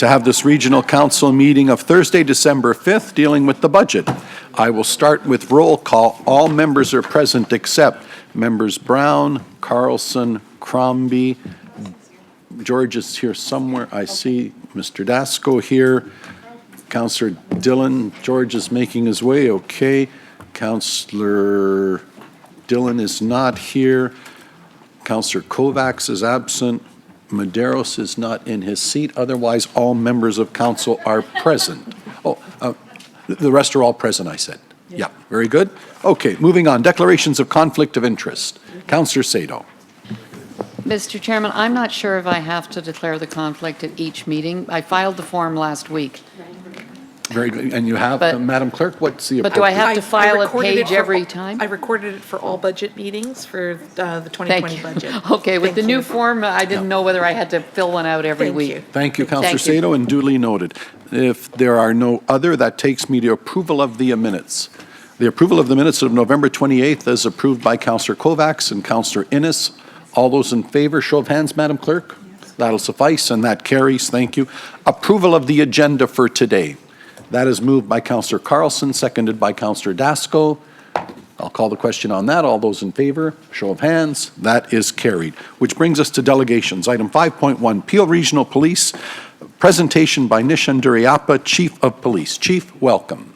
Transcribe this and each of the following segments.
to have this regional council meeting of Thursday, December 5th, dealing with the budget. I will start with roll call. All members are present except members Brown, Carlson, Crombie. George is here somewhere. I see Mr. Dasco here. Councillor Dillon. George is making his way. Okay. Councillor Dillon is not here. Councillor Kovacs is absent. Medeiros is not in his seat. Otherwise, all members of council are present. The rest are all present, I said. Yeah, very good. Okay, moving on. Declarations of conflict of interest. Councillor Sado. Mr. Chairman, I'm not sure if I have to declare the conflict at each meeting. I filed the form last week. Very good. And you have, Madam Clerk, what's the But do I have to file a page every I time? recorded it for all budget meetings for the 2020 budget. Okay, with the Thank new you. form, I didn't know whether I had to fill one out every Thank week. you. Thank you, Councillor Thank you. Sado, and duly noted. If there are no other, that takes me to approval of the minutes. The approval of the minutes of November 28th is approved by Councillor Kovacs and Councillor Innes. All those in favor, show of hands, Madam Clerk. That'll suffice, and that carries. Thank you. Approval of the agenda for today. That is moved by Councillor Carlson, seconded by Councillor Dasco. I'll call the question on that. All those in favor, show of hands. That is carried. Which brings us to delegations. Item 5.1, Peel Regional Police, presentation by Nishan Duriappa, Chief of Police. Chief, welcome.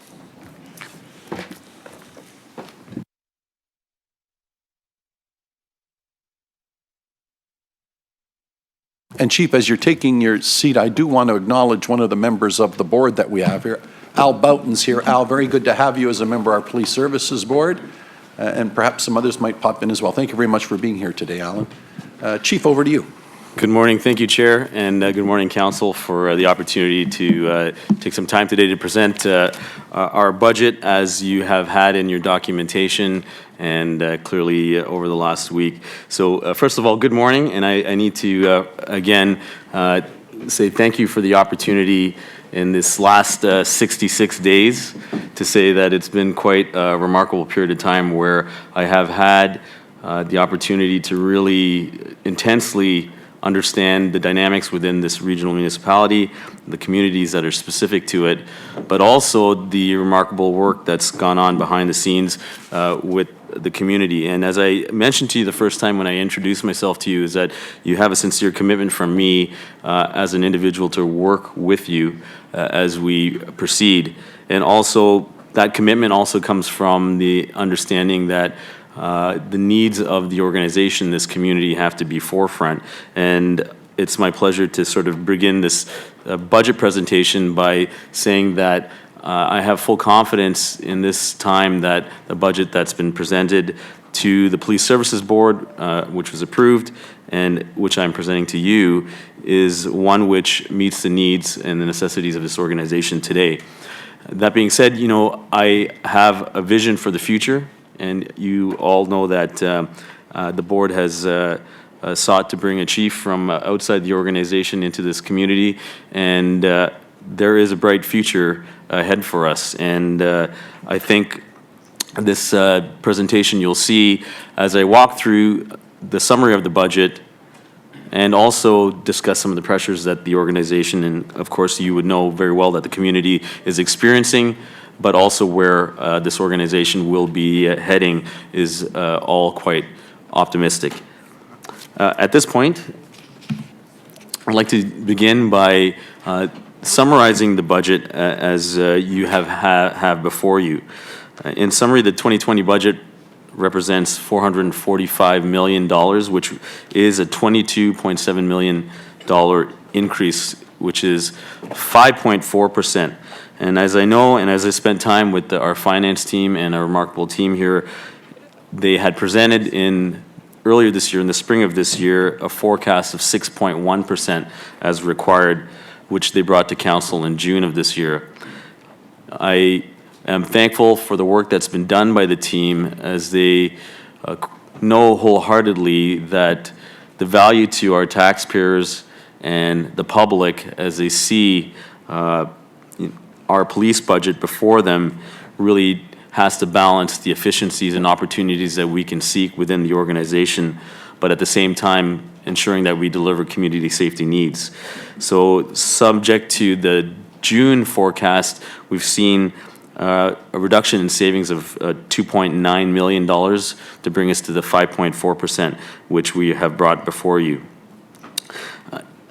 And Chief, as you're taking your seat, I do want to acknowledge one of the members of the board that we have here. Al Boughton's here. Al, very good to have you as a member of our Police Services Board, and perhaps some others might pop in as well. Thank you very much for being here today, Alan. Chief, over to you. Good morning. Thank you, Chair, and good morning, Council, for the opportunity to take some time today to present our budget as you have had in your documentation and clearly over the last week. So first of all, good morning, and I need to again say thank you for the opportunity in this last 66 days to say that it's been quite a remarkable period of time where I have had the opportunity to really intensely understand the dynamics within this regional municipality, the communities that are specific to it, but also the remarkable work that's gone on behind the scenes with the community. And as I mentioned to you the first time when I introduced myself to you, is that you have a sincere commitment from me as an individual to work with you as we proceed. And also, that commitment also comes from the understanding that the needs of the organization, this community, have to be forefront. And it's my pleasure to sort of begin this budget presentation by saying that I have full confidence in this time that the budget that's been presented to the Police Services Board, which was approved, and which I'm presenting to you, is one which meets the needs and the necessities of this organization today. That being said, you know, I have a vision for the future, and you all know that the board has sought to bring a chief from outside the organization into this community, and there is a bright future ahead for us. And I think this presentation you'll see as I walk through the summary of the budget and also discuss some of the pressures that the organization, and of course you would know very well that the community is experiencing, but also where this organization will be heading is all quite optimistic. At this point, I'd like to begin by summarizing the budget as you have before you. In summary, the 2020 budget represents $445 million, which is a $22.7 million increase, which is 5.4%. And as I know, and as I spent time with our finance team and our remarkable team here, they had presented earlier this year, in the spring of this year, a forecast of 6.1% as required, which they brought to council in June of this year. I am thankful for the work that's been done by the team, as they know wholeheartedly that the value to our taxpayers and the public, as they see our police budget before them, really has to balance the efficiencies and opportunities that we can seek within the organization but at the same time ensuring that we deliver community safety needs. So subject to the June forecast, we've seen a reduction in savings of $2.9 million to bring us to the 5.4%, which we have brought before you.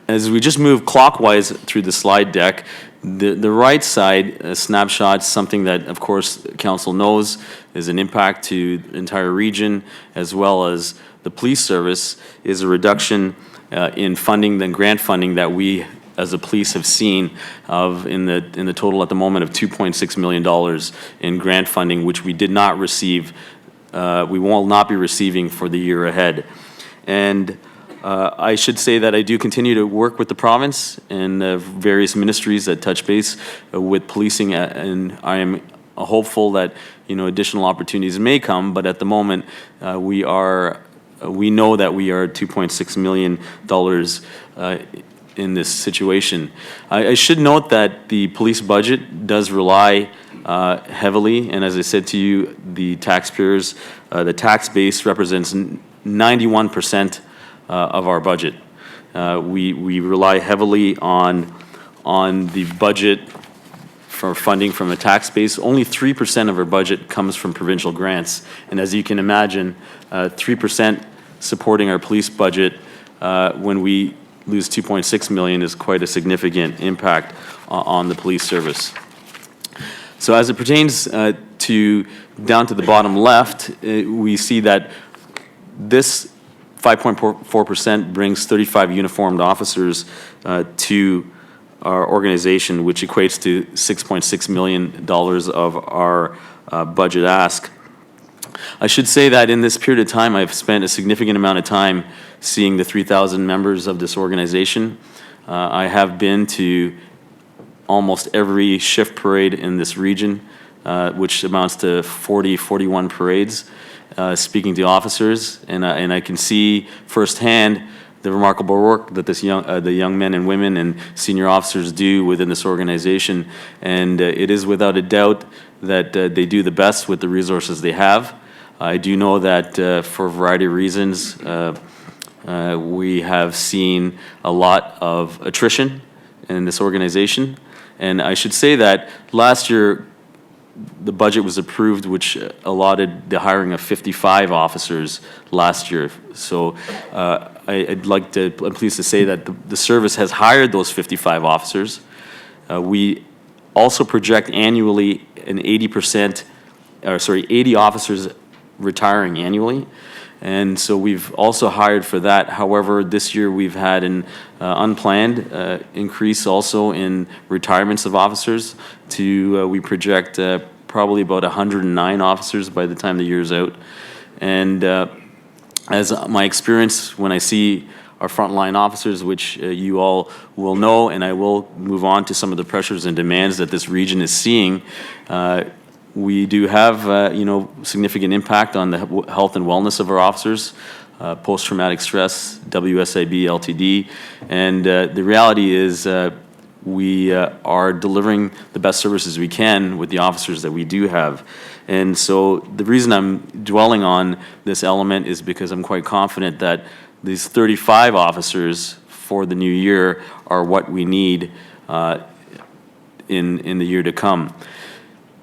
As we just move clockwise through the slide deck, the right side snapshot, something that, of course, Council knows is an impact to the entire region, as well as the police service, is a reduction in funding, the grant funding that we as a police have seen of in the total at the moment of $2.6 million in grant funding, which we did not receive, we will not be receiving for the year ahead. And I should say that I do continue to work with the province and various ministries that touch base with policing, and I am hopeful that, you know, additional opportunities may come, but at the moment, we know that we are $2.6 million in this situation. I should note that the police budget does rely heavily, and as I said to you, the taxpayers, the tax base represents 91% of our budget. We rely heavily on the budget for funding from a tax base. Only 3% of our budget comes from provincial grants, and as you can imagine, 3% supporting our police budget when we lose $2.6 million is quite a significant impact on the police service. So as it pertains to down to the bottom left, we see that this 5.4% brings 35 uniformed officers to our organization, which equates to $6.6 million of our budget ask. I should say that in this period of time, I've spent a significant amount of time seeing the 3,000 members of this organization. I have been to almost every shift parade in this region, which amounts to 41 parades, speaking to officers, and I can see firsthand the remarkable work that the young men and women and senior officers do within this organization, and it is without a doubt that they do the best with the resources they have. I do know that for a variety of reasons, we have seen a lot of attrition in this organization. And I should say that last year, the budget was approved, which allotted the hiring of 55 officers last year. So I'm pleased to say that the service has hired those 55 officers. We also project annually an 80 officers retiring annually. And so we've also hired for that. However, this year we've had an unplanned increase also in retirements of officers to, we project probably about 109 officers by the time the year's out. And as my experience when I see our frontline officers, which you all will know, and I will move on to some of the pressures and demands that this region is seeing, we do have, significant impact on the health and wellness of our officers, post-traumatic stress, WSIB, LTD, and the reality is we are delivering the best services we can with the officers that we do have. And so the reason I'm dwelling on this element is because I'm quite confident that these 35 officers for the new year are what we need in the year to come.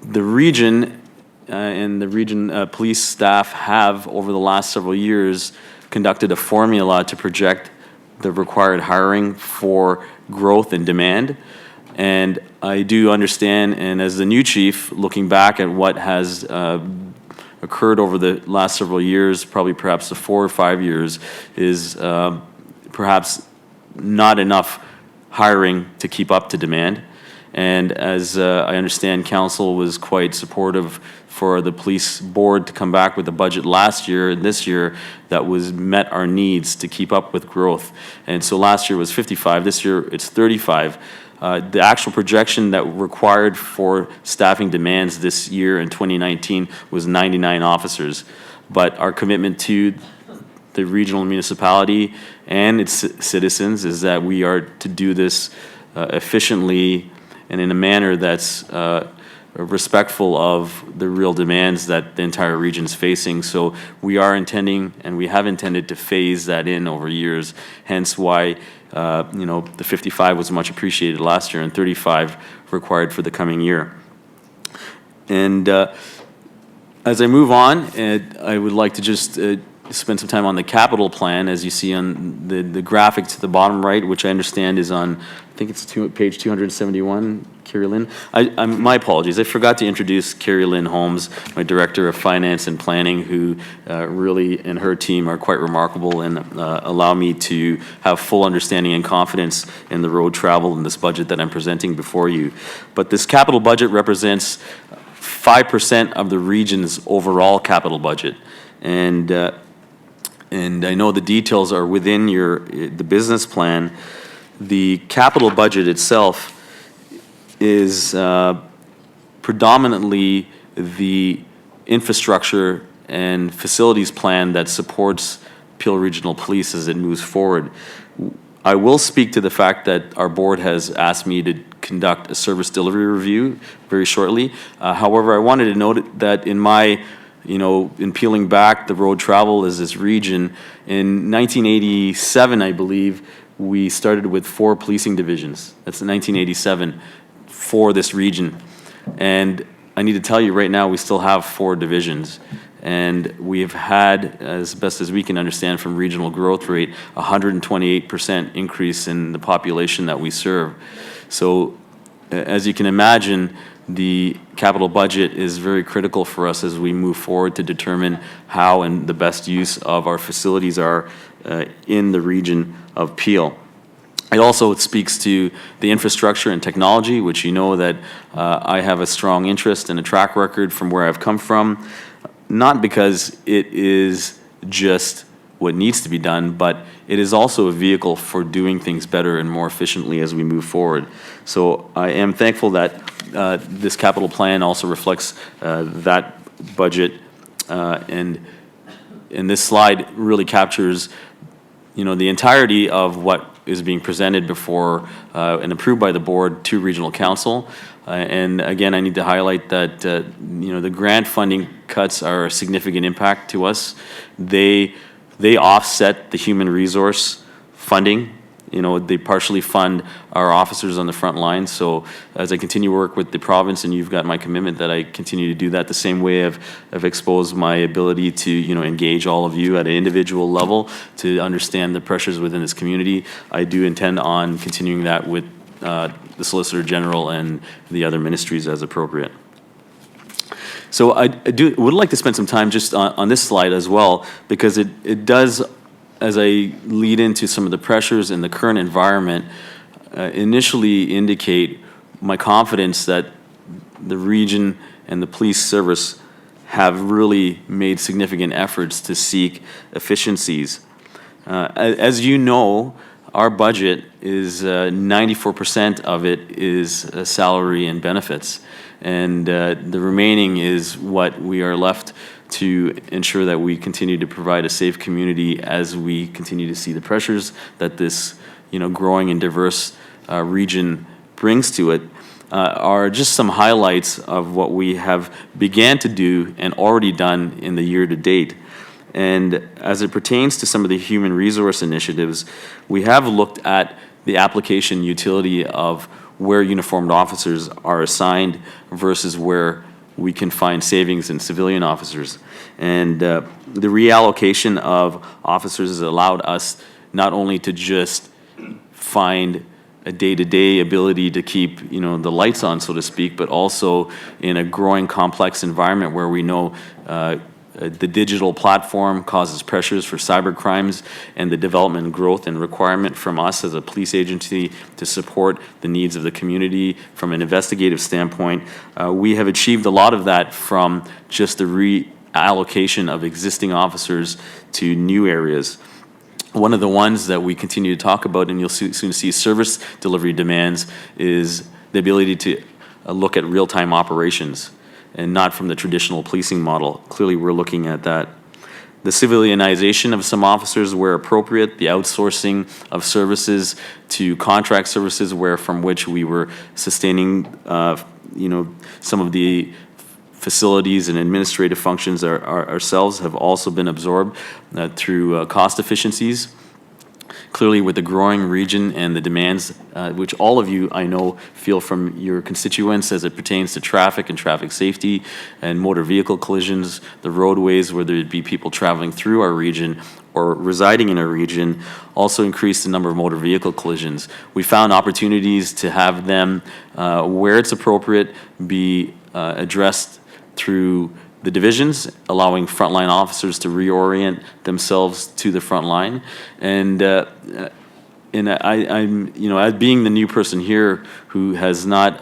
The region and the region police staff have, over the last several years, conducted a formula to project the required hiring for growth and demand. And I do understand, and as the new chief, looking back at what has occurred over the last several years, probably perhaps the 4 or 5 years, is perhaps not enough hiring to keep up to demand. And as I understand, council was quite supportive for the police board to come back with a budget last year and this year that was met our needs to keep up with growth. And so last year was 55, this year it's 35. The actual projection that required for staffing demands this year in 2019 was 99 officers. But our commitment to the regional municipality and its citizens is that we are to do this efficiently and in a manner that's respectful of the real demands that the entire region is facing. So we are intending, and we have intended to phase that in over years, hence why the 55 was much appreciated last year and 35 required for the coming year. And as I move on, I would like to just spend some time on the capital plan, as you see on the graphic to the bottom right, which I understand is on, I think it's page 271, Carrie Lynn. My apologies, I forgot to introduce Carrie Lynn Holmes, my Director of Finance and Planning, who really, and her team are quite remarkable and allow me to have full understanding and confidence in the road travel in this budget that I'm presenting before you. But this capital budget represents 5% of the region's overall capital budget. And I know the details are within the business plan. The capital budget itself is predominantly the infrastructure and facilities plan that supports Peel Regional Police as it moves forward. I will speak to the fact that our board has asked me to conduct a service delivery review very shortly. However, I wanted to note that in my in peeling back the road travel as this region, in 1987, I believe, we started with 4 policing divisions. That's in 1987 for this region. And I need to tell you right now, we still have 4 divisions. And we have had, as best as we can understand from regional growth rate, 128% increase in the population that we serve. So as you can imagine, the capital budget is very critical for us as we move forward to determine how and the best use of our facilities are in the region of Peel. It also speaks to the infrastructure and technology, which you know that I have a strong interest and a track record from where I've come from, not because it is just what needs to be done, but it is also a vehicle for doing things better and more efficiently as we move forward. So I am thankful that this capital plan also reflects that budget, and this slide really captures the entirety of what is being presented before and approved by the board to Regional Council. And again, I need to highlight that the grant funding cuts are a significant impact to us. They offset the human resource funding. They partially fund our officers on the front line. So as I continue to work with the province, and you've got my commitment that I continue to do that the same way I've exposed my ability to engage all of you at an individual level to understand the pressures within this community. I do intend on continuing that with the Solicitor General and the other ministries as appropriate. So I would like to spend some time just on this slide as well, because it does, as I lead into some of the pressures in the current environment, initially indicate my confidence that the region and the police service have really made significant efforts to seek efficiencies. As you know, our budget is 94% of it is salary and benefits. And the remaining is what we are left to ensure that we continue to provide a safe community as we continue to see the pressures that this growing and diverse region brings to it. Are just some highlights of what we have began to do and already done in the year to date. And as it pertains to some of the human resource initiatives, we have looked at the application utility of where uniformed officers are assigned versus where we can find savings in civilian officers. And the reallocation of officers has allowed us not only to just find a day-to-day ability to keep the lights on, so to speak, but also in a growing complex environment where we know the digital platform causes pressures for cyber crimes, and the development, growth, and requirement from us as a police agency to support the needs of the community from an investigative standpoint. We have achieved a lot of that from just the reallocation of existing officers to new areas. One of the ones that we continue to talk about, and you'll soon see service delivery demands, is the ability to look at real-time operations, and not from the traditional policing model. Clearly, we're looking at that. The civilianization of some officers where appropriate, the outsourcing of services to contract services from which we were sustaining some of the facilities and administrative functions ourselves have also been absorbed through cost efficiencies. Clearly, with the growing region and the demands, which all of you, I know, feel from your constituents as it pertains to traffic and traffic safety and motor vehicle collisions, the roadways, whether it be people traveling through our region or residing in our region, also increased the number of motor vehicle collisions. We found opportunities to have them, where it's appropriate, be addressed through the divisions, allowing frontline officers to reorient themselves to the front line. And I'm, as being the new person here who has not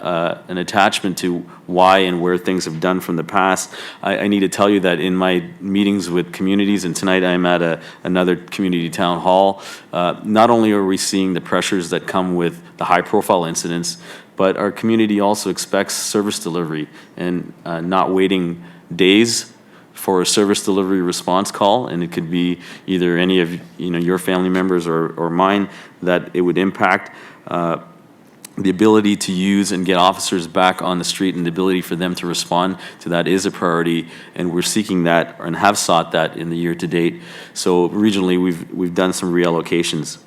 an attachment to why and where things have done from the past, I need to tell you that in my meetings with communities, and tonight I'm at another community town hall, not only are we seeing the pressures that come with the high-profile incidents, but our community also expects service delivery and not waiting days for a service delivery response call, and it could be either any of your family members or mine that it would impact. The ability to use and get officers back on the street and the ability for them to respond to that is a priority, and we're seeking that and have sought that in the year to date. So regionally, we've done some reallocations.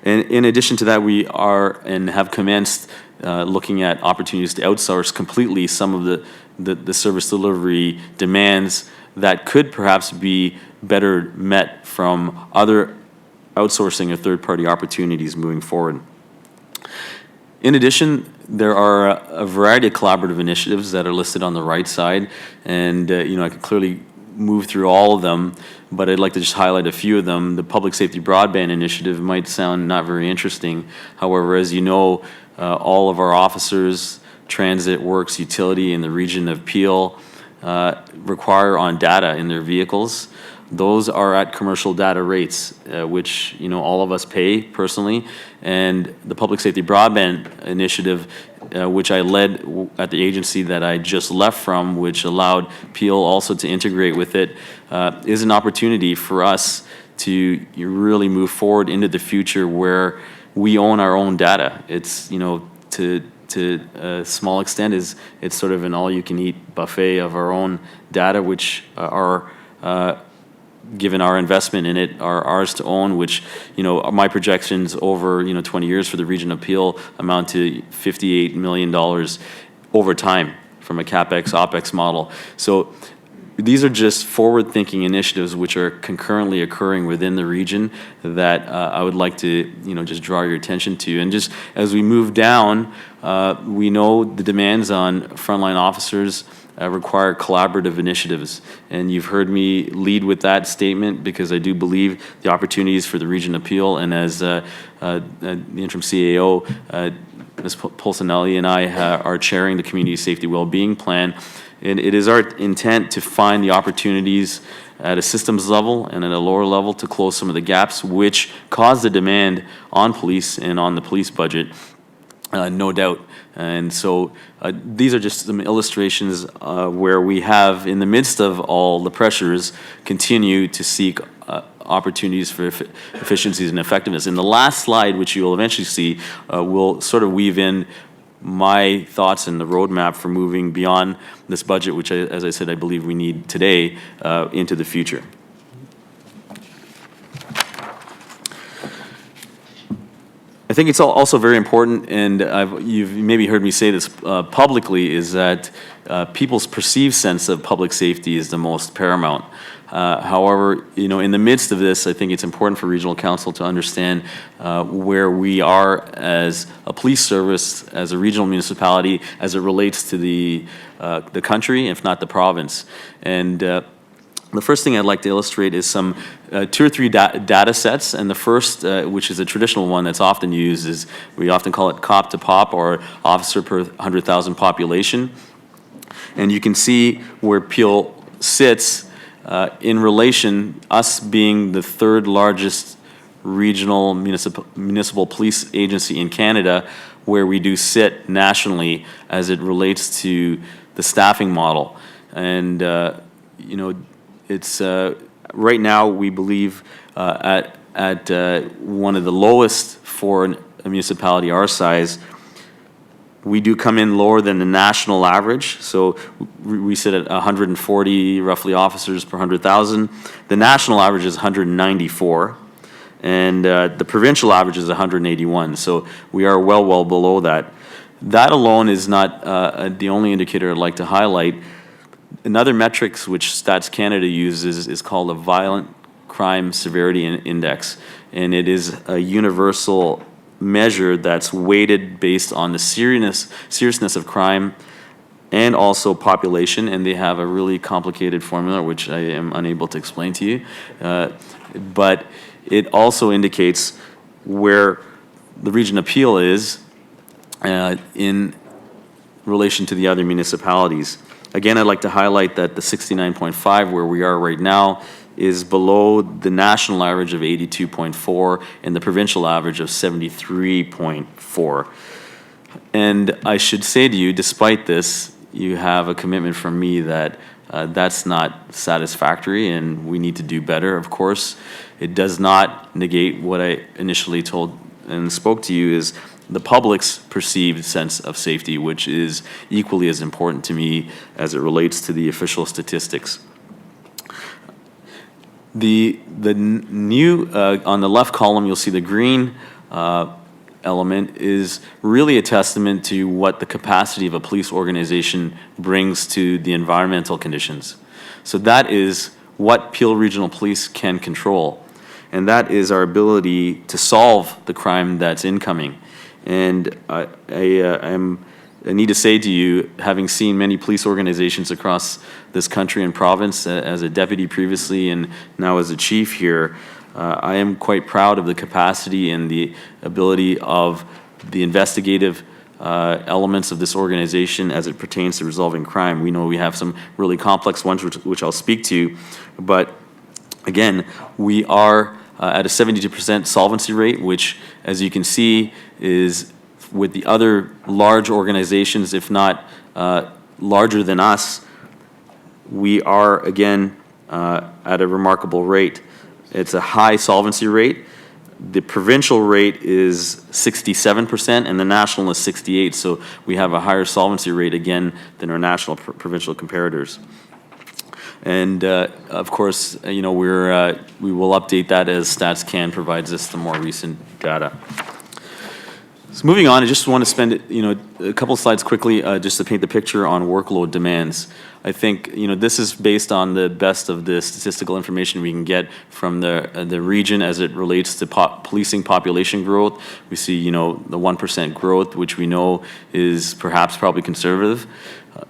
And in addition to that, we are and have commenced looking at opportunities to outsource completely some of the service delivery demands that could perhaps be better met from other outsourcing or third-party opportunities moving forward. In addition, there are a variety of collaborative initiatives that are listed on the right side, and I could clearly move through all of them, but I'd like to just highlight a few of them. The Public Safety Broadband Initiative might sound not very interesting. However, as you know, all of our officers, transit, works, utility in the region of Peel require on data in their vehicles. Those are at commercial data rates, which all of us pay personally. And the Public Safety Broadband Initiative, which I led at the agency that I just left from, which allowed Peel also to integrate with it, is an opportunity for us to really move forward into the future where we own our own data. It's to a small extent it's sort of an all-you-can-eat buffet of our own data, which are given our investment in it, are ours to own, which, my projections over, 20 years for the region of Peel amount to $58 million over time from a CapEx, OpEx model. So these are just forward-thinking initiatives which are concurrently occurring within the region that I would like to, just draw your attention to. And just as we move down, we know the demands on frontline officers require collaborative initiatives. And you've heard me lead with that statement because I do believe the opportunities for the region of Peel, and as the interim CAO, Ms. Pulcinelli and I are chairing the Community Safety Wellbeing Plan. And it is our intent to find the opportunities at a systems level and at a lower level to close some of the gaps which cause the demand on police and on the police budget, no doubt. And so these are just some illustrations where we have, in the midst of all the pressures, continue to seek opportunities for efficiencies and effectiveness. And the last slide, which you will eventually see, will sort of weave in my thoughts and the roadmap for moving beyond this budget, which, as I said, I believe we need today, into the future. I think it's also very important, and you've maybe heard me say this publicly, is that people's perceived sense of public safety is the most paramount. However, in the midst of this, I think it's important for Regional Council to understand where we are as a police service, as a regional municipality, as it relates to the country, if not the province. And the first thing I'd like to illustrate is some 2 or 3 data sets, and the first, which is a traditional one that's often used, is we often call it COP to POP, or officer per 100,000 population. And you can see where Peel sits in relation, us being the 3rd largest regional municipal police agency in Canada, where we do sit nationally as it relates to the staffing model. And it's right now we believe at one of the lowest for a municipality our size. we do come in lower than the national average. So we sit at 140 roughly officers per 100,000. The national average is 194, and the provincial average is 181. So we are well below that. That alone is not the only indicator I'd like to highlight. Another metrics which Stats Canada uses is called a Violent Crime Severity Index, and it is a universal measure that's weighted based on the seriousness of crime and also population, and they have a really complicated formula which I am unable to explain to you, but it also indicates where the Region of Peel is in relation to the other municipalities. Again, I'd like to highlight that the 69.5 where we are right now is below the national average of 82.4 and the provincial average of 73.4. And I should say to you, despite this, you have a commitment from me that that's not satisfactory and we need to do better, of course. It does not negate what I initially told and spoke to you is the public's perceived sense of safety, which is equally as important to me as it relates to the official statistics. The new, on the left column, you'll see the green element is really a testament to what the capacity of a police organization brings to the environmental conditions. So that is what Peel Regional Police can control. And that is our ability to solve the crime that's incoming. And I need to say to you, having seen many police organizations across this country and province as a deputy previously and now as a chief here, I am quite proud of the capacity and the ability of the investigative elements of this organization as it pertains to resolving crime. We know we have some really complex ones which I'll speak to, but again, we are at a 72% solvency rate, which, as you can see, is with the other large organizations, if not larger than us, we are, again, at a remarkable rate. It's a high solvency rate. The provincial rate is 67% and the national is 68%, so we have a higher solvency rate, again, than our national provincial comparators. And of course, you know, we will update that as StatsCan provides us the more recent data. So moving on, I just want to spend a couple slides quickly just to paint the picture on workload demands. I think this is based on the best of the statistical information we can get from the region as it relates to policing population growth. We see the 1% growth, which we know is probably conservative.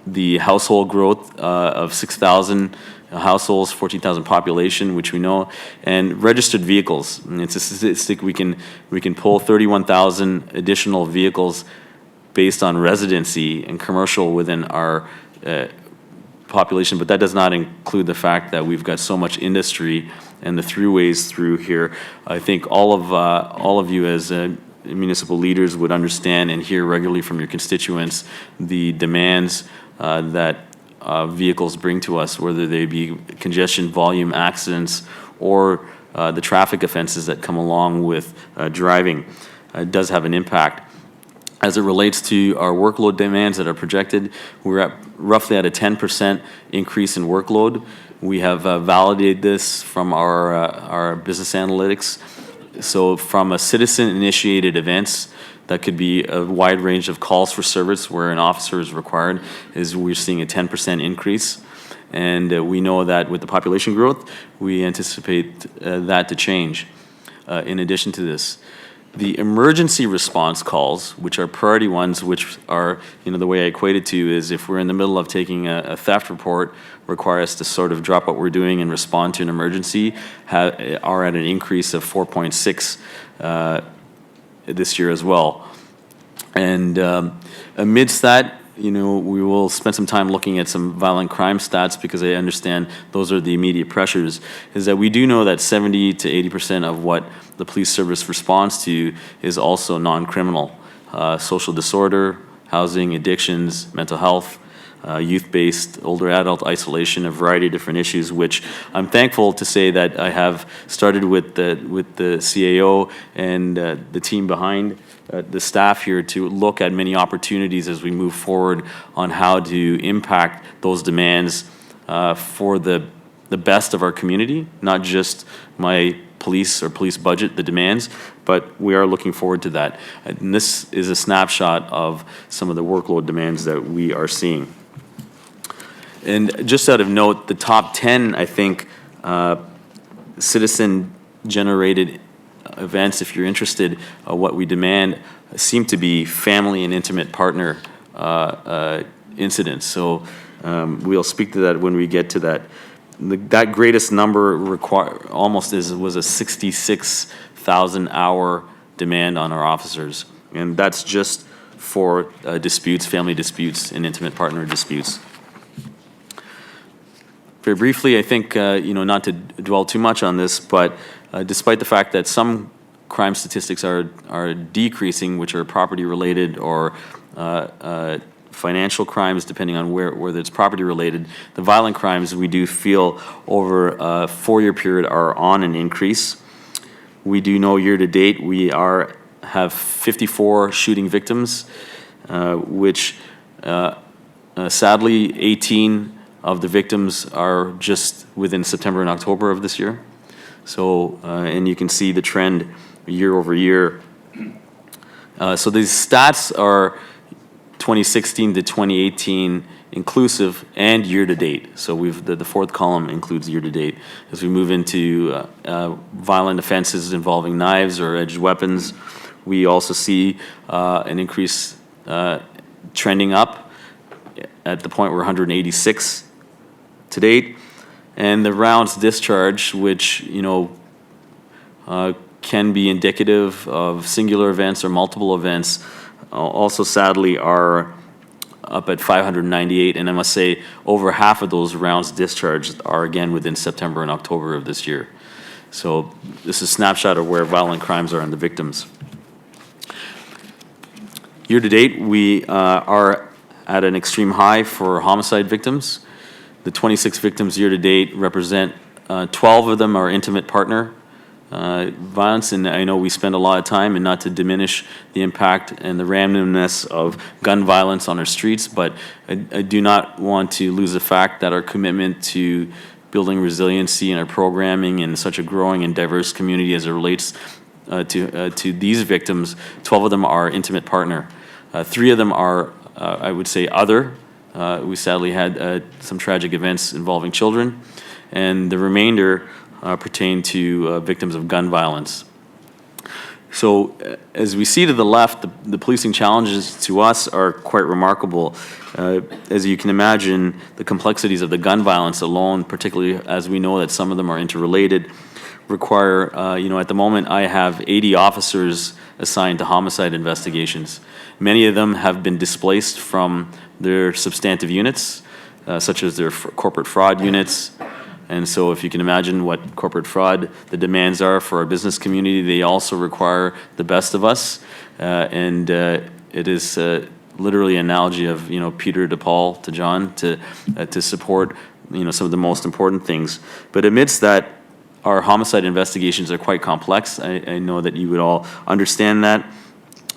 The household growth of 6,000 households, 14,000 population, which we know, and registered vehicles. And it's a statistic we can pull 31,000 additional vehicles based on residency and commercial within our population, but that does not include the fact that we've got so much industry and the throughways through here. I think all of you as municipal leaders would understand and hear regularly from your constituents the demands that vehicles bring to us, whether they be congestion, volume, accidents, or the traffic offenses that come along with driving. It does have an impact. As it relates to our workload demands that are projected, we're roughly at a 10% increase in workload. We have validated this from our business analytics. So from a citizen-initiated events, that could be a wide range of calls for service where an officer is required, we're seeing a 10% increase. And we know that with the population growth, we anticipate that to change. In addition to this, the emergency response calls, which are priority ones, which are, the way I equate it to is if we're in the middle of taking a theft report, require us to sort of drop what we're doing and respond to an emergency, are at an increase of 4.6 this year as well. And amidst that, we will spend some time looking at some violent crime stats because I understand those are the immediate pressures, is that we do know that 70 to 80% of what the police service responds to is also non-criminal. Social disorder, housing, addictions, mental health, youth-based, older adult isolation, a variety of different issues, which I'm thankful to say that I have started with the CAO and the team behind the staff here to look at many opportunities as we move forward on how to impact those demands for the best of our community, not just my police or police budget, the demands, but we are looking forward to that. And this is a snapshot of some of the workload demands that we are seeing. And just out of note, the top 10, I think, citizen-generated events, if you're interested, what we demand, seem to be family and intimate partner incidents. So we'll speak to that when we get to that. That greatest number was a 66,000 hour demand on our officers. And that's just for disputes, family disputes, and intimate partner disputes. Very briefly, I think, not to dwell too much on this, but despite the fact that some crime statistics are decreasing, which are property-related or financial crimes, depending on whether it's property-related, the violent crimes we do feel over a 4-year period are on an increase. We do know year-to-date we have 54 shooting victims, which sadly 18 of the victims are just within September and October of this year. So, and you can see the trend year over year. So these stats are 2016 to 2018 inclusive and year-to-date. So the fourth column includes year-to-date. As we move into violent offenses involving knives or edged weapons, we also see an increase trending up at the point we're 186 to date. And the rounds discharged, which, can be indicative of singular events or multiple events, also sadly are up at 598. And I must say, over half of those rounds discharged are again within September and October of this year. So this is a snapshot of where violent crimes are and the victims. Year to date, we are at an extreme high for homicide victims. The 26 victims year to date represent 12 of them are intimate partner violence, and I know we spend a lot of time, and not to diminish the impact and the randomness of gun violence on our streets, but I do not want to lose the fact that our commitment to building resiliency in our programming in such a growing and diverse community as it relates to these victims, 12 of them are intimate partner. 3 of them are, I would say, other. We sadly had some tragic events involving children, and the remainder pertain to victims of gun violence. So as we see to the left, the policing challenges to us are quite remarkable. As you can imagine, the complexities of the gun violence alone, particularly as we know that some of them are interrelated, require, at the moment I have 80 officers assigned to homicide investigations. Many of them have been displaced from their substantive units, such as their corporate fraud units. And so if you can imagine what corporate fraud, the demands are for our business community, they also require the best of us. And it is literally an analogy of, Peter to Paul to John to support, some of the most important things. But amidst that, our homicide investigations are quite complex. I know that you would all understand that,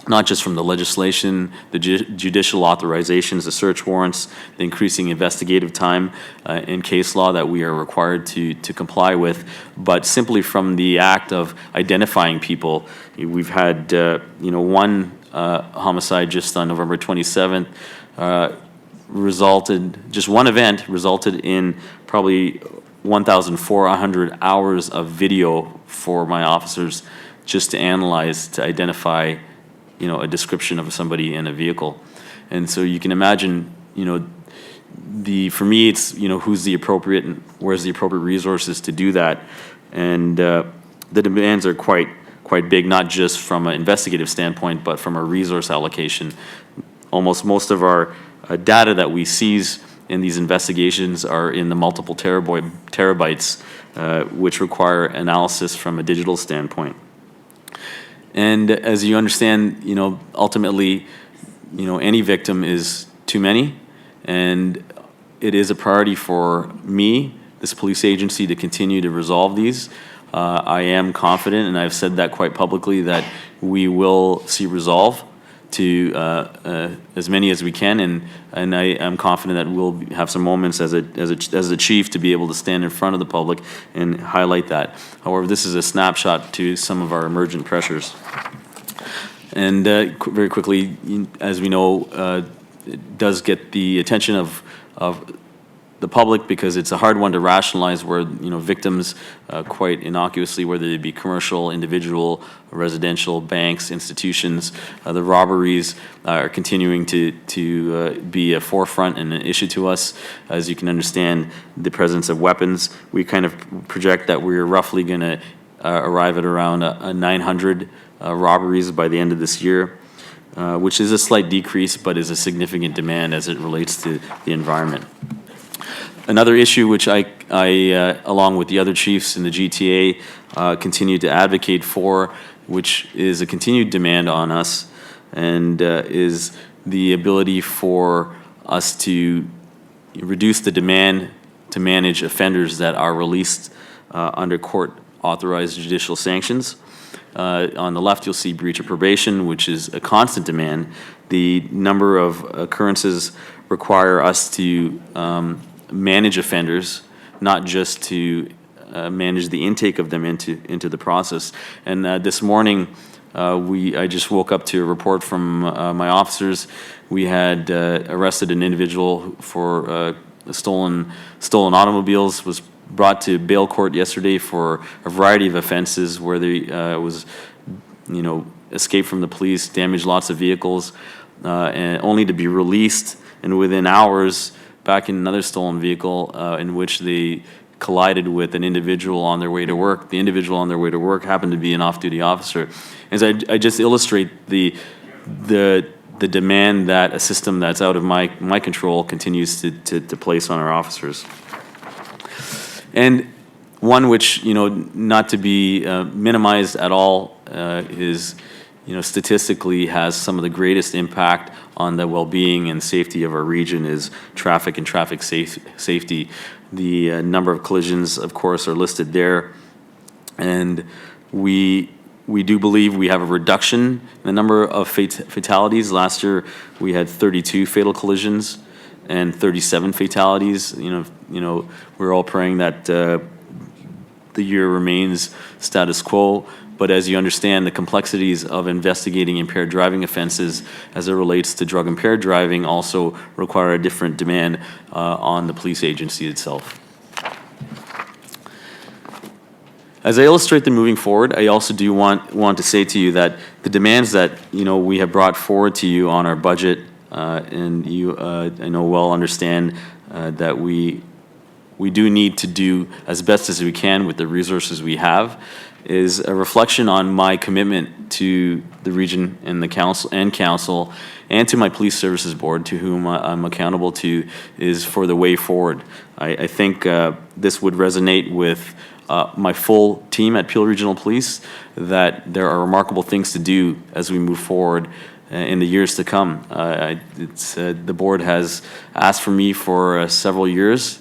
not just from the legislation, the judicial authorizations, the search warrants, the increasing investigative time in case law that we are required to comply with, but simply from the act of identifying people. We've had, one homicide just on November 27th just one event resulted in probably 1,400 hours of video for my officers just to analyze, to identify a description of somebody in a vehicle. And so you can imagine, for me, it's, who's the appropriate and where's the appropriate resources to do that. And the demands are quite big, not just from an investigative standpoint, but from a resource allocation. Almost most of our data that we seize in these investigations are in the multiple terabytes, which require analysis from a digital standpoint. And as you understand, ultimately, any victim is too many, and it is a priority for me, this police agency, to continue to resolve these. I am confident, and I've said that quite publicly, that we will see resolve to as many as we can, and I am confident that we'll have some moments as a chief to be able to stand in front of the public and highlight that. However, this is a snapshot to some of our emergent pressures. And very quickly, as we know, it does get the attention of the public because it's a hard one to rationalize where, victims quite innocuously, whether they be commercial, individual, residential, banks, institutions, the robberies are continuing to be a forefront and an issue to us. As you can understand, the presence of weapons, we kind of project that we're roughly going to arrive at around 900 robberies by the end of this year, which is a slight decrease, but is a significant demand as it relates to the environment. Another issue which I along with the other chiefs in the GTA, continue to advocate for, which is a continued demand on us, and is the ability for us to reduce the demand to manage offenders that are released under court-authorized judicial sanctions. On the left, you'll see breach of probation, which is a constant demand. The number of occurrences require us to manage offenders, not just to manage the intake of them into the process. And this morning, I just woke up to a report from my officers. We had arrested an individual for stolen automobiles, was brought to bail court yesterday for a variety of offenses where they was, escaped from the police, damaged lots of vehicles, and only to be released, and within hours back in another stolen vehicle in which they collided with an individual on their way to work. The individual on their way to work happened to be an off-duty officer. As I just illustrate the demand that a system that's out of my control continues to place on our officers. And one which, not to be minimized at all, is, statistically has some of the greatest impact on the well-being and safety of our region is traffic and traffic safety. The number of collisions, of course, are listed there. And we do believe we have a reduction in the number of fatalities. Last year, we had 32 fatal collisions and 37 fatalities. We're all praying that the year remains status quo. But as you understand, the complexities of investigating impaired driving offenses as it relates to drug impaired driving also require a different demand on the police agency itself. As I illustrate the moving forward, I also do want to say to you that the demands that we have brought forward to you on our budget, and you I know well understand that we do need to do as best as we can with the resources we have, is a reflection on my commitment to the region and the council and to my police services board, to whom I'm accountable to, is for the way forward. I think this would resonate with my full team at Peel Regional Police, that there are remarkable things to do as we move forward in the years to come. The board has asked for me for several years.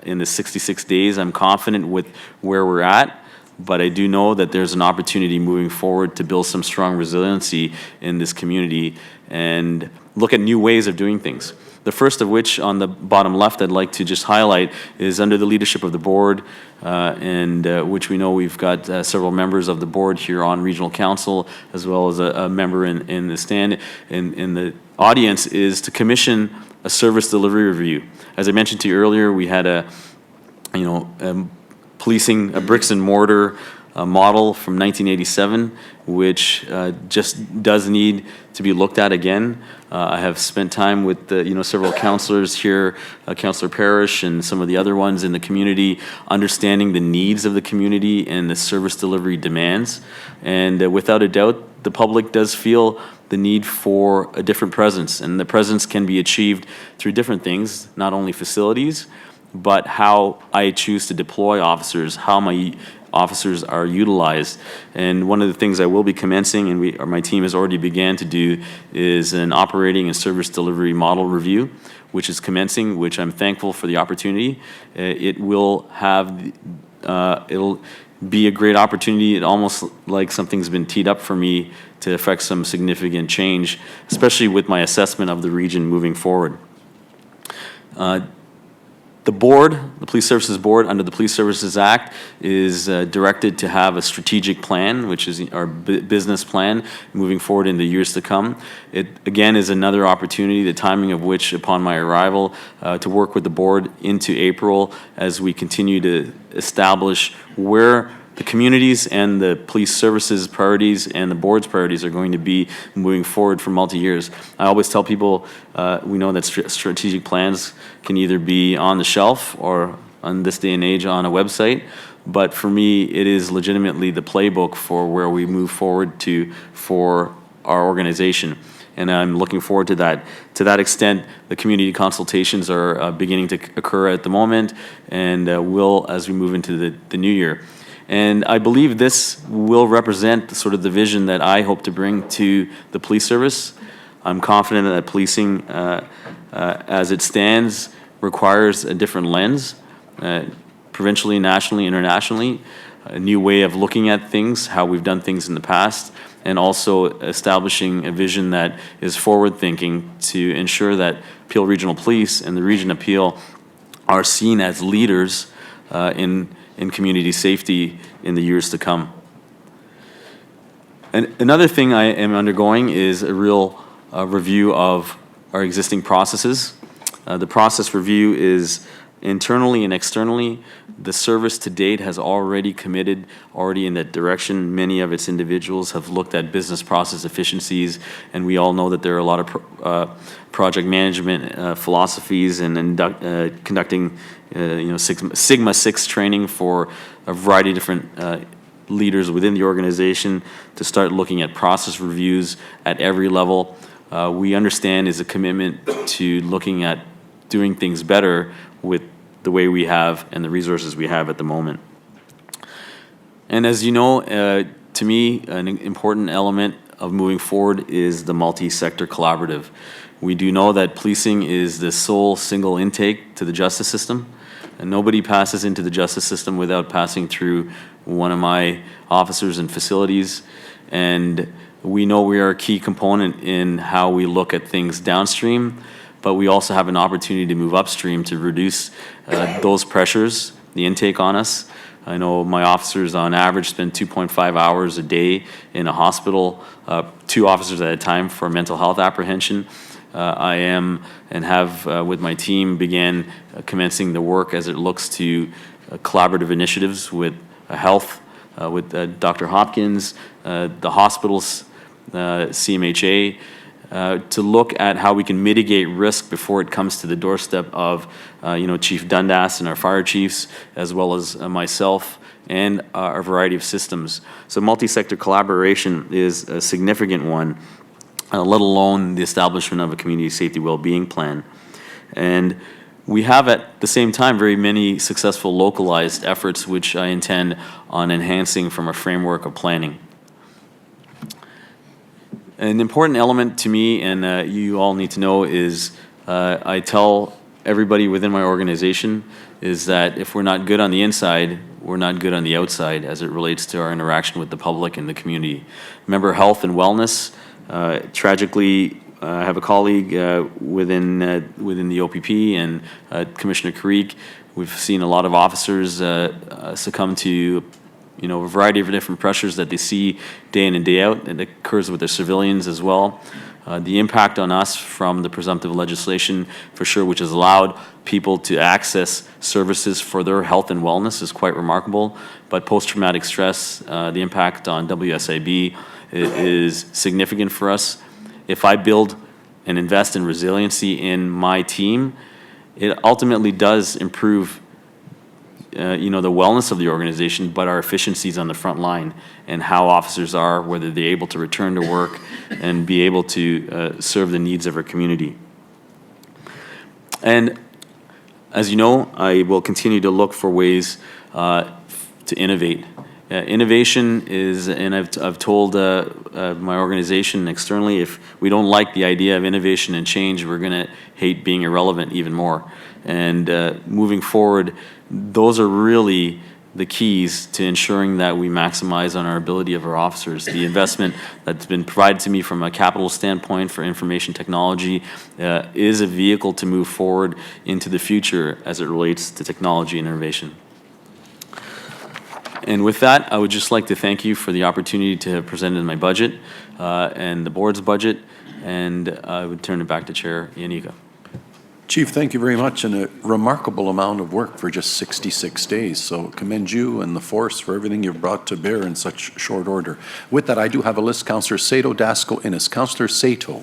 In the 66 days, I'm confident with where we're at, but I do know that there's an opportunity moving forward to build some strong resiliency in this community and look at new ways of doing things. The first of which, on the bottom left, I'd like to just highlight, is under the leadership of the board, which we know we've got several members of the board here on Regional Council, as well as a member in the stand in the audience, is to commission a service delivery review. As I mentioned to you earlier, we had policing a bricks and mortar model from 1987, which just does need to be looked at again. I have spent time with several councillors here, Councillor Parrish and some of the other ones in the community, understanding the needs of the community and the service delivery demands. And without a doubt, the public does feel the need for a different presence, and the presence can be achieved through different things, not only facilities, but how I choose to deploy officers, how my officers are utilized. And one of the things I will be commencing, and my team has already began to do, is an operating and service delivery model review, which is commencing, which I'm thankful for the opportunity. It will have, be a great opportunity. It almost like something's been teed up for me to affect some significant change, especially with my assessment of the region moving forward. The board, the Police Services Board, under the Police Services Act, is directed to have a strategic plan, which is our business plan, moving forward in the years to come. It, again, is another opportunity, the timing of which, upon my arrival, to work with the board into April as we continue to establish where the communities and the police services priorities and the board's priorities are going to be moving forward for multi-years. I always tell people, we know that strategic plans can either be on the shelf or on this day and age on a website, but for me, it is legitimately the playbook for where we move forward to for our organization. And I'm looking forward to that. To that extent, the community consultations are beginning to occur at the moment and will as we move into the new year. And I believe this will represent sort of the vision that I hope to bring to the police service. I'm confident that policing, as it stands, requires a different lens, provincially, nationally, internationally, a new way of looking at things, how we've done things in the past, and also establishing a vision that is forward-thinking to ensure that Peel Regional Police and the Region of Peel are seen as leaders in community safety in the years to come. And another thing I am undergoing is a real review of our existing processes. The process review is internally and externally. The service to date has already committed in that direction. Many of its individuals have looked at business process efficiencies, and we all know that there are a lot of project management philosophies and conducting Sigma 6 training for a variety of different leaders within the organization to start looking at process reviews at every level. We understand is a commitment to looking at doing things better with the way we have and the resources we have at the moment. And as you know, to me, an important element of moving forward is the multi-sector collaborative. We do know that policing is the sole single intake to the justice system, and nobody passes into the justice system without passing through one of my officers and facilities. And we know we are a key component in how we look at things downstream, but we also have an opportunity to move upstream to reduce those pressures, the intake on us. I know my officers on average spend 2.5 hours a day in a hospital, 2 officers at a time for mental health apprehension. I am and have with my team began commencing the work as it looks to collaborative initiatives with health, with Dr. Hopkins, the hospitals, CMHA, to look at how we can mitigate risk before it comes to the doorstep of Chief Dundas and our fire chiefs, as well as myself and our variety of systems. So multi-sector collaboration is a significant one, let alone the establishment of a community safety well-being plan. And we have at the same time very many successful localized efforts which I intend on enhancing from a framework of planning. An important element to me, and you all need to know, is I tell everybody within my organization is that if we're not good on the inside, we're not good on the outside as it relates to our interaction with the public and the community. Remember, health and wellness. Tragically, I have a colleague within the OPP and Commissioner Creek. We've seen a lot of officers succumb to a variety of different pressures that they see day in and day out. It occurs with their civilians as well. The impact on us from the presumptive legislation, for sure, which has allowed people to access services for their health and wellness, is quite remarkable. But post-traumatic stress, the impact on WSIB is significant for us. If I build and invest in resiliency in my team, it ultimately does improve the wellness of the organization, but our efficiencies on the front line and how officers are, whether they're able to return to work and be able to serve the needs of our community. And as you know, I will continue to look for ways to innovate. Innovation is, and I've told my organization externally, if we don't like the idea of innovation and change, we're going to hate being irrelevant even more. And moving forward, those are really the keys to ensuring that we maximize on our ability of our officers. The investment that's been provided to me from a capital standpoint for information technology is a vehicle to move forward into the future as it relates to technology and innovation. And with that, I would just like to thank you for the opportunity to have presented my budget and the board's budget, and I would turn it back to Chair Iannico. Chief, thank you very much, and a remarkable amount of work for just 66 days. So commend you and the force for everything you've brought to bear in such short order. With that, I do have a list. Councillor Sato, Dasco, Innes. Councillor Sato.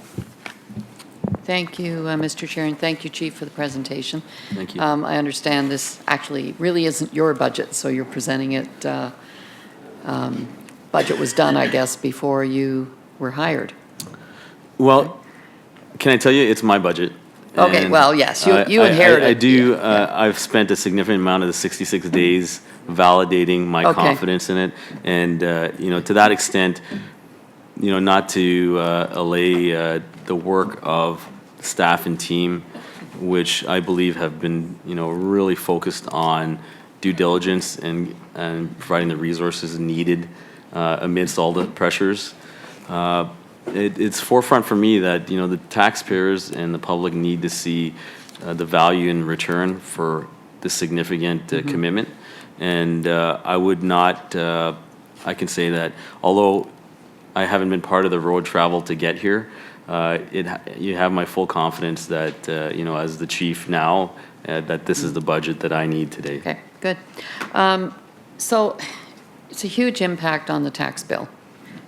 Thank you, Mr. Chair, and thank you, Chief, for the presentation. Thank you. I understand this actually really isn't your budget, so you're presenting it, budget was done, I guess, before you were hired. Well, can I tell you, it's my budget. Okay, And well, yes, you I inherited. do, Yeah. I've spent a significant amount of the 66 days validating my Okay. confidence in it. And, to that extent, not to allay the work of staff and team, which I believe have been, really focused on due diligence and providing the resources needed amidst all the pressures. It's forefront for me that, the taxpayers and the public need to see the value in return for the significant commitment. And I would not, I can say that although I haven't been part of the road travel to get here, you have my full confidence that, as the chief now, that this is the budget that I need today. Okay, good. So it's a huge impact on the tax bill,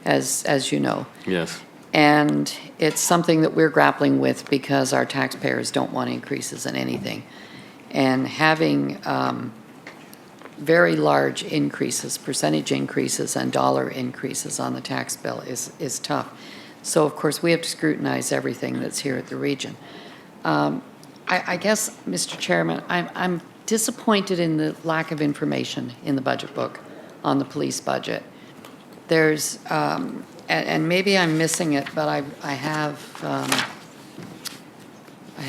as you know. Yes. And it's something that we're grappling with because our taxpayers don't want increases in anything. And having very large increases, percentage increases and dollar increases on the tax bill is tough. So of course, we have to scrutinize everything that's here at the region. I guess, Mr. Chairman, I'm disappointed in the lack of information in the budget book on the police budget. There's, and maybe I'm missing it, but I have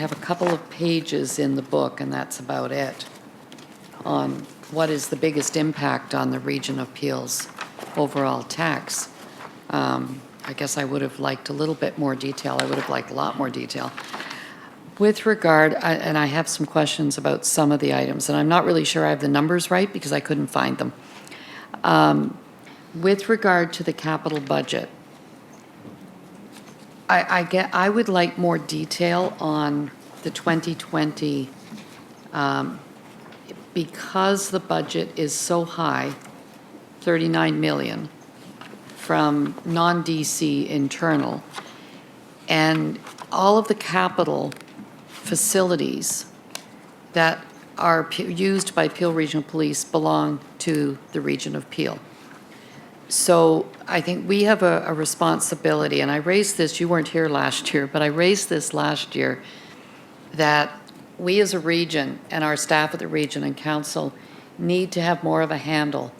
a couple of pages in the book, and that's about it, on what is the biggest impact on the Region of Peel's overall tax. I guess I would have liked a little bit more detail. I would have liked a lot more detail. With regard, and I have some questions about some of the items, and I'm not really sure I have the numbers right because I couldn't find them. With regard to the capital budget, I would like more detail on the 2020, because the budget is so high, 39 million, from non-DC internal, and all of the capital facilities that are used by Peel Regional Police belong to the Region of Peel. So I think we have a responsibility, and I raised this, you weren't here last year, but I raised this last year, that we as a region and our staff at the region and council need to have more of a handle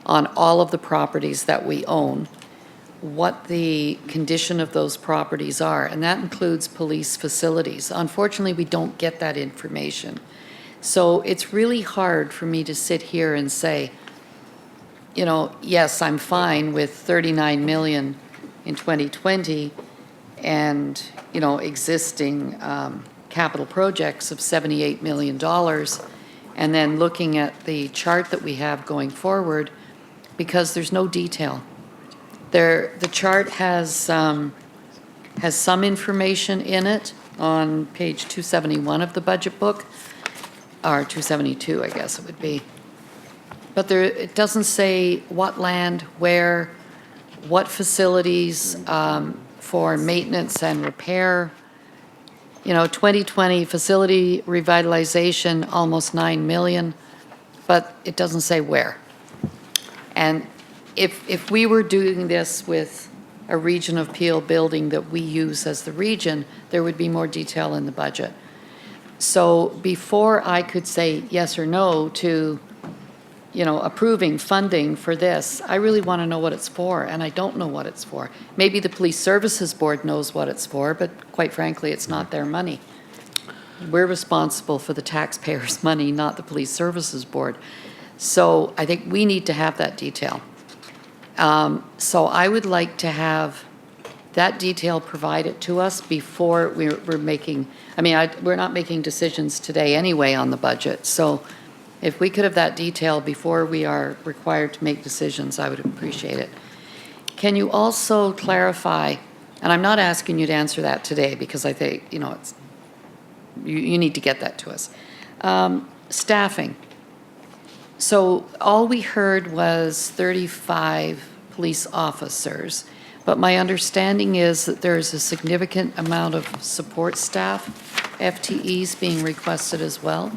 on all of the properties that we own, what the condition of those properties are, and that includes police facilities. Unfortunately, we don't get that information. So it's really hard for me to sit here and say, yes, I'm fine with 39 million in 2020 and, existing capital projects of $78 million, and then looking at the chart that we have going forward, because there's no detail. The chart has some information in it on page 271 of the budget book, or 272, I guess it would be. But it doesn't say what land, where, what facilities for maintenance and repair. 2020 facility revitalization, almost 9 million, but it doesn't say where. And if we were doing this with a Region of Peel building that we use as the region, there would be more detail in the budget. So before I could say yes or no to, approving funding for this, I really want to know what it's for, and I don't know what it's for. Maybe the Police Services Board knows what it's for, but quite frankly, it's not their money. We're responsible for the taxpayers' money, not the Police Services Board. So I think we need to have that detail. So I would like to have that detail provided to us before we're making, we're not making decisions today anyway on the budget. So if we could have that detail before we are required to make decisions, I would appreciate it. Can you also clarify, and I'm not asking you to answer that today because I think, it's, you need to get that to us. Staffing. So all we heard was 35 police officers, but my understanding is that there's a significant amount of support staff, FTEs being requested as well.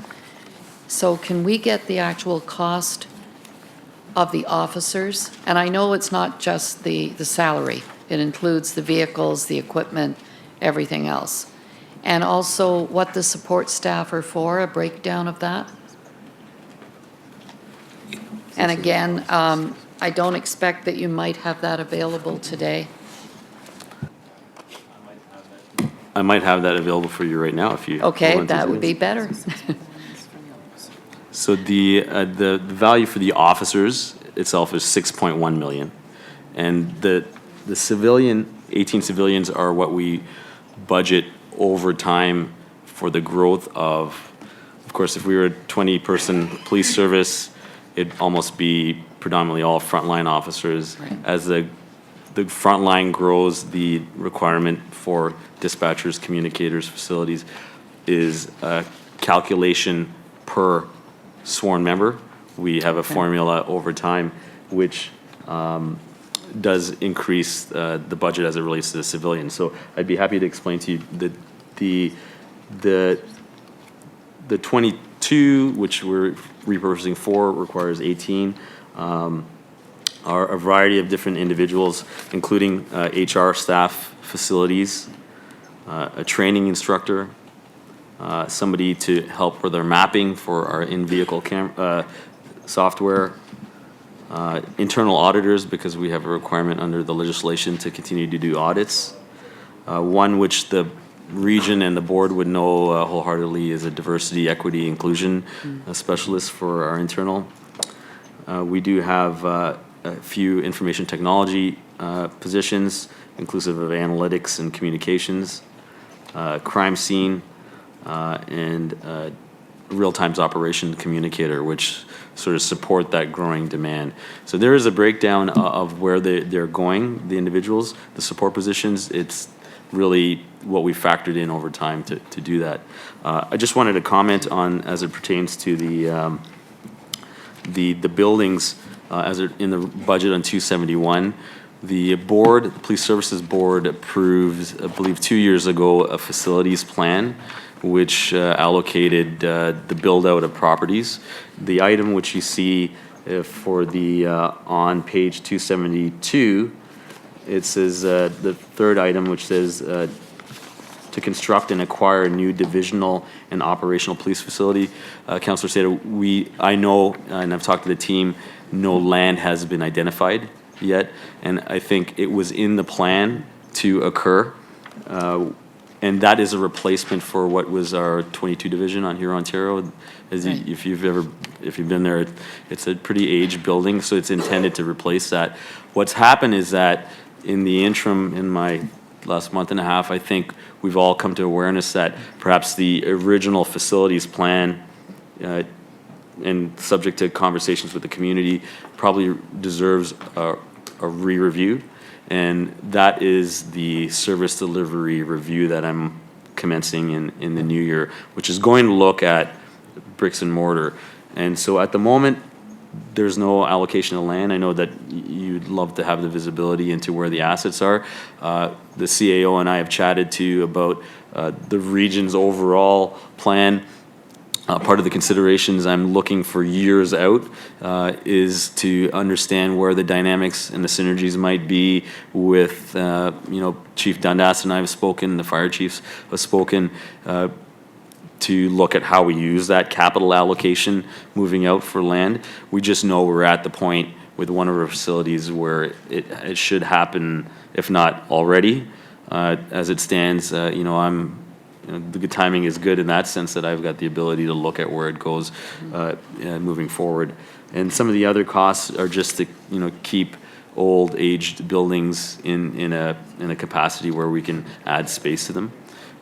So can we get the actual cost of the officers? And I know it's not just the salary. It includes the vehicles, the equipment, everything else. And also what the support staff are for, a breakdown of that. And again, I don't expect that you might have that available today. I might have that available for you right now if you. Okay, want to that see would this. be better. So the value for the officers itself is 6.1 million. And the civilian, 18 civilians are what we budget over time for the growth of course, if we were a 20-person police service, it'd almost be predominantly all frontline officers. Right. As the front line grows, the requirement for dispatchers, communicators, facilities is a calculation per sworn member. We have a formula over time which does increase the budget as it relates to the civilians. So I'd be happy to explain to you that the 22, which we're repurposing for, requires 18. Are a variety of different individuals, including HR staff, facilities, a training instructor, somebody to help with our mapping for our in-vehicle software, internal auditors, because we have a requirement under the legislation to continue to do audits. One which the region and the board would know wholeheartedly is a diversity, equity, inclusion specialist for our internal. We do have a few information technology positions, inclusive of analytics and communications, crime scene, and real-time operation communicator, which sort of support that growing demand. So there is a breakdown of where they're going, the individuals, the support positions. It's really what we factored in over time to do that. I just wanted to comment on, as it pertains to the buildings, as in the budget on 271, the board, the Police Services Board, approved, I believe 2 years ago, a facilities plan which allocated the build-out of properties. The item which you see for the on page 272, it says the third item, which says to construct and acquire a new divisional and operational police facility. Councillor Seda, I know, and I've talked to the team, no land has been identified yet, and I think it was in the plan to occur. And that is a replacement for what was our 22 division on Huron, Ontario. If you've been there, it's a pretty aged building, so it's intended to replace that. What's happened is that in the interim, in my last month and a half, I think we've all come to awareness that perhaps the original facilities plan, and subject to conversations with the community, probably deserves a re-review. And that is the service delivery review that I'm commencing in the new year, which is going to look at bricks and mortar. And so at the moment, there's no allocation of land. I know that you'd love to have the visibility into where the assets are. The CAO and I have chatted to you about the region's overall plan. Part of the considerations I'm looking for years out is to understand where the dynamics and the synergies might be with, Chief Dundas and I have spoken, the fire chiefs have spoken, to look at how we use that capital allocation moving out for land. We just know we're at the point with one of our facilities where it should happen, if not already. As it stands, I'm the good timing is good in that sense that I've got the ability to look at where it goes moving forward. And some of the other costs are just to, keep old aged buildings in a capacity where we can add space to them.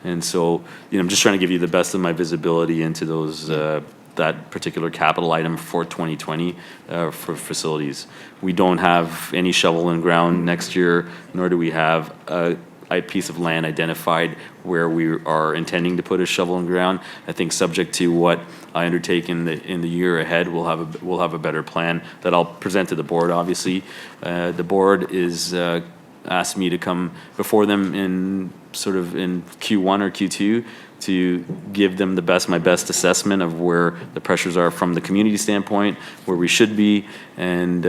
And so, I'm just trying to give you the best of my visibility into those, that particular capital item for 2020 for facilities. We don't have any shovel in ground next year, nor do we have a piece of land identified where we are intending to put a shovel in ground. I think subject to what I undertake in the year ahead, we'll have a better plan that I'll present to the board. Obviously, the board is asked me to come before them in Q1 or Q2 to give them my best assessment of where the pressures are from the community standpoint, where we should be, and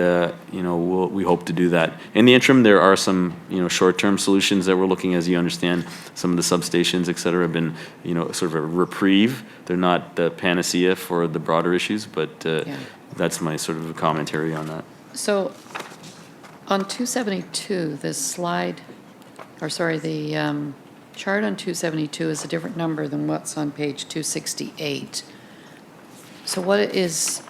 we hope to do that. In the interim, there are some short-term solutions that we're looking, as you understand. Some of the substations, et cetera, have been sort of a reprieve. They're not the panacea for the broader issues, but that's my sort of commentary on that. So on 272, the chart on 272 is a different number than what's on page 268. So what is,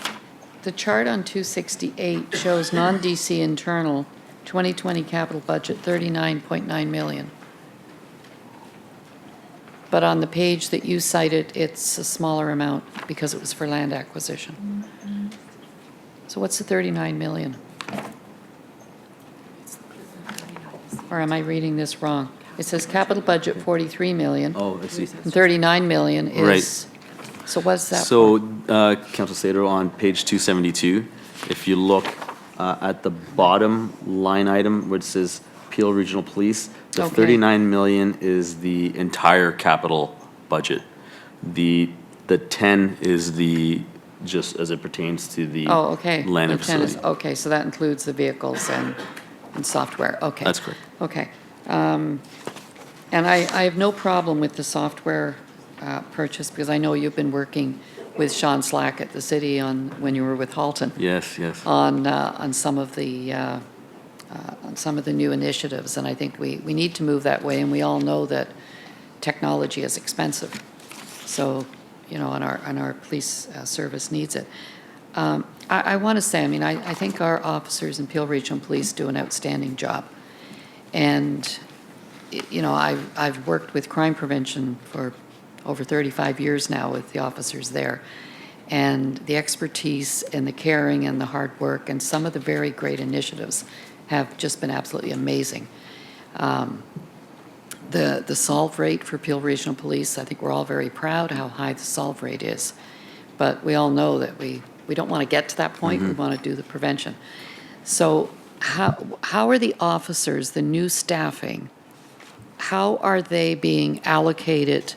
the chart on 268 shows non-DC internal 2020 capital budget 39.9 million. But on the page that you cited, it's a smaller amount because it was for land acquisition. So what's the 39 million? Or am I reading this wrong? It says capital budget 43 million. Oh, I see. And 39 million is. Right. So what's that So, for? Council Sato, on page 272, if you look at the bottom line item where it says Peel Regional Police, the Okay. 39 million is the entire capital budget. The 10 is just as it pertains to the Oh, okay. land and The 10 is- facility. Okay, so that includes the vehicles and software, okay. That's correct. Okay. And I have no problem with the software purchase because I know you've been working with Sean Slack at the city when you were with Halton Yes. on some of the new initiatives, and I think we need to move that way, and we all know that technology is expensive. So, and our police service needs it. I want to say, I think our officers in Peel Regional Police do an outstanding job. And, I've worked with crime prevention for over 35 years now with the officers there. And the expertise and the caring and the hard work and some of the very great initiatives have just been absolutely amazing. The solve rate for Peel Regional Police, I think we're all very proud how high the solve rate is. But we all know that we don't want to get to that point. We want to do the prevention. So how are the officers, the new staffing, how are they being allocated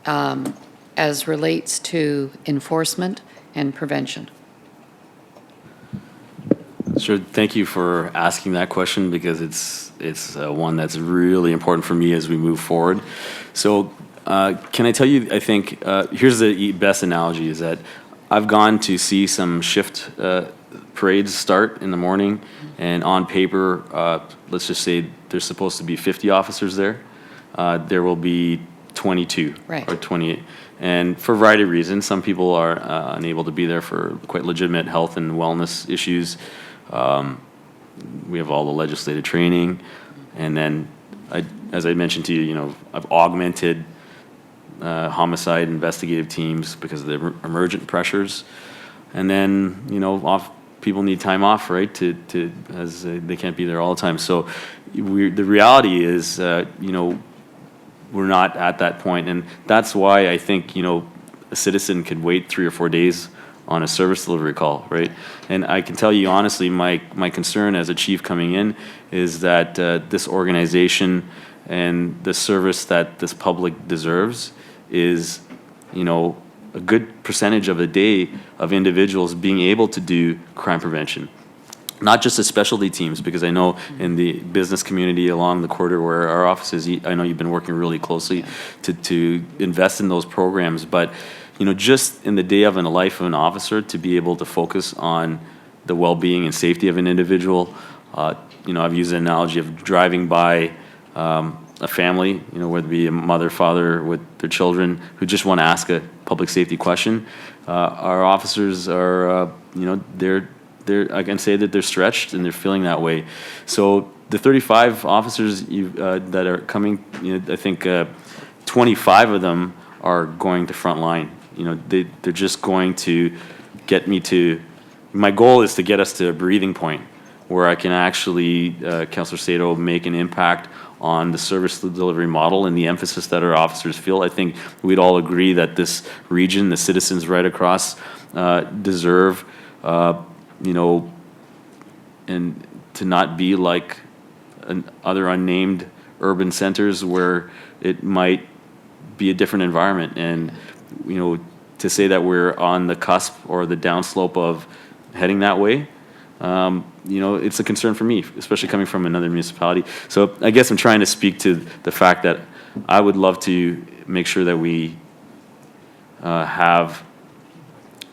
as relates to enforcement and prevention? Sure. Thank you for asking that question because it's one that's really important for me as we move forward. So can I tell you, I think, here's the best analogy is that I've gone to see some shift parades start in the morning, and on paper, let's just say there's supposed to be 50 officers there. There will be 22 Right. or 28. And for a variety of reasons, some people are unable to be there for quite legitimate health and wellness issues. We have all the legislative training. And then, as I mentioned to you, I've augmented homicide investigative teams because of the emergent pressures. And then, people need time off, right, as they can't be there all the time. So the reality is, we're not at that point. And that's why I think, a citizen could wait 3 or 4 days on a service delivery call, right? And I can tell you honestly, my concern as a chief coming in is that this organization and the service that this public deserves is, a good percentage of the day of individuals being able to do crime prevention. Not just as specialty teams, because I know in the business community along the corridor where our office is, I know you've been working really closely to invest in those programs, but just in the day of in the life of an officer to be able to focus on the well-being and safety of an individual. I've used the analogy of driving by a family, whether it be a mother, father with their children who just want to ask a public safety question. Our officers are, I can say that they're stretched and they're feeling that way. So the 35 officers that are coming, I think 25 of them are going to front line. They're just going to get me to, my goal is to get us to a breathing point where I can actually, Councillor Sato, make an impact on the service delivery model and the emphasis that our officers feel. I think we'd all agree that this region, the citizens right across, deserve, and to not be like other unnamed urban centers where it might be a different environment. And, to say that we're on the cusp or the downslope of heading that way, it's a concern for me, especially coming from another municipality. So I guess I'm trying to speak to the fact that I would love to make sure that we have,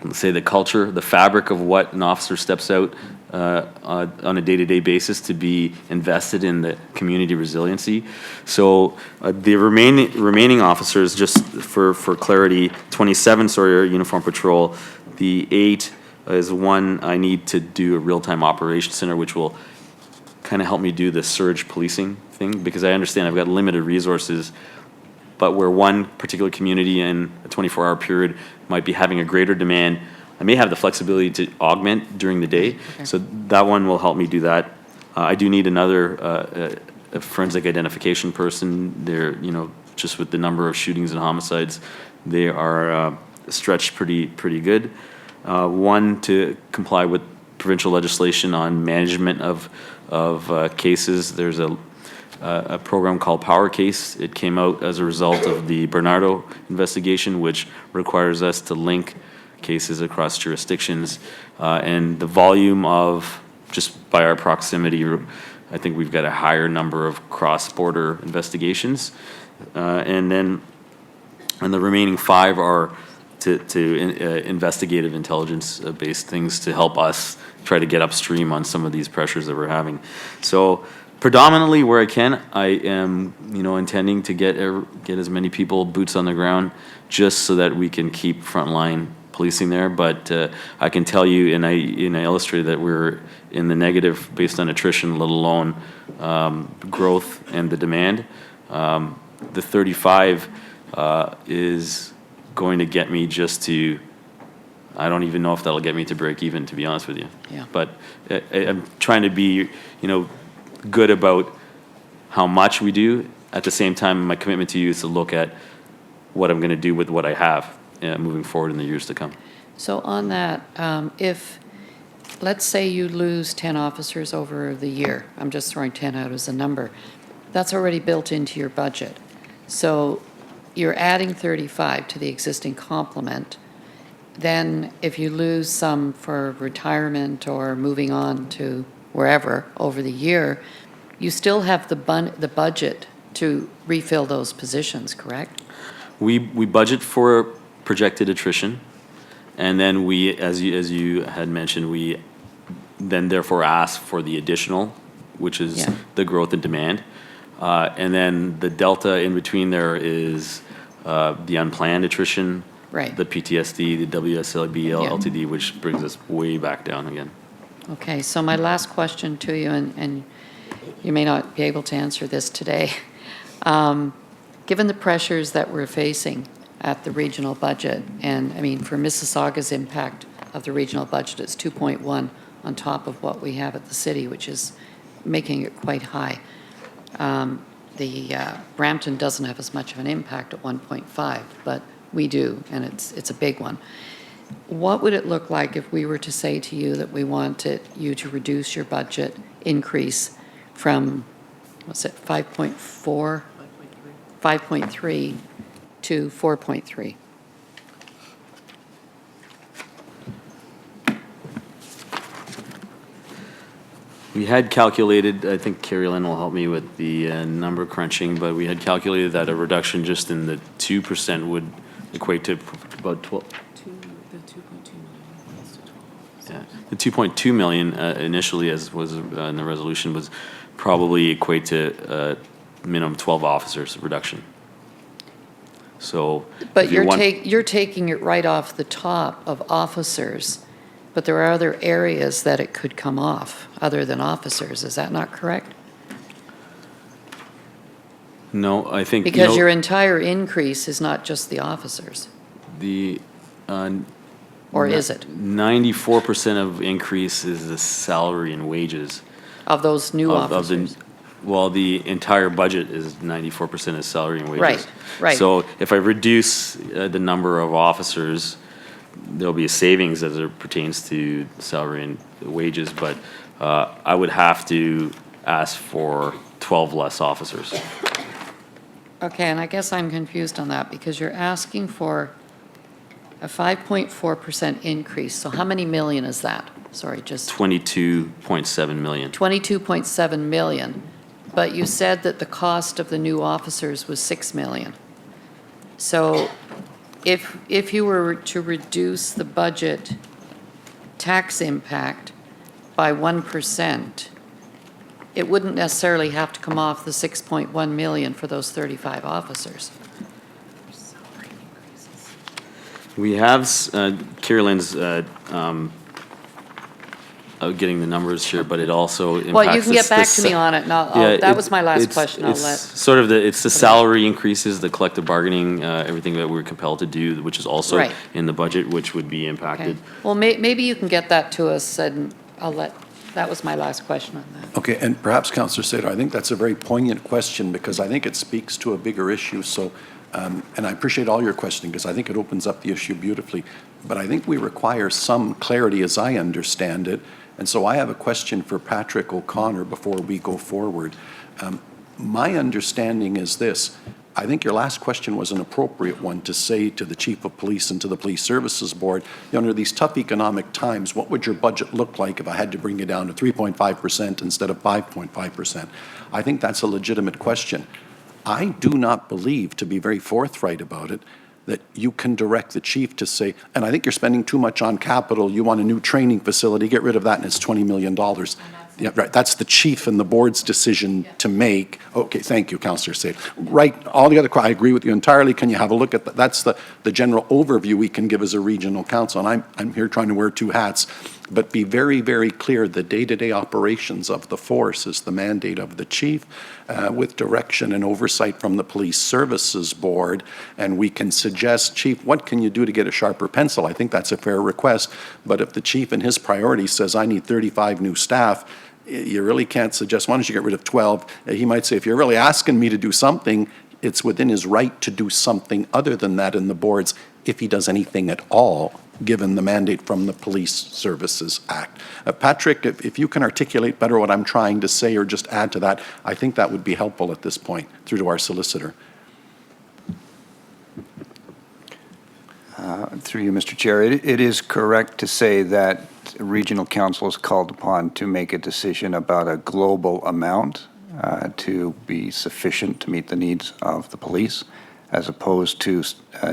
let's say, the culture, the fabric of what an officer steps out on a day-to-day basis to be invested in the community resiliency. So the remaining officers, just for clarity, 27 Sawyer Uniform Patrol, the 8 is one I need to do a real-time operations center, which will kind of help me do the surge policing thing, because I understand I've got limited resources, but where one particular community in a 24-hour period might be having a greater demand, I may have the flexibility to augment during the day. Okay. So that one will help me do that. I do need another a forensic identification person. They're, just with the number of shootings and homicides, they are stretched pretty good. One, to comply with provincial legislation on management of cases. There's a program called Power Case. It came out as a result of the Bernardo investigation, which requires us to link cases across jurisdictions. And the volume of, just by our proximity, I think we've got a higher number of cross-border investigations. And then, and the remaining 5 are to investigative intelligence-based things to help us try to get upstream on some of these pressures that we're having. So predominantly where I can, I am, intending to get as many people boots on the ground, just so that we can keep frontline policing there. But I can tell you, and I illustrated that we're in the negative based on attrition, let alone growth and the demand. The 35 is going to get me just to, I don't even know if that'll get me to break even, to be honest with you. Yeah. But I'm trying to be, good about how much we do. At the same time, my commitment to you is to look at what I'm going to do with what I have moving forward in the years to come. So on that, if, let's say you lose 10 officers over the year, I'm just throwing 10 out as a number, that's already built into your budget. So you're adding 35 to the existing complement. Then if you lose some for retirement or moving on to wherever over the year, you still have the budget to refill those positions, correct? We budget for projected attrition, and then we, as you had mentioned, we then therefore ask for the additional, which is Yeah. the growth in demand. And then the delta in between there is the unplanned attrition, Right. the PTSD, the WSLB, Yeah. LTD, which brings us way back down again. Okay, so my last question to you, and you may not be able to answer this today. Given the pressures that we're facing at the regional budget, and I mean, for Mississauga's impact of the regional budget, it's 2.1 on top of what we have at the city, which is making it quite high. Brampton doesn't have as much of an impact at 1.5, but we do, and it's a big one. What would it look like if we were to say to you that we wanted you to reduce your budget increase from, what's it, 5.4? 5.3 to 4.3? We had calculated, I think Carrie Lynn will help me with the number crunching, but we had calculated that a reduction just in the 2% would equate to about 12. Yeah, the 2.2 million initially, as was in the resolution, was probably equate to minimum 12 officers reduction. So. But if you want- you're taking it right off the top of officers, but there are other areas that it could come off, other than officers. Is that not correct? No, I think. Because your entire increase is not just the officers, The. or is it? 94% of increase is the salary and wages. Of those new of the- officers? Well, the entire budget is 94% is salary and wages. Right, right. So if I reduce the number of officers, there'll be a savings as it pertains to salary and wages, but I would have to ask for 12 less officers. Okay, and I guess I'm confused on that, because you're asking for a 5.4% increase. So how many million is that? Sorry, just 22.7 million. 22.7 million. But you said that the cost of the new officers was 6 million. So if you were to reduce the budget tax impact by 1%, it wouldn't necessarily have to come off the 6.1 million for those 35 officers. We have, Carolyn's getting the numbers here, but it also impacts. Well, you can get the back to me on it, and Yeah, that was my last it's- question. I'll it's let. Sort of it's the salary increases, the collective bargaining, everything that we're compelled to do, which is also Right. in the budget, which would be Okay. impacted. Well, maybe you can get that to us, and that was my last question on that. Okay, and perhaps, Councillor Sador, I think that's a very poignant question because I think it speaks to a bigger issue. So, and I appreciate all your questioning because I think it opens up the issue beautifully. But I think we require some clarity as I understand it. And so I have a question for Patrick O'Connor before we go forward. My understanding is this. I think your last question was an appropriate one to say to the Chief of Police and to the Police Services Board, under these tough economic times, what would your budget look like if I had to bring it down to 3.5% instead of 5.5%? I think that's a legitimate question. I do not believe, to be very forthright about it, that you can direct the chief to say, and I think you're spending too much on capital, you want a new training facility, get rid of that and it's $20 million. Yeah, right, that's the chief and the board's decision to make. Okay, thank you, Councillor Sador. Right, all the other, I agree with you entirely. Can you have a look at that? That's the general overview we can give as a regional council. And I'm here trying to wear two hats, but be very, very clear, the day-to-day operations of the force is the mandate of the chief with direction and oversight from the Police Services Board. And we can suggest, Chief, what can you do to get a sharper pencil? I think that's a fair request. But if the chief in his priority says, I need 35 new staff, you really can't suggest, why don't you get rid of 12? He might say, if you're really asking me to do something, it's within his right to do something other than that in the boards, if he does anything at all, given the mandate from the Police Services Act. Patrick, if you can articulate better what I'm trying to say or just add to that, I think that would be helpful at this point, through to our solicitor. Through you, Mr. Chair, it is correct to say that regional council is called upon to make a decision about a global amount to be sufficient to meet the needs of the police, as opposed to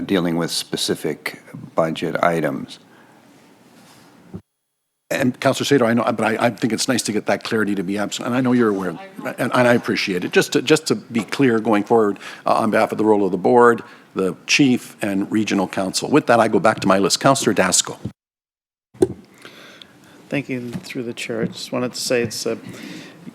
dealing with specific budget items. And Councillor Sador, I know, but I think it's nice to get that clarity to be absent, and I know you're aware, and I appreciate it. Just to be clear going forward, on behalf of the role of the board, the chief, and regional council. With that, I go back to my list. Councillor Dasko. Thank you, through the chair. I just wanted to say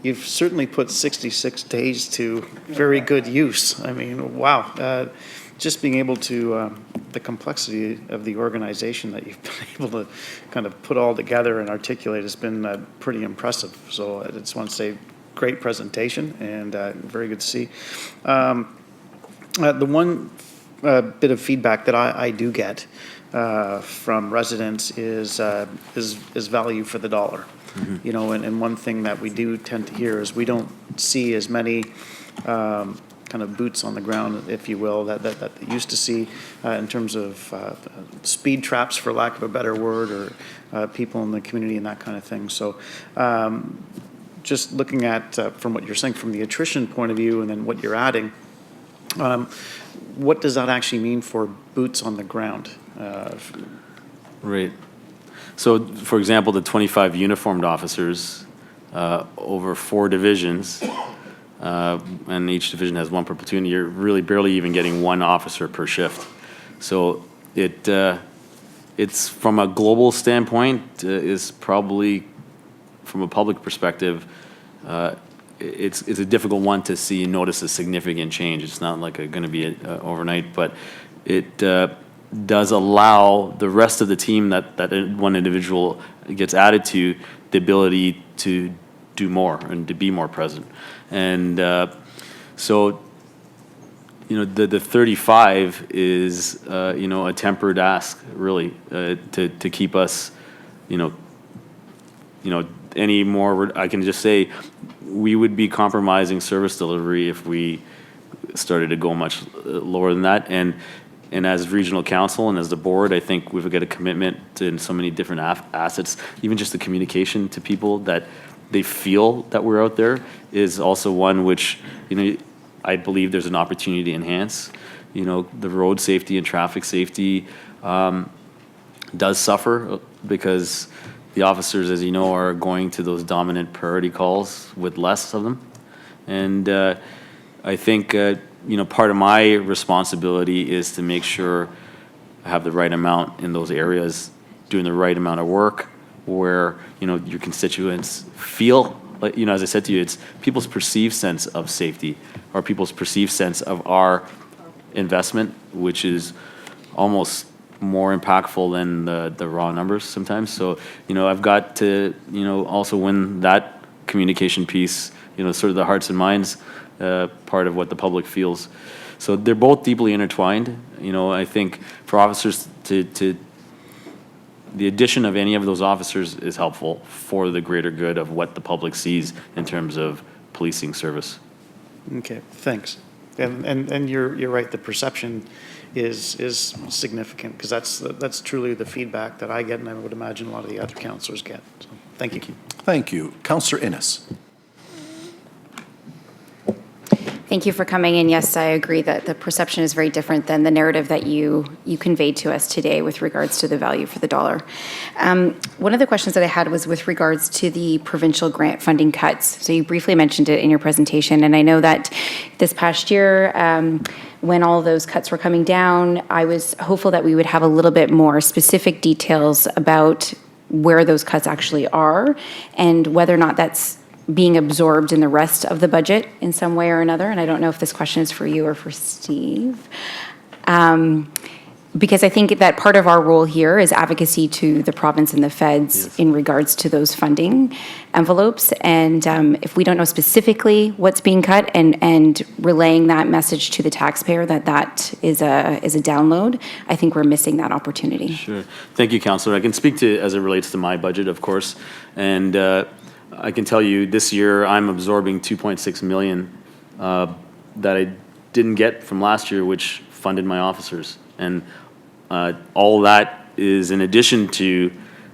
you've certainly put 66 days to very good use. I mean, wow. Just being able to, the complexity of the organization that you've been able to kind of put all together and articulate has been pretty impressive. So I just want to say, great presentation and very good to see. The one bit of feedback that I do get from residents is value for the dollar. Mm-hmm. You know, and one thing that we do tend to hear is we don't see as many kind of boots on the ground, if you will, that they used to see in terms of speed traps, for lack of a better word, or people in the community and that kind of thing. So just looking at, from what you're saying, from the attrition point of view and then what you're adding, what does that actually mean for boots on the ground? Right. So, for example, the 25 uniformed officers over 4 divisions, and each division has one per platoon, you're really barely even getting one officer per shift. So it's from a global standpoint, is probably, from a public perspective, it's a difficult one to see and notice a significant change. It's not like going to be overnight, but it does allow the rest of the team that one individual gets added to the ability to do more and to be more present. And so, the 35 is, a tempered ask, really, to keep us, any more. I can just say we would be compromising service delivery if we started to go much lower than that. And as regional council and as the board, I think we've got a commitment to so many different assets, even just the communication to people that they feel that we're out there is also one which, I believe there's an opportunity to enhance. The road safety and traffic safety does suffer because the officers, as you know, are going to those dominant priority calls with less of them. And I think, part of my responsibility is to make sure I have the right amount in those areas, doing the right amount of work where, your constituents feel, like, as I said to you, it's people's perceived sense of safety or people's perceived sense of our investment, which is almost more impactful than the raw numbers sometimes. So, I've got to, also win that communication piece, sort of the hearts and minds part of what the public feels. So they're both deeply intertwined. I think for officers the addition of any of those officers is helpful for the greater good of what the public sees in terms of policing service. Okay, thanks. And you're right, the perception is significant, because that's truly the feedback that I get, and I would imagine a lot of the other councillors get. So, thank you. Thank you. Councillor Innes. Thank you for coming in. Yes, I agree that the perception is very different than the narrative that you conveyed to us today with regards to the value for the dollar. One of the questions that I had was with regards to the provincial grant funding cuts. So you briefly mentioned it in your presentation, and I know that this past year, when all those cuts were coming down, I was hopeful that we would have a little bit more specific details about where those cuts actually are and whether or not that's being absorbed in the rest of the budget in some way or another. And I don't know if this question is for you or for Steve. Because I think that part of our role here is advocacy to the province and the feds in regards to those funding envelopes. And if we don't know specifically what's being cut and relaying that message to the taxpayer that is a download, I think we're missing that opportunity. Sure. Thank you, Councillor. I can speak to as it relates to my budget, of course. And I can tell you this year I'm absorbing 2.6 million that I didn't get from last year, which funded my officers. And all that is in addition to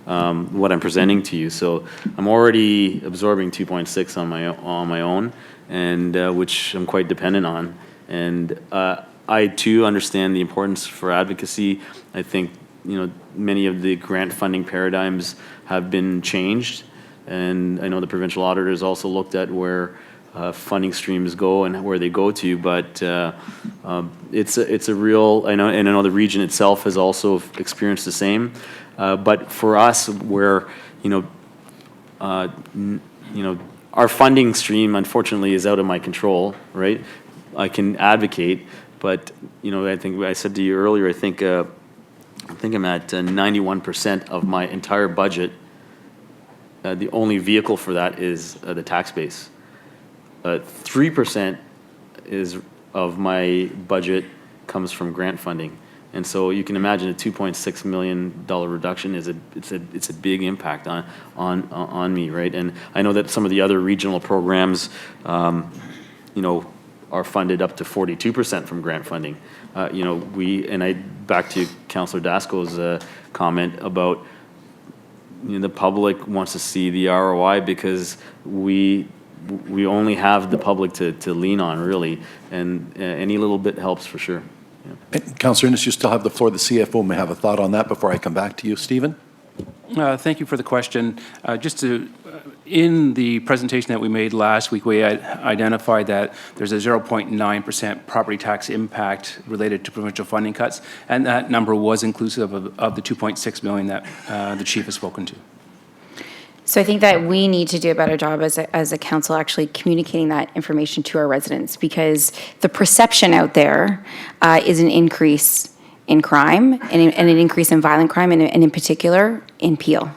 what I'm presenting to you. So I'm already absorbing 2.6 on my own, and which I'm quite dependent on. And I too understand the importance for advocacy. I think many of the grant funding paradigms have been changed, and I know the provincial auditors also looked at where funding streams go and where they go to, but it's a real, I know the region itself has also experienced the same, but for us where our funding stream unfortunately is out of my control, right? I can advocate, but I think I said to you earlier, I think I'm at 91% of my entire budget. The only vehicle for that is the tax base. 3% of my budget comes from grant funding, and so you can imagine a $2.6 million reduction it's a big impact on me, right? And I know that some of the other regional programs, are funded up to 42% from grant funding. Back to Councillor Daskow's comment about the public wants to see the ROI because we only have the public to lean on, really, and any little bit helps for sure. Yeah. Councillor Innes, you still have the floor. The CFO may have a thought on that before I come back to you. Stephen? Thank you for the question. Just to in the presentation that we made last week, we had identified that there's a 0.9% property tax impact related to provincial funding cuts, and that number was inclusive of the 2.6 million that the chief has spoken to. So I think that we need to do a better job as a council actually communicating that information to our residents, because the perception out there is an increase in crime and an increase in violent crime, and in particular in Peel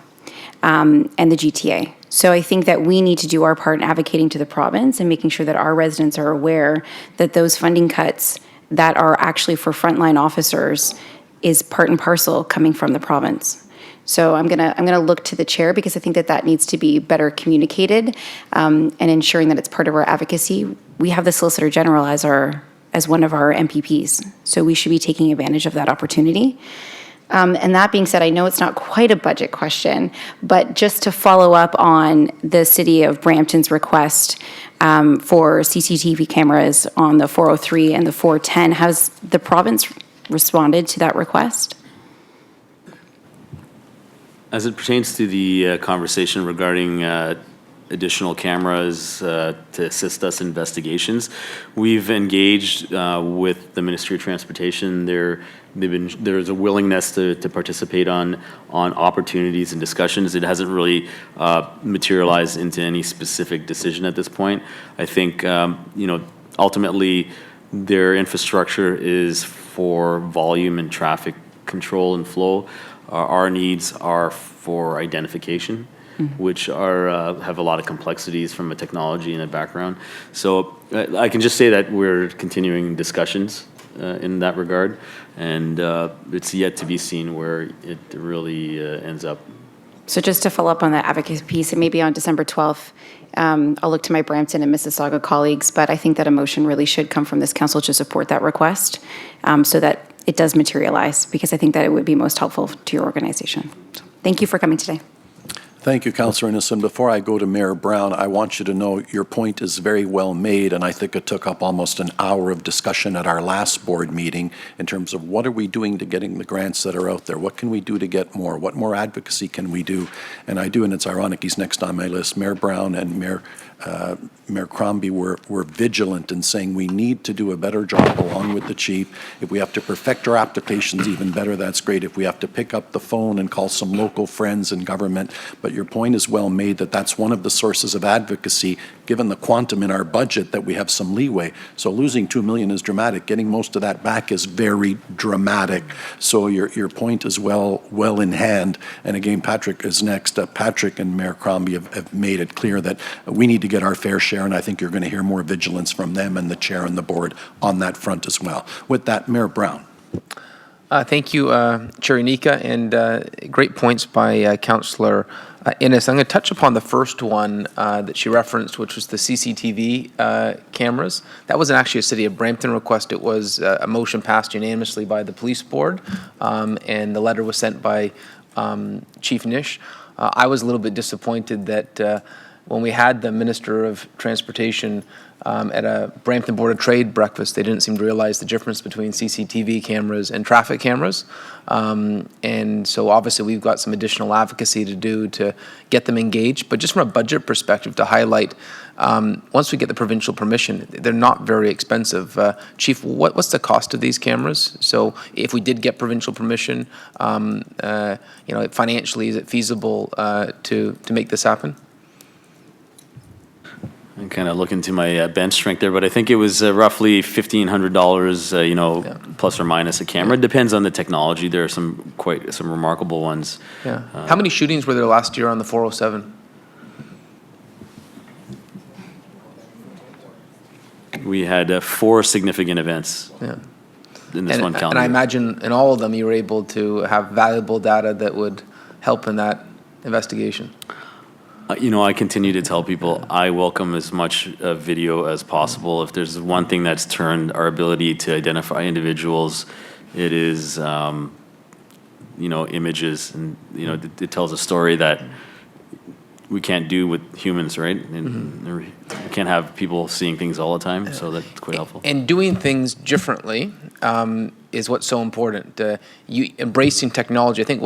and the GTA. So I think that we need to do our part in advocating to the province and making sure that our residents are aware that those funding cuts that are actually for frontline officers is part and parcel coming from the province. So I'm gonna look to the chair, because I think that needs to be better communicated, and ensuring that it's part of our advocacy. We have the Solicitor General as one of our MPPs, so we should be taking advantage of that opportunity. And that being said, I know it's not quite a budget question, but just to follow up on the City of Brampton's request for CCTV cameras on the 403 and the 410, has the province responded to that request? As it pertains to the conversation regarding additional cameras to assist us in investigations, we've engaged with the Ministry of Transportation. There's a willingness to participate on opportunities and discussions. It hasn't really materialized into any specific decision at this point. I think ultimately their infrastructure is for volume and traffic control and flow. Our needs are for identification, which have a lot of complexities from a technology and a background. So I can just say that we're continuing discussions in that regard, and it's yet to be seen where it really ends up. So just to follow up on that advocacy piece, and maybe on December 12th, I'll look to my Brampton and Mississauga colleagues, but I think that a motion really should come from this council to support that request, so that it does materialize, because I think that it would be most helpful to your organization. So thank you for coming today. Thank you, Councillor Innocent. Before I go to Mayor Brown, I want you to know your point is very well made, and I think it took up almost an hour of discussion at our last board meeting in terms of what are we doing to getting the grants that are out there? What can we do to get more? What more advocacy can we do? And I do, and it's ironic, he's next on my list. Mayor Brown and Mayor Crombie were vigilant in saying we need to do a better job along with the chief. If we have to perfect our applications even better, that's great. If we have to pick up the phone and call some local friends in government. But your point is well made that that's one of the sources of advocacy, given the quantum in our budget, that we have some leeway. So losing $2 million is dramatic. Getting most of that back is very dramatic. So your point is well in hand. And again, Patrick is next. Patrick and Mayor Crombie have made it clear that we need to get our fair share, and I think you're going to hear more vigilance from them and the chair and the board on that front as well. With that, Mayor Brown. Thank you, Chair Unica, and great points by Councillor Innes. I'm going to touch upon the first one that she referenced, which was the CCTV cameras. That wasn't actually a City of Brampton request. It was a motion passed unanimously by the police board, and the letter was sent by Chief Nish. I was a little bit disappointed that when we had the Minister of Transportation at a Brampton Board of Trade breakfast, they didn't seem to realize the difference between CCTV cameras and traffic cameras. And so obviously we've got some additional advocacy to do to get them engaged. But just from a budget perspective, to highlight, once we get the provincial permission, they're not very expensive. Chief, what's the cost of these cameras? So if we did get provincial permission, financially, is it feasible to make this happen? I'm kind of looking to my bench strength there, but I think it was roughly $1,500, plus or minus a camera. It depends on the technology. There are some remarkable ones. Yeah. How many shootings were there last year on the 407? We had 4 significant events in this one calendar. And I imagine in all of them you were able to have valuable data that would help in that investigation. I continue to tell people I welcome as much video as possible. If there's one thing that's turned our ability to identify individuals, it is, images. And, it tells a story that we can't do with humans, right? And we can't have people seeing things all the time, so that's quite helpful. And doing things differently is what's so important. You embracing technology. I think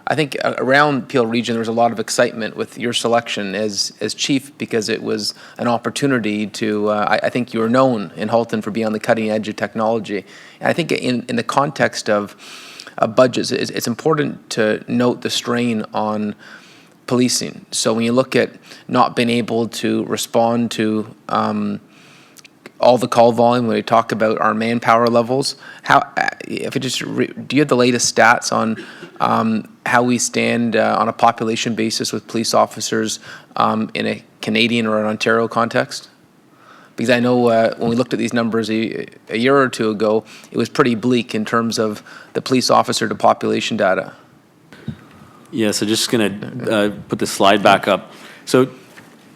I think around Peel Region, there was a lot of excitement with your selection as chief because it was an opportunity to, I think you were known in Halton for being on the cutting edge of technology. And I think in the context of budgets, it's important to note the strain on policing. So when you look at not being able to respond to all the call volume, when we talk about our manpower levels, if you just, do you have the latest stats on how we stand on a population basis with police officers in a Canadian or an Ontario context? Because I know when we looked at these numbers a year or two ago, it was pretty bleak in terms of the police officer to population data. Yeah, so just going to put the slide back up. So,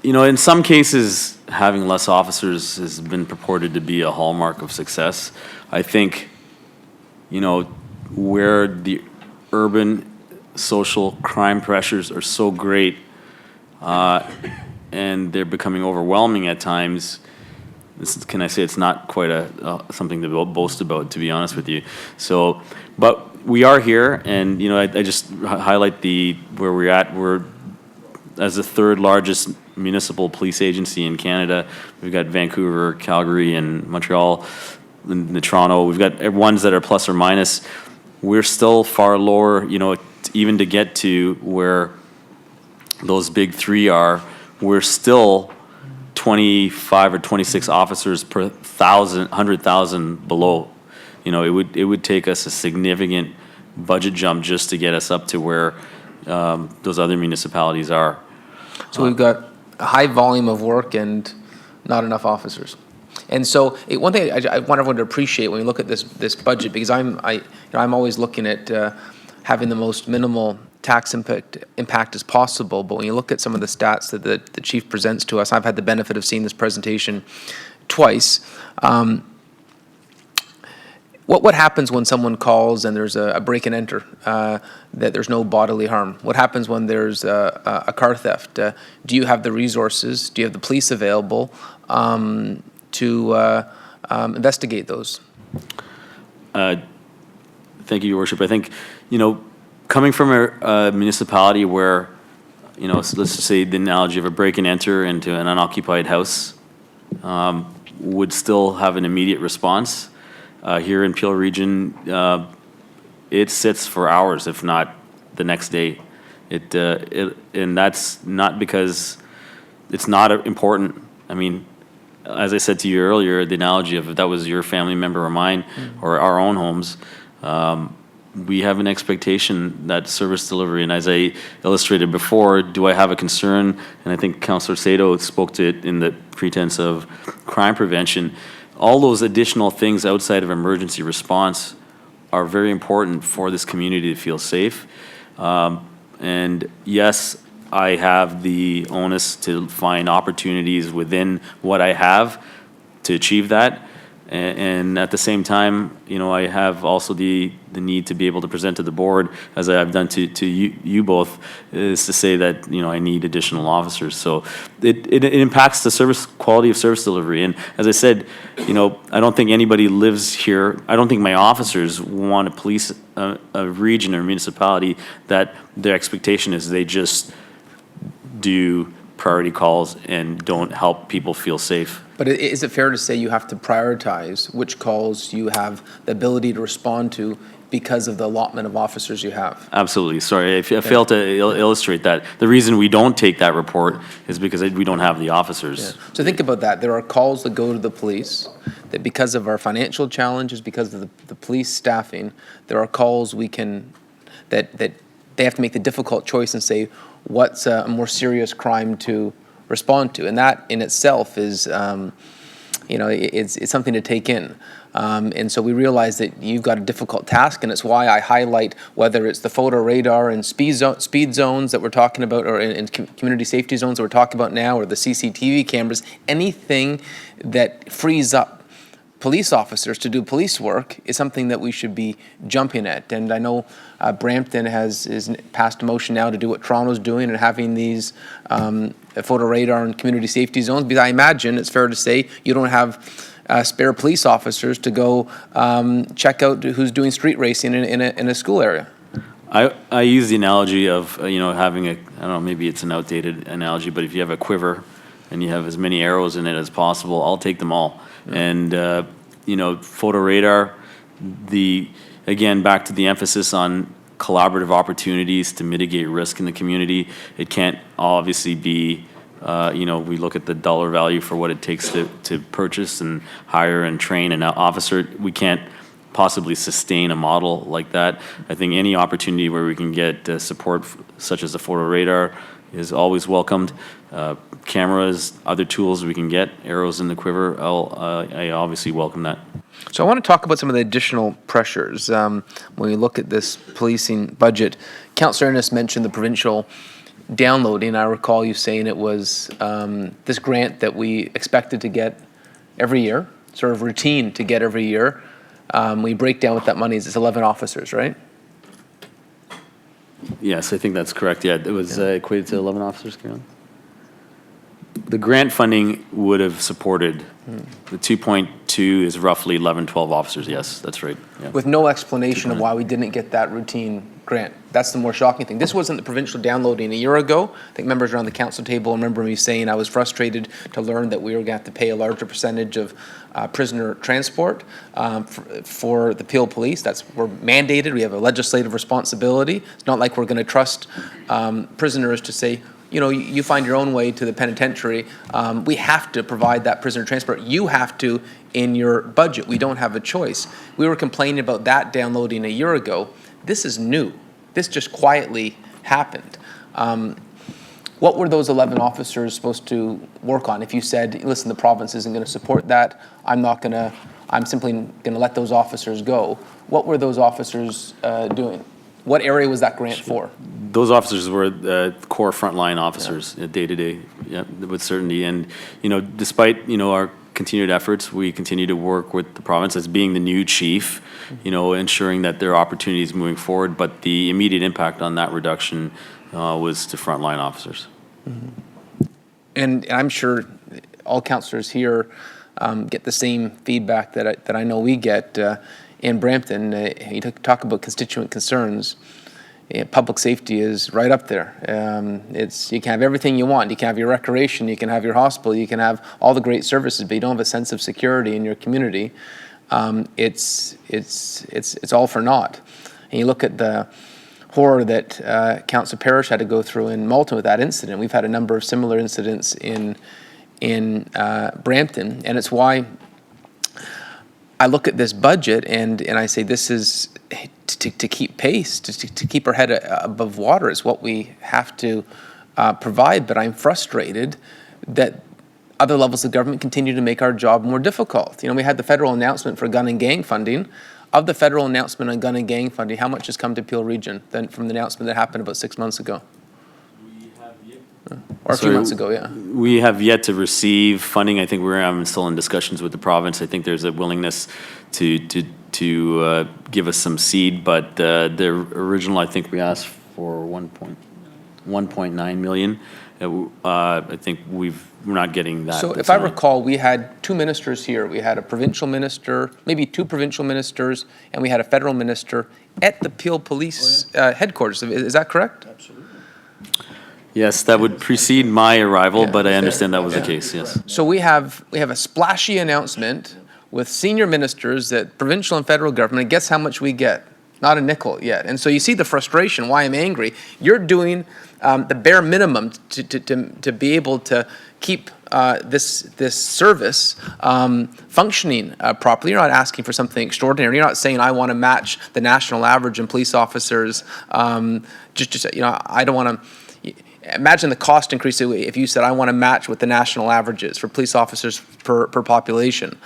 in some cases, having less officers has been purported to be a hallmark of success. I think, where the urban social crime pressures are so great and they're becoming overwhelming at times, can I say it's not quite something to boast about, to be honest with you. So, but we are here, and I just highlight where we're at. We're as the third largest municipal police agency in Canada. We've got Vancouver, Calgary, and Montreal, and Toronto. We've got ones that are plus or minus. We're still far lower, even to get to where those big three are. We're still 25 or 26 officers per 100,000 below. It would take us a significant budget jump just to get us up to where those other municipalities are. So we've got a high volume of work and not enough officers. And so one thing I want everyone to appreciate when we look at this budget, because I'm always looking at having the most minimal tax impact as possible. But when you look at some of the stats that the chief presents to us, I've had the benefit of seeing this presentation twice. What happens when someone calls and there's a break and enter, that there's no bodily harm? What happens when there's a car theft? Do you have the resources? Do you have the police available to investigate those? Thank you, Your Worship. I think, coming from a municipality where, let's just say the analogy of a break and enter into an unoccupied house would still have an immediate response. Here in Peel Region, it sits for hours, if not the next day. And that's not because it's not important. I mean, as I said to you earlier, the analogy of if that was your family member or mine or our own homes, we have an expectation that service delivery, and as I illustrated before, do I have a concern? And I think Councillor Sato spoke to it in the pretense of crime prevention. All those additional things outside of emergency response are very important for this community to feel safe. And yes, I have the onus to find opportunities within what I have to achieve that. And at the same time, I have also the need to be able to present to the board, as I've done to you both, is to say that, I need additional officers. So it impacts the quality of service delivery. And as I said, I don't think anybody lives here. I don't think my officers want to police a region or municipality that their expectation is they just do priority calls and don't help people feel safe. But is it fair to say you have to prioritize which calls you have the ability to respond to because of the allotment of officers you have? Absolutely. Sorry, I failed to illustrate that. The reason we don't take that report is because we don't have the officers. Yeah. So think about that. There are calls that go to the police that because of our financial challenges, because of the police staffing, there are calls that they have to make the difficult choice and say, what's a more serious crime to respond to? And that in itself is, it's something to take in. And so we realize that you've got a difficult task, and it's why I highlight whether it's the photo radar and speed zones that we're talking about, or in community safety zones that we're talking about now, or the CCTV cameras, anything that frees up police officers to do police work is something that we should be jumping at. And I know Brampton is passed a motion now to do what Toronto's doing and having these photo radar and community safety zones, because I imagine it's fair to say you don't have spare police officers to go check out who's doing street racing in a school area. I use the analogy of, having I don't know, maybe it's an outdated analogy, but if you have a quiver and you have as many arrows in it as possible, I'll take them all. And, photo radar, again, back to the emphasis on collaborative opportunities to mitigate risk in the community. It can't obviously be, we look at the dollar value for what it takes to purchase and hire and train an officer. We can't possibly sustain a model like that. I think any opportunity where we can get support such as the photo radar is always welcomed. Cameras, other tools we can get, arrows in the quiver, I obviously welcome that. So I want to talk about some of the additional pressures. When we look at this policing budget, Councillor Ennis mentioned the provincial downloading. I recall you saying it was this grant that we expected to get every year, sort of routine to get every year. We break down what that money is. It's 11 officers, right? Yes, I think that's correct. Yeah, it was equated to 11 officers, Carolyn? The grant funding would have supported, the 2.2 is roughly 11, 12 officers. Yes, that's right. Yeah. With no explanation of why we didn't get that routine grant. That's the more shocking thing. This wasn't the provincial downloading a year ago. I think members around the council table remember me saying I was frustrated to learn that we were going to have to pay a larger percentage of prisoner transport for the Peel Police. We're mandated. We have a legislative responsibility. It's not like we're going to trust prisoners to say, you find your own way to the penitentiary. We have to provide that prisoner transport. You have to in your budget. We don't have a choice. We were complaining about that downloading a year ago. This is new. This just quietly happened. What were those 11 officers supposed to work on? If you said, listen, the province isn't going to support that, I'm simply going to let those officers go. What were those officers doing? What area was that grant for? Those officers were core frontline officers, day to day, with certainty. And, despite, our continued efforts, we continue to work with the province as being the new chief, ensuring that there are opportunities moving forward. But the immediate impact on that reduction was to frontline officers. Mm-hmm. And I'm sure all councillors here get the same feedback that I know we get in Brampton. You talk about constituent concerns. Public safety is right up there. You can have everything you want. You can have your recreation, you can have your hospital, you can have all the great services, but you don't have a sense of security in your community. It's all for naught. And you look at the horror that Councillor Parrish had to go through in Malton with that incident. We've had a number of similar incidents in Brampton, and it's why I look at this budget and I say this is to keep pace, to keep our head above water is what we have to provide. But I'm frustrated that other levels of government continue to make our job more difficult. We had the federal announcement for gun and gang funding. Of the federal announcement on gun and gang funding, how much has come to Peel Region from the announcement that happened about 6 months ago? Or a few months ago, yeah. We have yet to receive funding. I think we're still in discussions with the province. I think there's a willingness to give us some seed, but the original, I think we asked for 1.9 million. I think we're not getting that. So if I recall, we had two ministers here. We had a provincial minister, maybe two provincial ministers, and we had a federal minister at the Peel Police headquarters. Is that correct? Absolutely. Yes, that would precede my arrival, but I understand that was the case, yes. So we have a splashy announcement with senior ministers at provincial and federal government, and guess how much we get? Not a nickel yet. And so you see the frustration, why I'm angry. You're doing the bare minimum to be able to keep this service functioning properly. You're not asking for something extraordinary. You're not saying I want to match the national average in police officers. I don't want to. Imagine the cost increase if you said, I want to match what the national average is for police officers per population.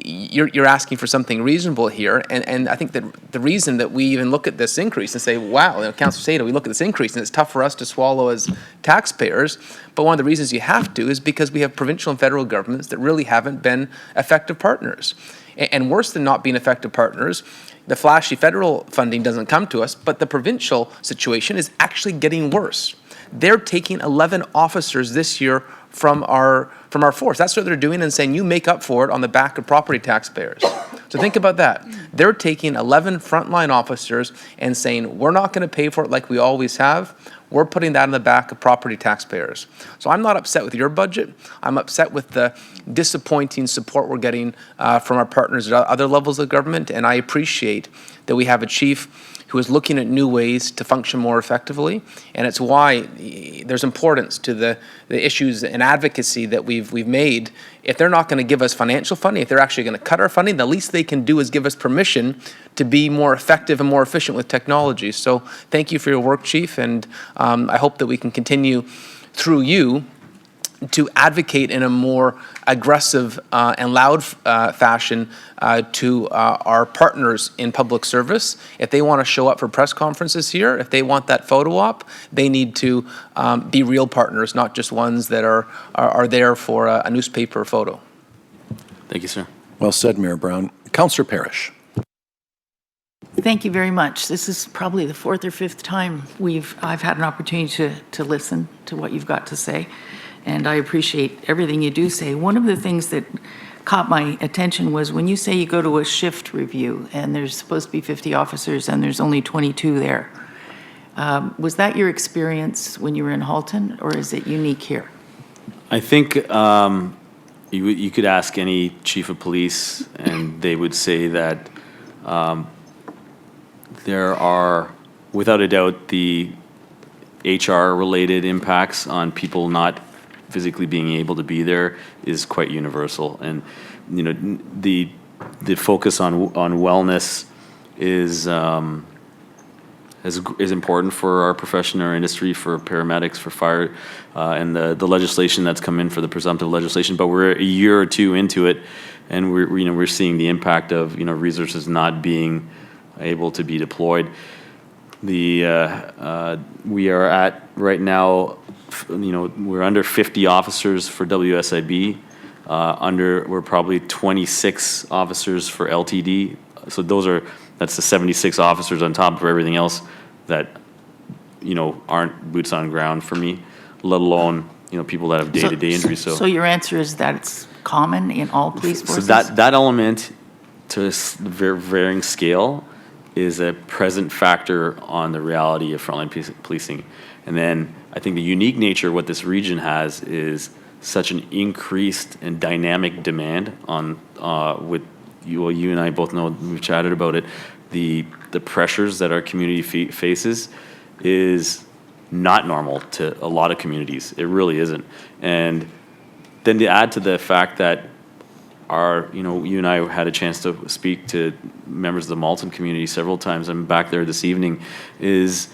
You're asking for something reasonable here, and I think that the reason that we even look at this increase and say, wow, Councillor Sato, we look at this increase and it's tough for us to swallow as taxpayers, but one of the reasons you have to is because we have provincial and federal governments that really haven't been effective partners. And worse than not being effective partners, the flashy federal funding doesn't come to us, but the provincial situation is actually getting worse. They're taking 11 officers this year from our force. That's what they're doing and saying you make up for it on the back of property taxpayers. So think about that. They're taking 11 frontline officers and saying, we're not going to pay for it like we always have. We're putting that in the back of property taxpayers. So I'm not upset with your budget. I'm upset with the disappointing support we're getting from our partners at other levels of government. And I appreciate that we have a chief who is looking at new ways to function more effectively. And it's why there's importance to the issues and advocacy that we've made. If they're not going to give us financial funding, if they're actually going to cut our funding, the least they can do is give us permission to be more effective and more efficient with technology. So thank you for your work, Chief, and I hope that we can continue through you to advocate in a more aggressive and loud fashion to our partners in public service. If they want to show up for press conferences here, if they want that photo op, they need to be real partners, not just ones that are there for a newspaper photo. Thank you, sir. Well said, Mayor Brown. Councillor Parrish. Thank you very much. This is probably the fourth or fifth time I've had an opportunity to listen to what you've got to say, and I appreciate everything you do say. One of the things that caught my attention was when you say you go to a shift review and there's supposed to be 50 officers and there's only 22 there. Was that your experience when you were in Halton, or is it unique here? I think you could ask any chief of police, and they would say that there are, without a doubt, the HR-related impacts on people not physically being able to be there is quite universal. And you know, the focus on wellness is important for our profession, our industry, for paramedics, for fire, and the legislation that's come in for the presumptive legislation. But we're a year or two into it, and we're seeing the impact of resources not being able to be deployed. We are at right now, we're under 50 officers for WSIB. We're probably 26 officers for LTD. So that's the 76 officers on top of everything else that aren't boots on ground for me, let alone people that have day-to-day injuries. So your answer is that it's common in all police forces? So that element, to a varying scale, is a present factor on the reality of frontline policing. And then I think the unique nature of what this region has is such an increased and dynamic demand on with you and I both know, we've chatted about it, the pressures that our community faces is not normal to a lot of communities. It really isn't. And then to add to the fact that you and I had a chance to speak to members of the Malton community several times. I'm back there this evening. Is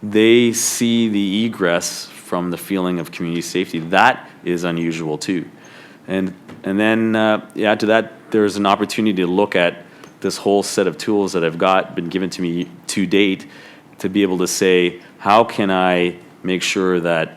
they see the egress from the feeling of community safety. That is unusual too, and then add to that, there's an opportunity to look at this whole set of tools that have been given to me to date, to be able to say, how can I make sure that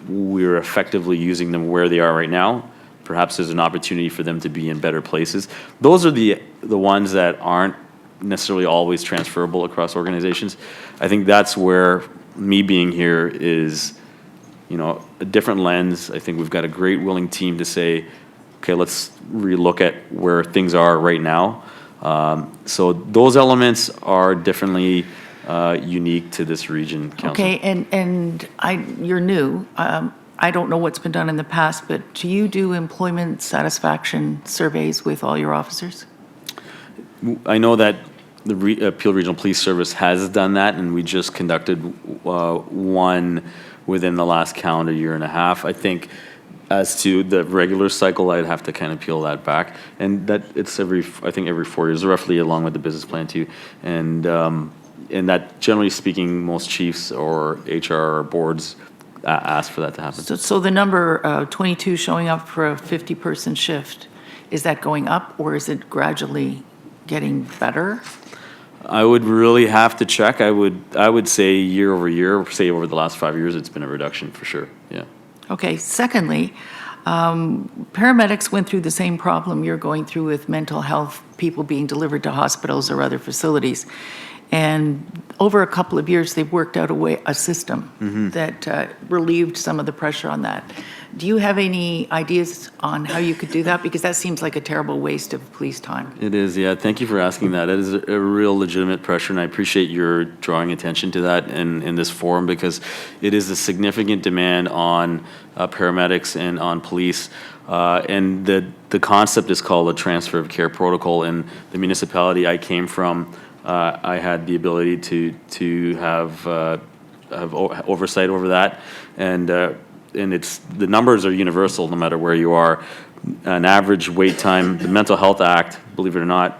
we're effectively using them where they are right now. Perhaps there's an opportunity for them to be in better places. Those are the ones that aren't necessarily always transferable across organizations. I think that's where me being here is, a different lens. I think we've got a great willing team to say, okay, let's relook at where things are right now. So those elements are definitely unique to this region, Council. Okay, and you're new. I don't know what's been done in the past, but do you do employment satisfaction surveys with all your officers? I know that the Peel Regional Police Service has done that, and we just conducted one within the last calendar year and a half. I think as to the regular cycle, I'd have to kind of peel that back. And that it's every 4 years, roughly, along with the business plan too. And that, generally speaking, most chiefs or HR or boards ask for that to happen. So the number 22 showing up for a 50-person shift, is that going up, or is it gradually getting better? I would really have to check. I would say year over year, say over the last 5 years, it's been a reduction for sure. Yeah. Okay. Secondly, paramedics went through the same problem you're going through with mental health, people being delivered to hospitals or other facilities. And over a couple of years, they've worked out a system that relieved some of the pressure on that. Do you have any ideas on how you could do that? Because that seems like a terrible waste of police time. It is, yeah. Thank you for asking that. It is a real legitimate pressure, and I appreciate your drawing attention to that in this forum, because it is a significant demand on paramedics and on police. And the concept is called a transfer of care protocol. In the municipality I came from, I had the ability to have oversight over that, and it's the numbers are universal no matter where you are. An average wait time, the Mental Health Act, believe it or not,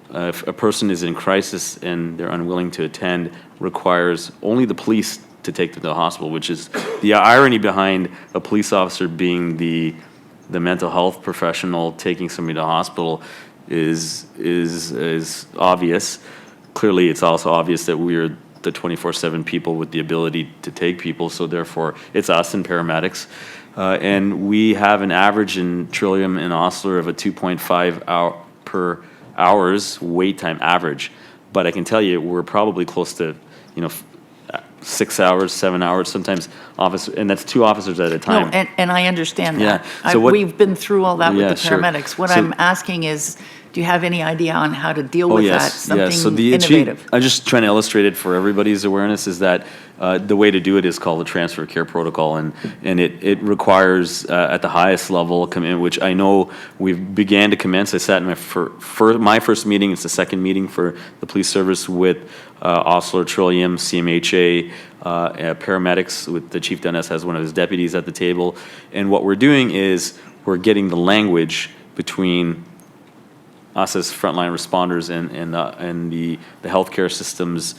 if a person is in crisis and they're unwilling to attend, requires only the police to take them to the hospital, which is the irony behind a police officer being the mental health professional taking somebody to the hospital is obvious. Clearly, it's also obvious that we're the 24/7 people with the ability to take people, so therefore it's us and paramedics. And we have an average in Trillium and Osler of a 2.5 per hours wait time average. But I can tell you, we're probably close to, 6 hours, 7 hours, sometimes and that's 2 officers at a time. No, and I understand that. Yeah. So We've been through all that with Yeah, the sure. paramedics. What So- I'm asking is, do you have any idea on how to deal Oh, with yes, that? yes. So Something the innovative? I'm just trying to illustrate it for everybody's awareness, is that the way to do it is called the transfer care protocol, and it requires at the highest level a commitment, which I know we've began to commence. I sat in my first meeting. It's the second meeting for the police service with Osler, Trillium, CMHA, paramedics, with the chief dentist has one of his deputies at the table. And what we're doing is we're getting the language between us as frontline responders and the healthcare systems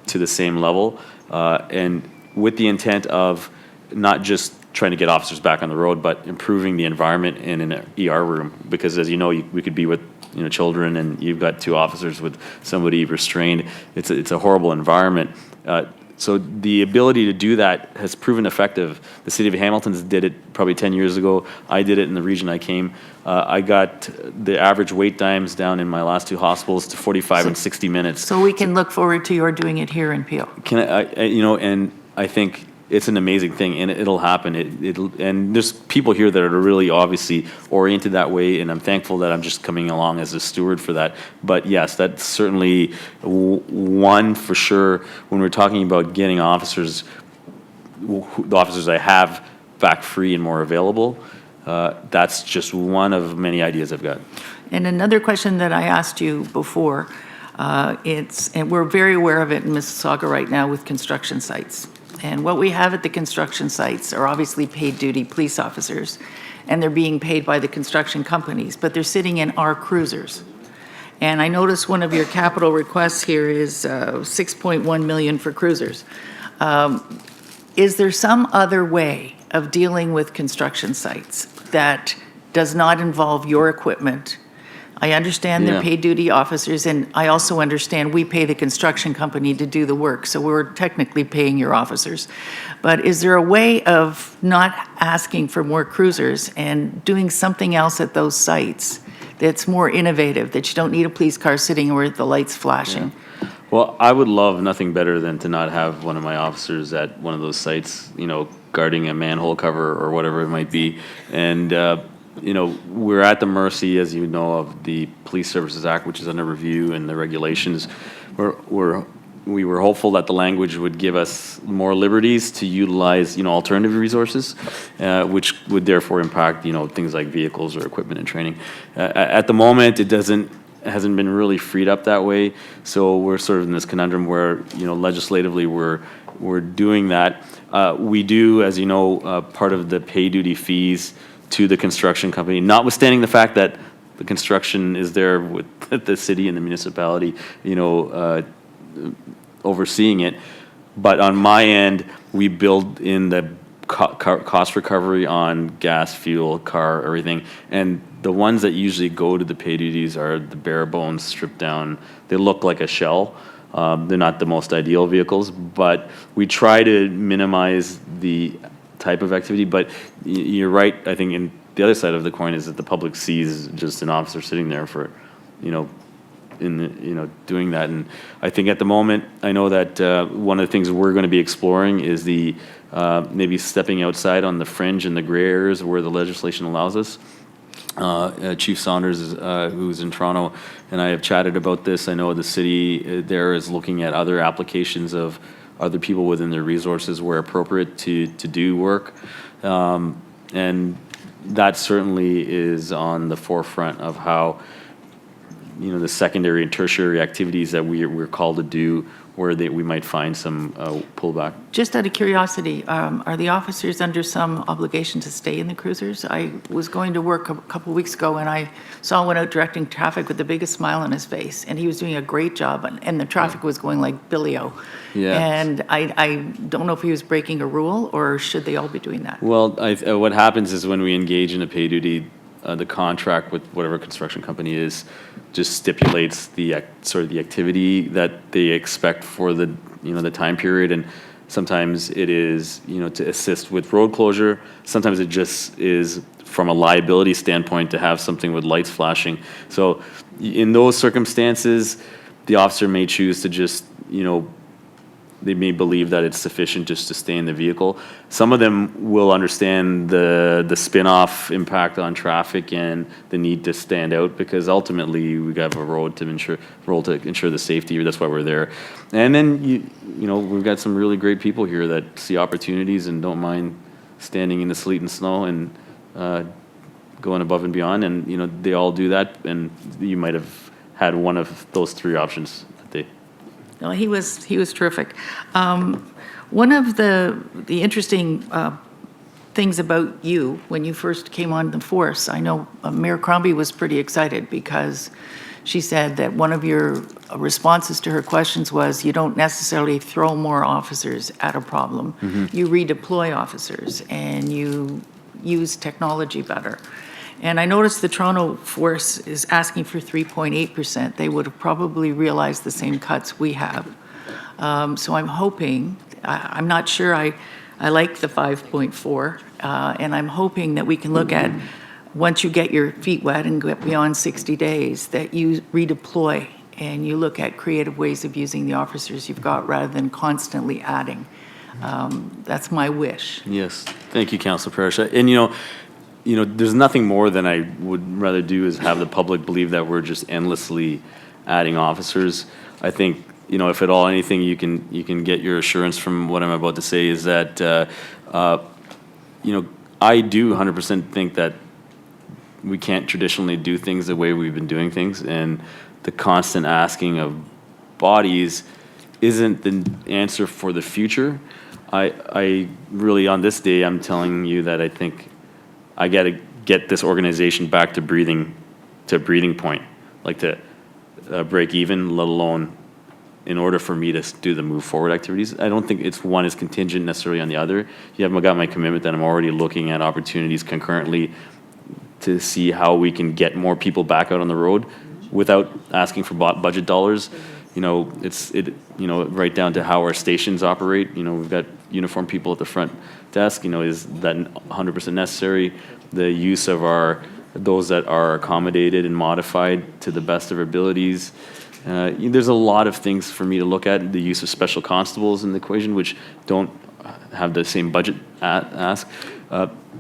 to the same level, and with the intent of not just trying to get officers back on the road, but improving the environment in an ER room. Because as you know, we could be with children, and you've got 2 officers with somebody restrained. It's a horrible environment. So the ability to do that has proven effective. The city of Hamilton's did it probably 10 years ago. I did it in the region I came. I got the average wait times down in my last 2 hospitals to 45 and 60 minutes. So we can look forward to your doing it here in Peel. And I think it's an amazing thing, and it'll happen. And there's people here that are really obviously oriented that way, and I'm thankful that I'm just coming along as a steward for that. But yes, that's certainly one for sure. When we're talking about getting officers, the officers I have back free and more available, that's just one of many ideas I've got. And another question that I asked you before, and we're very aware of it in Mississauga right now with construction sites. And what we have at the construction sites are obviously paid duty police officers, and they're being paid by the construction companies, but they're sitting in our cruisers. And I noticed one of your capital requests here is 6.1 million for cruisers. Is there some other way of dealing with construction sites that does not involve your equipment? I understand they're Yeah. paid duty officers, and I also understand we pay the construction company to do the work, so we're technically paying your officers. But is there a way of not asking for more cruisers and doing something else at those sites that's more innovative, that you don't need a police car sitting where the light's flashing? Well, I would love nothing better than to not have one of my officers at one of those sites, guarding a manhole cover or whatever it might be. And, we're at the mercy, as you know, of the Police Services Act, which is under review, and the regulations. We were hopeful that the language would give us more liberties to utilize, alternative resources, which would therefore impact, things like vehicles or equipment and training. At the moment, it hasn't been really freed up that way. So we're sort of in this conundrum where, legislatively we're doing that. We do, as you know, part of the pay duty fees to the construction company, notwithstanding the fact that the construction is there with the city and the municipality, overseeing it. But on my end, we build in the cost recovery on gas, fuel, car, everything. And the ones that usually go to the pay duties are the bare bones, stripped down. They look like a shell. They're not the most ideal vehicles, but we try to minimize the type of activity. But you're right. I think in the other side of the coin is that the public sees just an officer sitting there for, doing that. And I think at the moment, I know that one of the things we're going to be exploring is the maybe stepping outside on the fringe and the gray areas where the legislation allows us. Chief Saunders, who's in Toronto, and I have chatted about this. I know the city there is looking at other applications of other people within their resources where appropriate to do work. And that certainly is on the forefront of how, the secondary and tertiary activities that we're called to do, where we might find some pullback. Just out of curiosity, are the officers under some obligation to stay in the cruisers? I was going to work a couple weeks ago, and I saw one out directing traffic with the biggest smile on his face, and he was doing a great job, and the traffic was going like Billy-O. Yeah. And I don't know if he was breaking a rule, or should they all be doing that? Well, what happens is when we engage in a pay duty, the contract with whatever construction company is just stipulates the sort of the activity that they expect for the the time period, and sometimes it is to assist with road closure. Sometimes it just is from a liability standpoint to have something with lights flashing. So in those circumstances, the officer may choose to just they may believe that it's sufficient just to stay in the vehicle. Some of them will understand the spin-off impact on traffic and the need to stand out, because ultimately we have a role to ensure the safety. That's why we're there. And then we've got some really great people here that see opportunities and don't mind standing in the sleet and snow and going above and beyond. And they all do that. And you might have had one of those three options that day. No, he was terrific. One of the interesting things about you when you first came on the force, I know Mayor Crombie was pretty excited because she said that one of your responses to her questions was you don't necessarily throw more officers at a problem. You redeploy officers and you use technology better. And I noticed the Toronto force is asking for 3.8%. They would have probably realized the same cuts we have. So I'm hoping, I'm not sure I like the 5.4, and I'm hoping that we can look at, once you get your feet wet and get beyond 60 days, that you redeploy and you look at creative ways of using the officers you've got rather than constantly adding. That's my wish. Yes, thank you, Councilor Parrish. And there's nothing more than I would rather do is have the public believe that we're just endlessly adding officers. I think, if at all anything, you can get your assurance from what I'm about to say is that, I do 100% think that we can't traditionally do things the way we've been doing things, and the constant asking of bodies isn't the answer for the future. I really, on this day, I'm telling you that I think I got to get this organization back to a breathing point, like to break even, let alone in order for me to do the move forward activities. I don't think one is contingent necessarily on the other. You haven't got my commitment that I'm already looking at opportunities concurrently to see how we can get more people back out on the road without asking for budget dollars. Right down to how our stations operate. We've got uniformed people at the front desk. Is that 100% necessary? The use of those that are accommodated and modified to the best of our abilities. There's a lot of things for me to look at. The use of special constables in the equation, which don't have the same budget ask.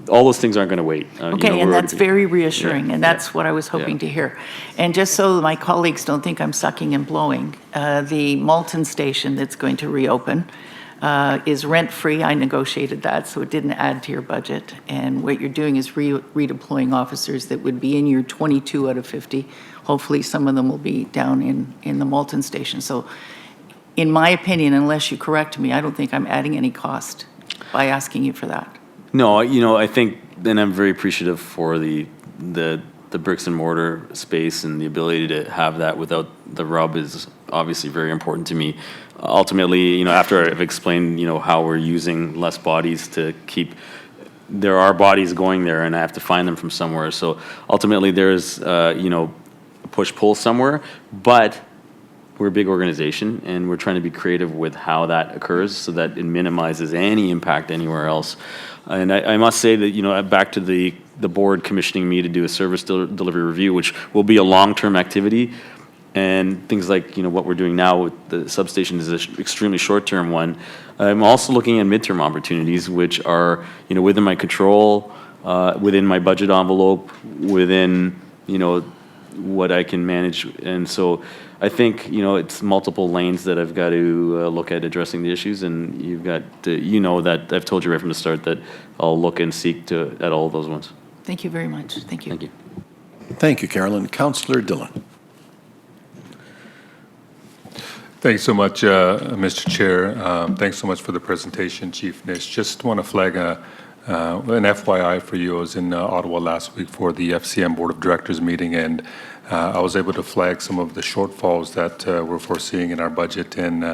All those things aren't going to wait. Okay, and that's very reassuring, and that's what I was hoping to hear. And just so my colleagues don't think I'm sucking and blowing, the Malton station that's going to reopen is rent-free. I negotiated that, so it didn't add to your budget. And what you're doing is redeploying officers that would be in your 22 out of 50. Hopefully, some of them will be down in the Malton station. So in my opinion, unless you correct me, I don't think I'm adding any cost by asking you for that. No, I think, and I'm very appreciative for the bricks and mortar space, and the ability to have that without the rub is obviously very important to me. Ultimately, after I've explained, how we're using less bodies to keep, there are bodies going there, and I have to find them from somewhere. So ultimately, there's a push-pull somewhere, but we're a big organization, and we're trying to be creative with how that occurs so that it minimizes any impact anywhere else. And I must say that, back to the board commissioning me to do a service delivery review, which will be a long-term activity, and things like, what we're doing now with the substation is an extremely short-term one. I'm also looking at midterm opportunities, which are, within my control, within my budget envelope, within, what I can manage. And so I think, it's multiple lanes that I've got to look at addressing the issues, and you've got to, that I've told you right from the start that I'll look and seek at all of those ones. Thank you very much. Thank you. Thank you. Thank you, Carolyn. Councillor Dillon. Thanks so much, Mr. Chair. Thanks so much for the presentation, Chief Nish. Just want to flag an FYI for you. I was in Ottawa last week for the FCM Board of Directors meeting, and I was able to flag some of the shortfalls that we're foreseeing in our budget. And,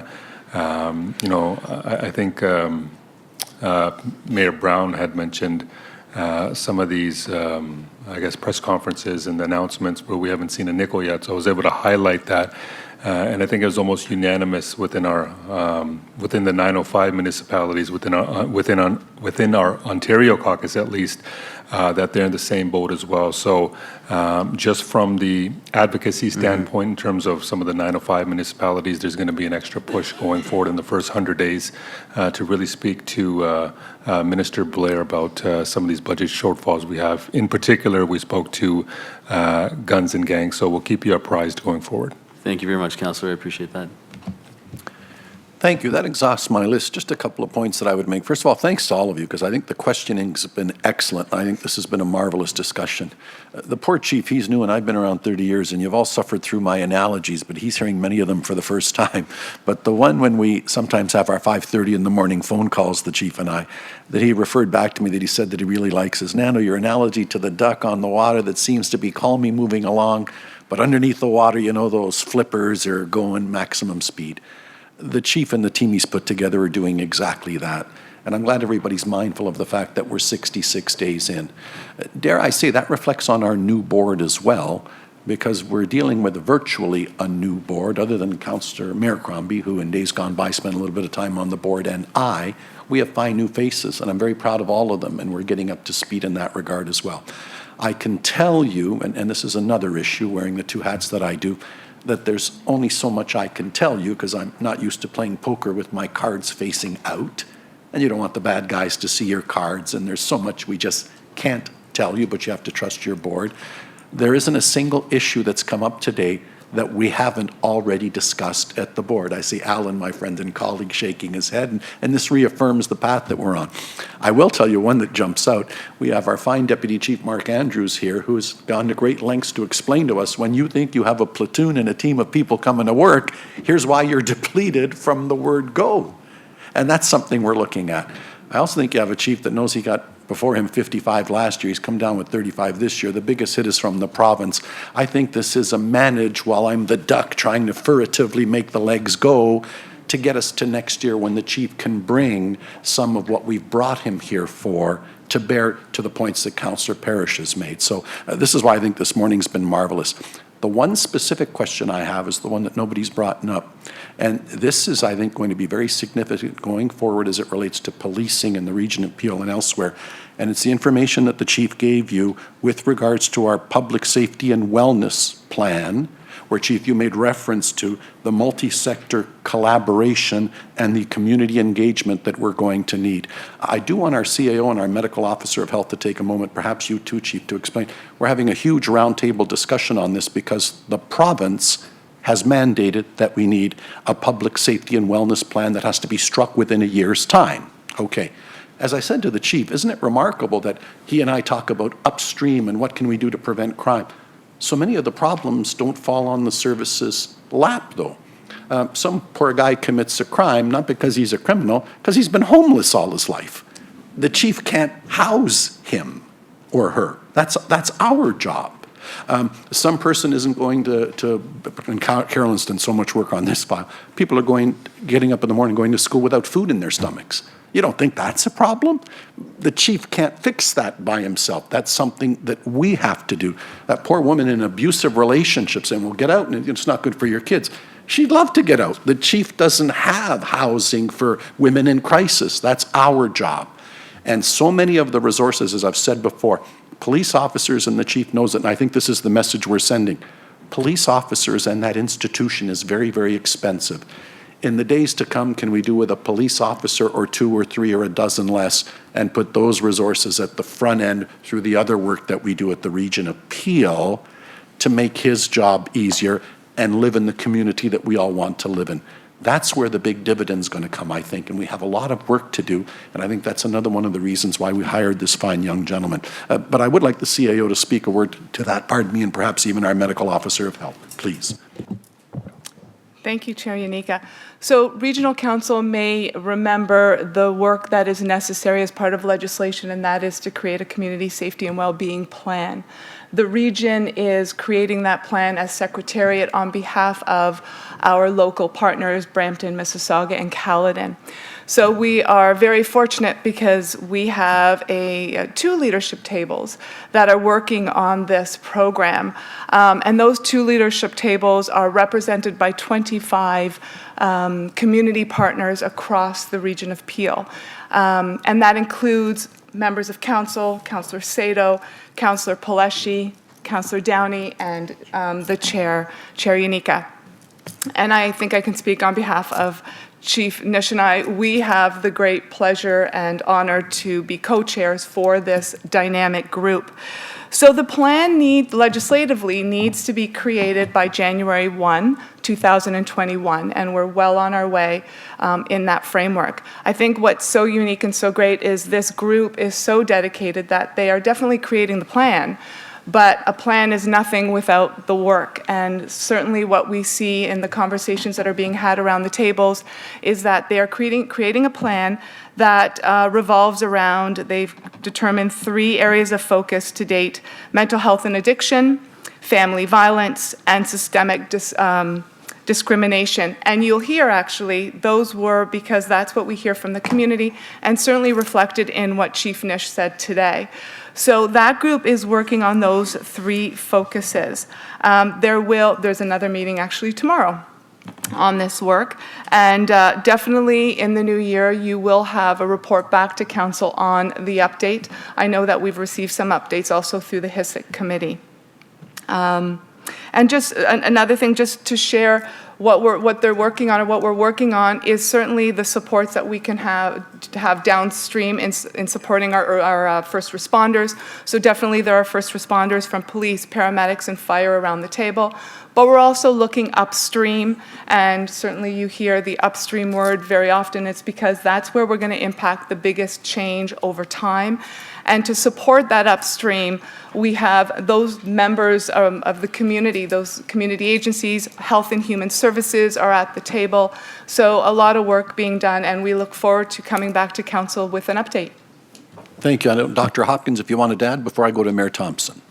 I think Mayor Brown had mentioned some of these, press conferences and the announcements where we haven't seen a nickel yet. So I was able to highlight that. And I think it was almost unanimous within the 905 municipalities within our Ontario caucus, at least, that they're in the same boat as well. So just from the advocacy standpoint, in terms of some of the 905 municipalities, there's going to be an extra push going forward in the first 100 days to really speak to Minister Blair about some of these budget shortfalls we have. In particular, we spoke to guns and gangs, so we'll keep you apprised going forward. Thank you very much, Councillor. I appreciate that. Thank you. That exhausts my list. Just a couple of points that I would make. First of all, thanks to all of you, because I think the questioning's been excellent. I think this has been a marvelous discussion. The poor chief, he's new, and I've been around 30 years, and you've all suffered through my analogies, but he's hearing many of them for the first time. But the one when we sometimes have our 5:30 in the morning phone calls, the chief and I, that he referred back to me, that he said that he really likes is, Nando, your analogy to the duck on the water that seems to be calmly moving along, but underneath the water, those flippers are going maximum speed. The chief and the team he's put together are doing exactly that. And I'm glad everybody's mindful of the fact that we're 66 days in. Dare I say that reflects on our new board as well, because we're dealing with virtually a new board, other than Councillor Mayor Crombie, who in days gone by spent a little bit of time on the board, and we have 5 new faces, and I'm very proud of all of them, and we're getting up to speed in that regard as well. I can tell you, and this is another issue, wearing the 2 hats that I do, that there's only so much I can tell you, because I'm not used to playing poker with my cards facing out, and you don't want the bad guys to see your cards, and there's so much we just can't tell you, but you have to trust your board. There isn't a single issue that's come up today that we haven't already discussed at the board. I see Alan, my friend and colleague, shaking his head, and this reaffirms the path that we're on. I will tell you one that jumps out. We have our fine Deputy Chief Mark Andrews here, who has gone to great lengths to explain to us, when you think you have a platoon and a team of people coming to work, here's why you're depleted from the word go. And that's something we're looking at. I also think you have a chief that knows he got before him 55 last year. He's come down with 35 this year. The biggest hit is from the province. I think this is a manage while I'm the duck trying to furtively make the legs go to get us to next year, when the chief can bring some of what we've brought him here for to bear to the points that Councillor Parrish has made. So this is why I think this morning's been marvelous. The one specific question I have is the one that nobody's brought up. And this is, I think, going to be very significant going forward as it relates to policing in the region of Peel and elsewhere. And it's the information that the chief gave you with regards to our public safety and wellness plan, where, Chief, you made reference to the multi-sector collaboration and the community engagement that we're going to need. I do want our CAO and our medical officer of health to take a moment, perhaps you too, Chief, to explain. We're having a huge roundtable discussion on this because the province has mandated that we need a public safety and wellness plan that has to be struck within a year's time. Okay. As I said to the chief, isn't it remarkable that he and I talk about upstream and what can we do to prevent crime? So many of the problems don't fall on the service's lap, though. Some poor guy commits a crime, not because he's a criminal, because he's been homeless all his life. The chief can't house him or her. That's our job. Some person isn't going to and Carolyn's done so much work on this file. People are getting up in the morning, going to school without food in their stomachs. You don't think that's a problem? The chief can't fix that by himself. That's something that we have to do. That poor woman in abusive relationships saying, well, get out, and it's not good for your kids. She'd love to get out. The chief doesn't have housing for women in crisis. That's our job. And so many of the resources, as I've said before, police officers and the chief knows it, and I think this is the message we're sending. police officers and that institution is very, very expensive. In the days to come, can we do with a police officer or 2 or 3 or a dozen less and put those resources at the front end through the other work that we do at the Region of Peel to make his job easier and live in the community that we all want to live in? That's where the big dividend's going to come, I think, and we have a lot of work to do, and I think that's another one of the reasons why we hired this fine young gentleman. But I would like the CAO to speak a word to that, pardon me, and perhaps even our medical officer of health, please. Thank you, Chair Yanika. So Regional Council may remember the work that is necessary as part of legislation, and that is to create a community safety and well-being plan. The region is creating that plan as secretariat on behalf of our local partners, Brampton, Mississauga, and Caledon. So we are very fortunate because we have 2 leadership tables that are working on this program. And those 2 leadership tables are represented by 25 community partners across the region of Peel. And that includes members of council, Councillor Sato, Councillor Paleshi, Councillor Downey, and the Chair Yanika. And I think I can speak on behalf of Chief Nish and I. We have the great pleasure and honor to be co-chairs for this dynamic group. So the plan legislatively needs to be created by January 1, 2021, and we're well on our way in that framework. I think what's so unique and so great is this group is so dedicated that they are definitely creating the plan, but a plan is nothing without the work. And certainly what we see in the conversations that are being had around the tables is that they are creating a plan that revolves around, they've determined 3 areas of focus to date: mental health and addiction, family violence, and systemic discrimination. And you'll hear, actually, those were because that's what we hear from the community and certainly reflected in what Chief Nish said today. So that group is working on those 3 focuses. There's another meeting actually tomorrow on this work, and definitely in the new year you will have a report back to council on the update. I know that we've received some updates also through the HISIC committee. And just another thing, just to share what they're working on, or what we're working on, is certainly the supports that we can have downstream in supporting our first responders. So definitely there are first responders from police, paramedics, and fire around the table. But we're also looking upstream, and certainly you hear the upstream word very often. It's because that's where we're going to impact the biggest change over time. And to support that upstream, we have those members of the community, those community agencies, Health and Human Services are at the table. So a lot of work being done, and we look forward to coming back to council with an update. Thank you. I know, Dr. Hopkins, if you wanted to add before I go to Mayor Thompson.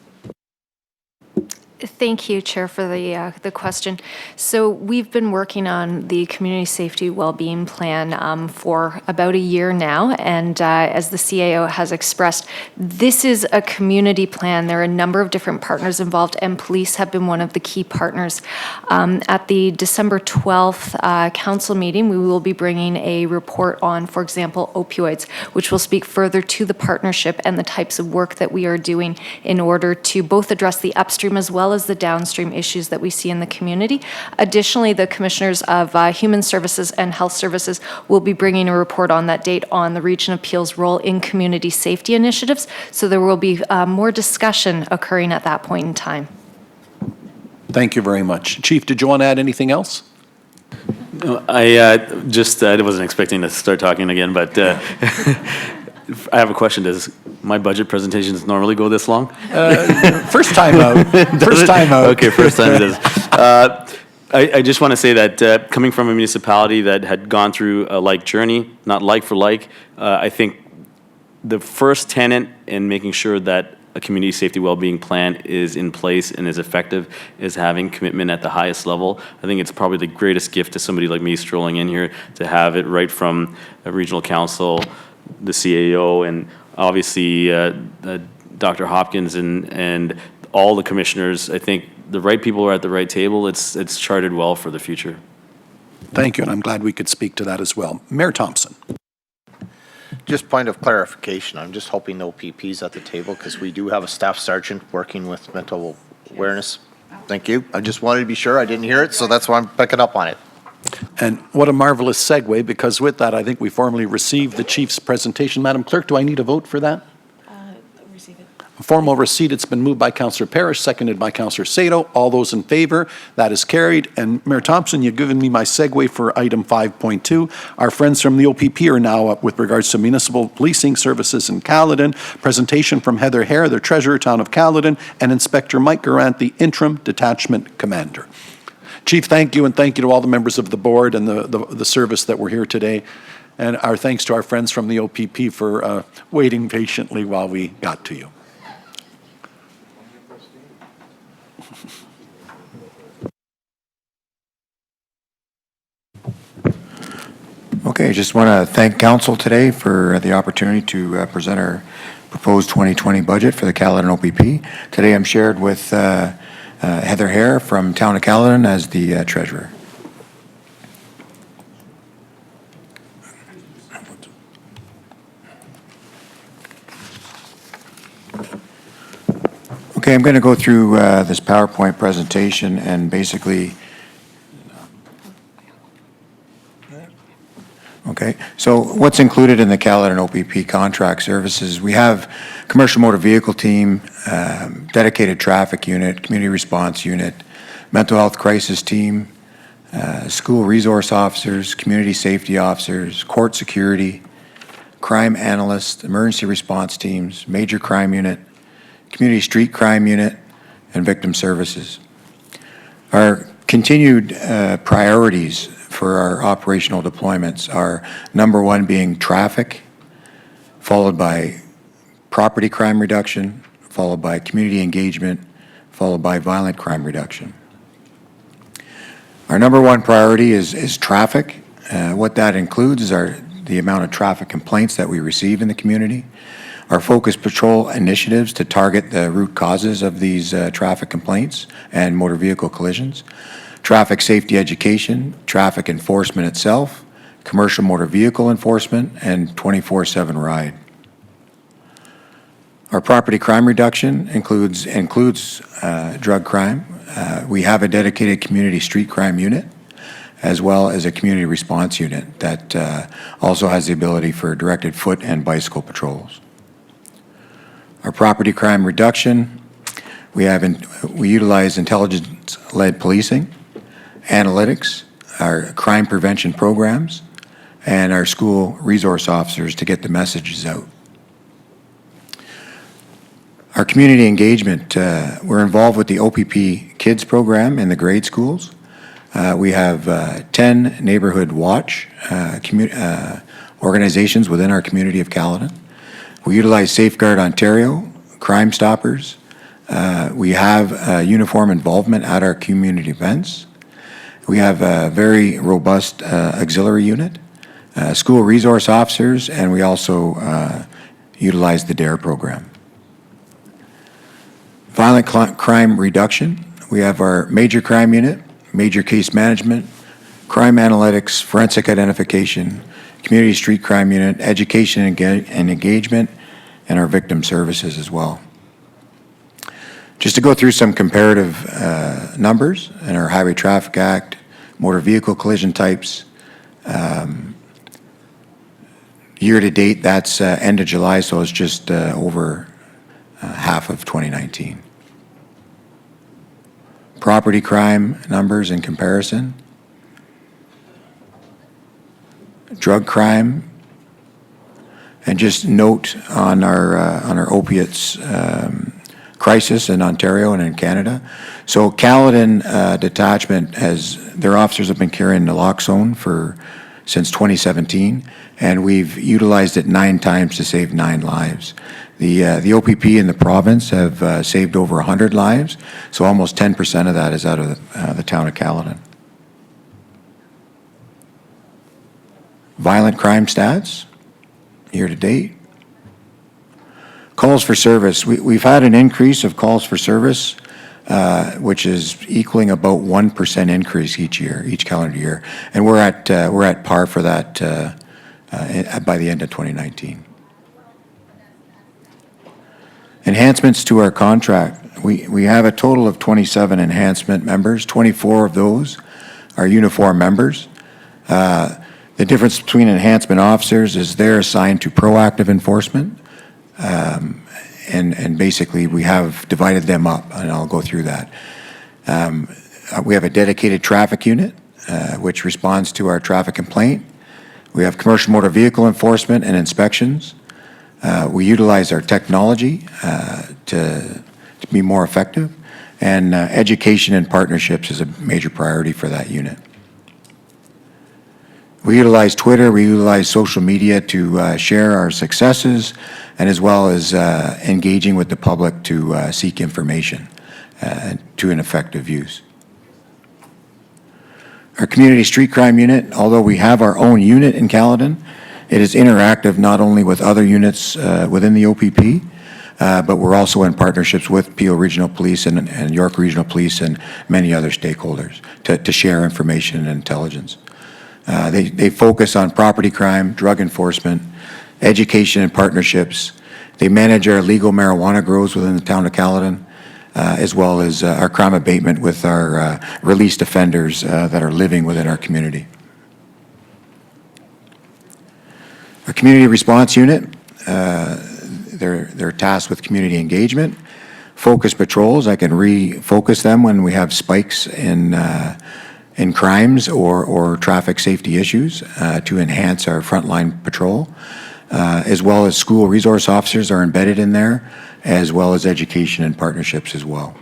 Thank you, Chair, for the question. So we've been working on the Community Safety Wellbeing Plan for about a year now, and as the CAO has expressed, this is a community plan. There are a number of different partners involved, and police have been one of the key partners. At the December 12th council meeting, we will be bringing a report on, for example, opioids, which will speak further to the partnership and the types of work that we are doing in order to both address the upstream as well as the downstream issues that we see in the community. Additionally, the Commissioners of Human Services and Health Services will be bringing a report on that date on the Region of Peel's role in community safety initiatives, so there will be more discussion occurring at that point in time. Thank you very much. Chief, did you want to add anything else? I wasn't expecting to start talking again, but I have a question. Does my budget presentations normally go this long? First time out. First time out. Okay, first time it is. I just want to say that coming from a municipality that had gone through a like journey, not like for like, I think the first tenet in making sure that a community safety well-being plan is in place and is effective is having commitment at the highest level. I think it's probably the greatest gift to somebody like me strolling in here to have it right from a regional council, the CAO, and obviously Dr. Hopkins and all the commissioners. I think the right people are at the right table. It's charted well for the future. Thank you, and I'm glad we could speak to that as well. Mayor Thompson. Just point of clarification, I'm just hoping no PP's at the table because we do have a staff sergeant working with mental awareness Thank you. I just wanted to be sure. I didn't hear it, so that's why I'm picking up on it. And what a marvelous segue, because with that, I think we formally received the chief's presentation. Madam Clerk, do I need a vote for that? Receive it. Formal receipt, it's been moved by Councillor Parrish, seconded by Councillor Sato. All those in favor, that is carried. And Mayor Thompson, you've given me my segue for item 5.2. Our friends from the OPP are now up with regards to municipal policing services in Caledon. Presentation from Heather Hare, the Treasurer, Town of Caledon, and Inspector Mike Garant, the Interim Detachment Commander. Chief, thank you, and thank you to all the members of the board and the service that were here today. And our thanks to our friends from the OPP for waiting patiently while we got to you. Okay, I just want to thank council today for the opportunity to present our proposed 2020 budget for the Caledon OPP. Today I'm shared with Heather Hare from Town of Caledon as the treasurer. Okay, I'm going to go through this PowerPoint presentation and basically okay, so what's included in the Caledon OPP contract services? We have commercial motor vehicle team, dedicated traffic unit, community response unit, mental health crisis team, school resource officers, community safety officers, court security, crime analysts, emergency response teams, major crime unit, community street crime unit, and victim services. Our continued priorities for our operational deployments are number one being traffic, followed by property crime reduction, followed by community engagement, followed by violent crime reduction. Our number one priority is traffic. What that includes is the amount of traffic complaints that we receive in the community, our focus patrol initiatives to target the root causes of these traffic complaints and motor vehicle collisions, traffic safety education, traffic enforcement itself, commercial motor vehicle enforcement, and 24/7 ride. Our property crime reduction includes drug crime. We have a dedicated community street crime unit, as well as a community response unit that also has the ability for directed foot and bicycle patrols. Our property crime reduction, we utilize intelligence-led policing, analytics, our crime prevention programs, and our school resource officers to get the messages out. Our community engagement, we're involved with the OPP Kids program in the grade schools. We have 10 neighborhood watch organizations within our community of Caledon. We utilize Safeguard Ontario, Crime Stoppers. We have uniform involvement at our community events. We have a very robust auxiliary unit, school resource officers, and we also utilize the DARE program. Violent crime reduction, we have our major crime unit, major case management, crime analytics, forensic identification, community street crime unit, education and engagement, and our victim services as well. Just to go through some comparative numbers in our Highway Traffic Act, motor vehicle collision types. Year to date, that's end of July, so it's just over half of 2019. Property crime numbers in comparison. Drug crime. And just note on our opiates crisis in Ontario and in Canada. So Caledon Detachment their officers have been carrying naloxone since 2017, and we've utilized it 9 times to save 9 lives. The OPP in the province have saved over 100 lives, so almost 10% of that is out of the town of Caledon. Violent crime stats, year to date. Calls for service. We've had an increase of calls for service, which is equaling about 1% increase each calendar year, and we're at par for that by the end of 2019. Enhancements to our contract. We have a total of 27 enhancement members. 24 of those are uniform members. The difference between enhancement officers is they're assigned to proactive enforcement. And basically, we have divided them up, and I'll go through that. We have a dedicated traffic unit, which responds to our traffic complaint. We have commercial motor vehicle enforcement and inspections. We utilize our technology to be more effective, and education and partnerships is a major priority for that unit. We utilize Twitter, we utilize social media to share our successes, and as well as engaging with the public to seek information to an effective use. Our community street crime unit, although we have our own unit in Caledon, it is interactive not only with other units within the OPP, but we're also in partnerships with Peel Regional Police and York Regional Police and many other stakeholders to share information and intelligence. They focus on property crime, drug enforcement, education and partnerships. They manage our legal marijuana grows within the town of Caledon, as well as our crime abatement with our released offenders that are living within our community. Our community response unit, they're tasked with community engagement, focus patrols. I can refocus them when we have spikes in crimes or traffic safety issues to enhance our frontline patrol, as well as school resource officers are embedded in there, as well as education and partnerships as well.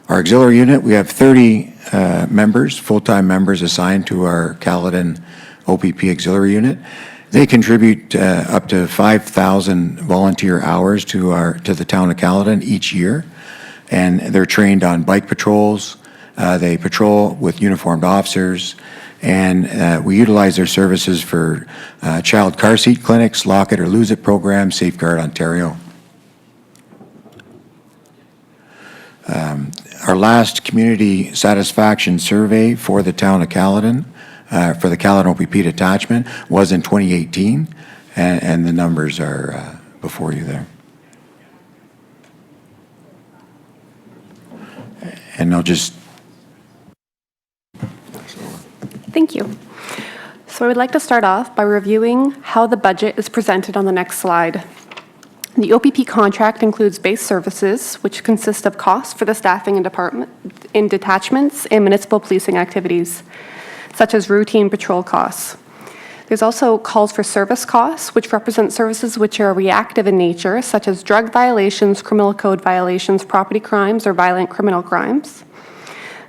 Our auxiliary unit, we have 30 members, full-time members assigned to our Caledon OPP auxiliary unit. They contribute up to 5,000 volunteer hours to the town of Caledon each year, and they're trained on bike patrols. They patrol with uniformed officers, and we utilize their services for child car seat clinics, Lock It or Lose It program, Safeguard Ontario. Our last community satisfaction survey for the town of Caledon, for the Caledon OPP detachment, was in 2018, and the numbers are before you there. And I'll just... Thank you. So I would like to start off by reviewing how the budget is presented on the next slide. The OPP contract includes base services, which consist of costs for the staffing in detachments and municipal policing activities, such as routine patrol costs. There's also calls for service costs, which represent services which are reactive in nature, such as drug violations, criminal code violations, property crimes, or violent criminal crimes.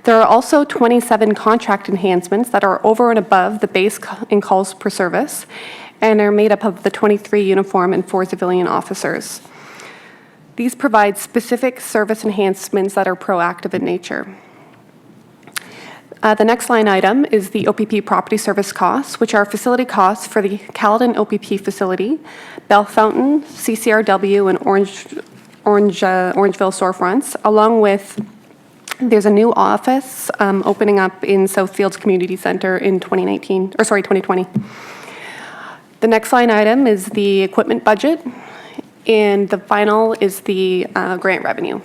There are also 27 contract enhancements that are over and above the base in calls per service, and are made up of the 23 uniform and 4 civilian officers. These provide specific service enhancements that are proactive in nature. The next line item is the OPP property service costs, which are facility costs for the Caledon OPP facility, Bell Fountain, CCRW, and Orangeville storefronts, along with there's a new office opening up in Southfields Community Center in 2020. The next line item is the equipment budget, and the final is the grant revenue.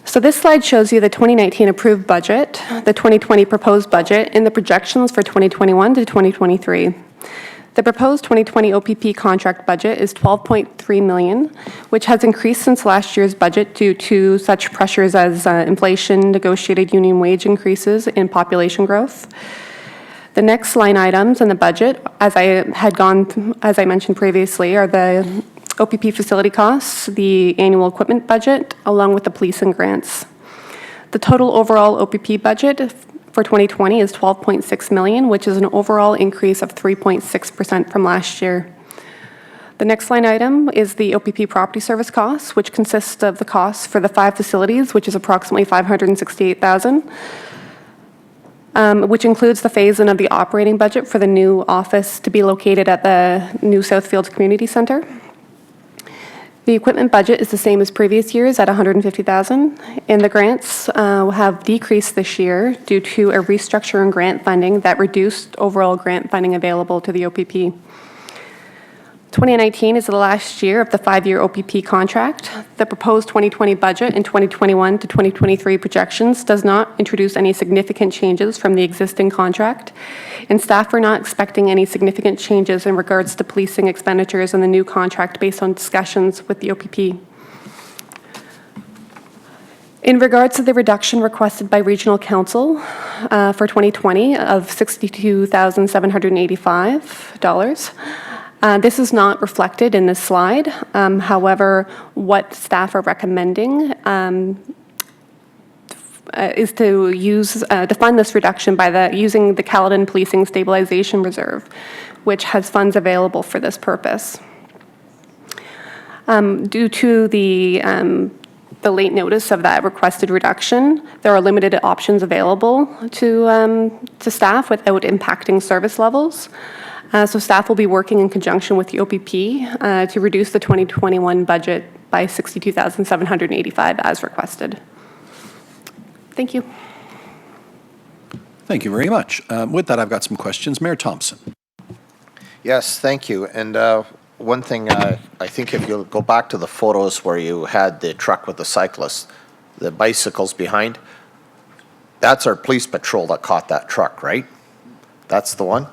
So this slide shows you the 2019 approved budget, the 2020 proposed budget, and the projections for 2021 to 2023. The proposed 2020 OPP contract budget is $12.3 million, which has increased since last year's budget due to such pressures as inflation, negotiated union wage increases, and population growth. The next line items in the budget, as I mentioned previously, are the OPP facility costs, the annual equipment budget, along with the police and grants. The total overall OPP budget for 2020 is $12.6 million, which is an overall increase of 3.6% from last year. The next line item is the OPP property service costs, which consists of the costs for the 5 facilities, which is approximately $568,000, which includes the phase-in of the operating budget for the new office to be located at the new Southfields Community Center. The equipment budget is the same as previous years at $150,000, and the grants have decreased this year due to a restructure in grant funding that reduced overall grant funding available to the OPP. 2019 is the last year of the 5-year OPP contract. The proposed 2020 budget and 2021 to 2023 projections does not introduce any significant changes from the existing contract, and staff are not expecting any significant changes in regards to policing expenditures in the new contract based on discussions with the OPP. In regards to the reduction requested by Regional Council for 2020 of $62,785, this is not reflected in this slide. However, what staff are recommending is to fund this reduction by using the Caledon Policing Stabilization Reserve, which has funds available for this purpose. Due to the late notice of that requested reduction, there are limited options available to staff without impacting service levels. So staff will be working in conjunction with the OPP to reduce the 2021 budget by $62,785 as requested. Thank you. Thank you very much. With that, I've got some questions. Mayor Thompson. Yes, thank you. And one thing, I think if you go back to the photos where you had the truck with the cyclists, the bicycles behind, that's our police patrol that caught that truck, right? That's the one?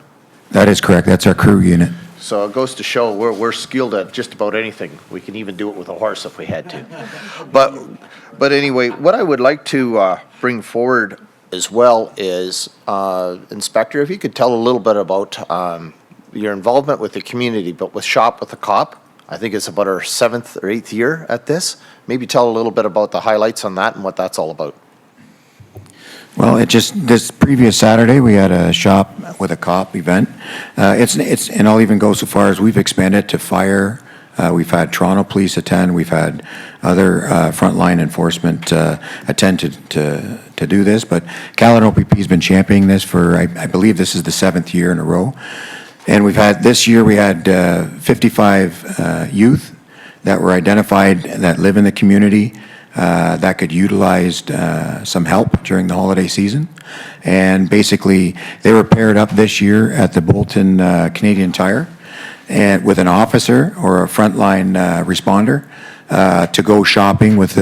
That is correct. That's our crew unit. So it goes to show we're skilled at just about anything. We can even do it with a horse if we had to. But anyway, what I would like to bring forward as well is, Inspector, if you could tell a little bit about your involvement with the community, but with Shop with a Cop. I think it's about our 7th or 8th year at this. Maybe tell a little bit about the highlights on that and what that's all about. Well, this previous Saturday, we had a Shop with a Cop event. And I'll even go so far as we've expanded to fire. We've had Toronto Police attend. We've had other frontline enforcement attend to do this. But Caledon OPP has been championing this for, I believe this is the 7th year in a row. And this year we had 55 youth that were identified that live in the community that could utilize some help during the holiday season. And basically, they were paired up this year at the Bolton Canadian Tire and with an officer or a frontline responder to go shopping with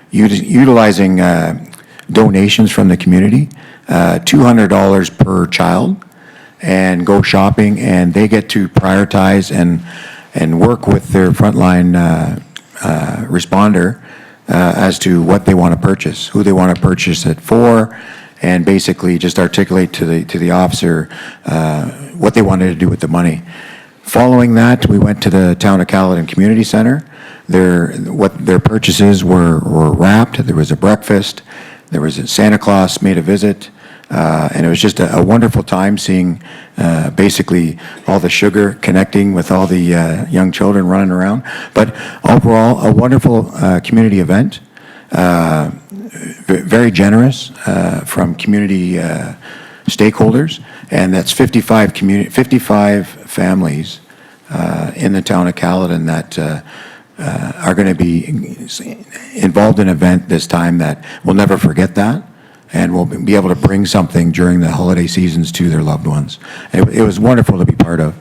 utilizing donations from the community, $200 per child, and go shopping, and they get to prioritize and work with their frontline responder as to what they want to purchase, who they want to purchase it for, and basically just articulate to the officer what they wanted to do with the money. Following that, we went to the Town of Caledon Community Center. Their purchases were wrapped. There was a breakfast. There was Santa Claus made a visit. And it was just a wonderful time seeing basically all the sugar connecting with all the young children running around. But overall, a wonderful community event, very generous from community stakeholders, and that's 55 families in the town of Caledon that are going to be involved in an event this time that we'll never forget that. And we'll be able to bring something during the holiday seasons to their loved ones. It was wonderful to be part of.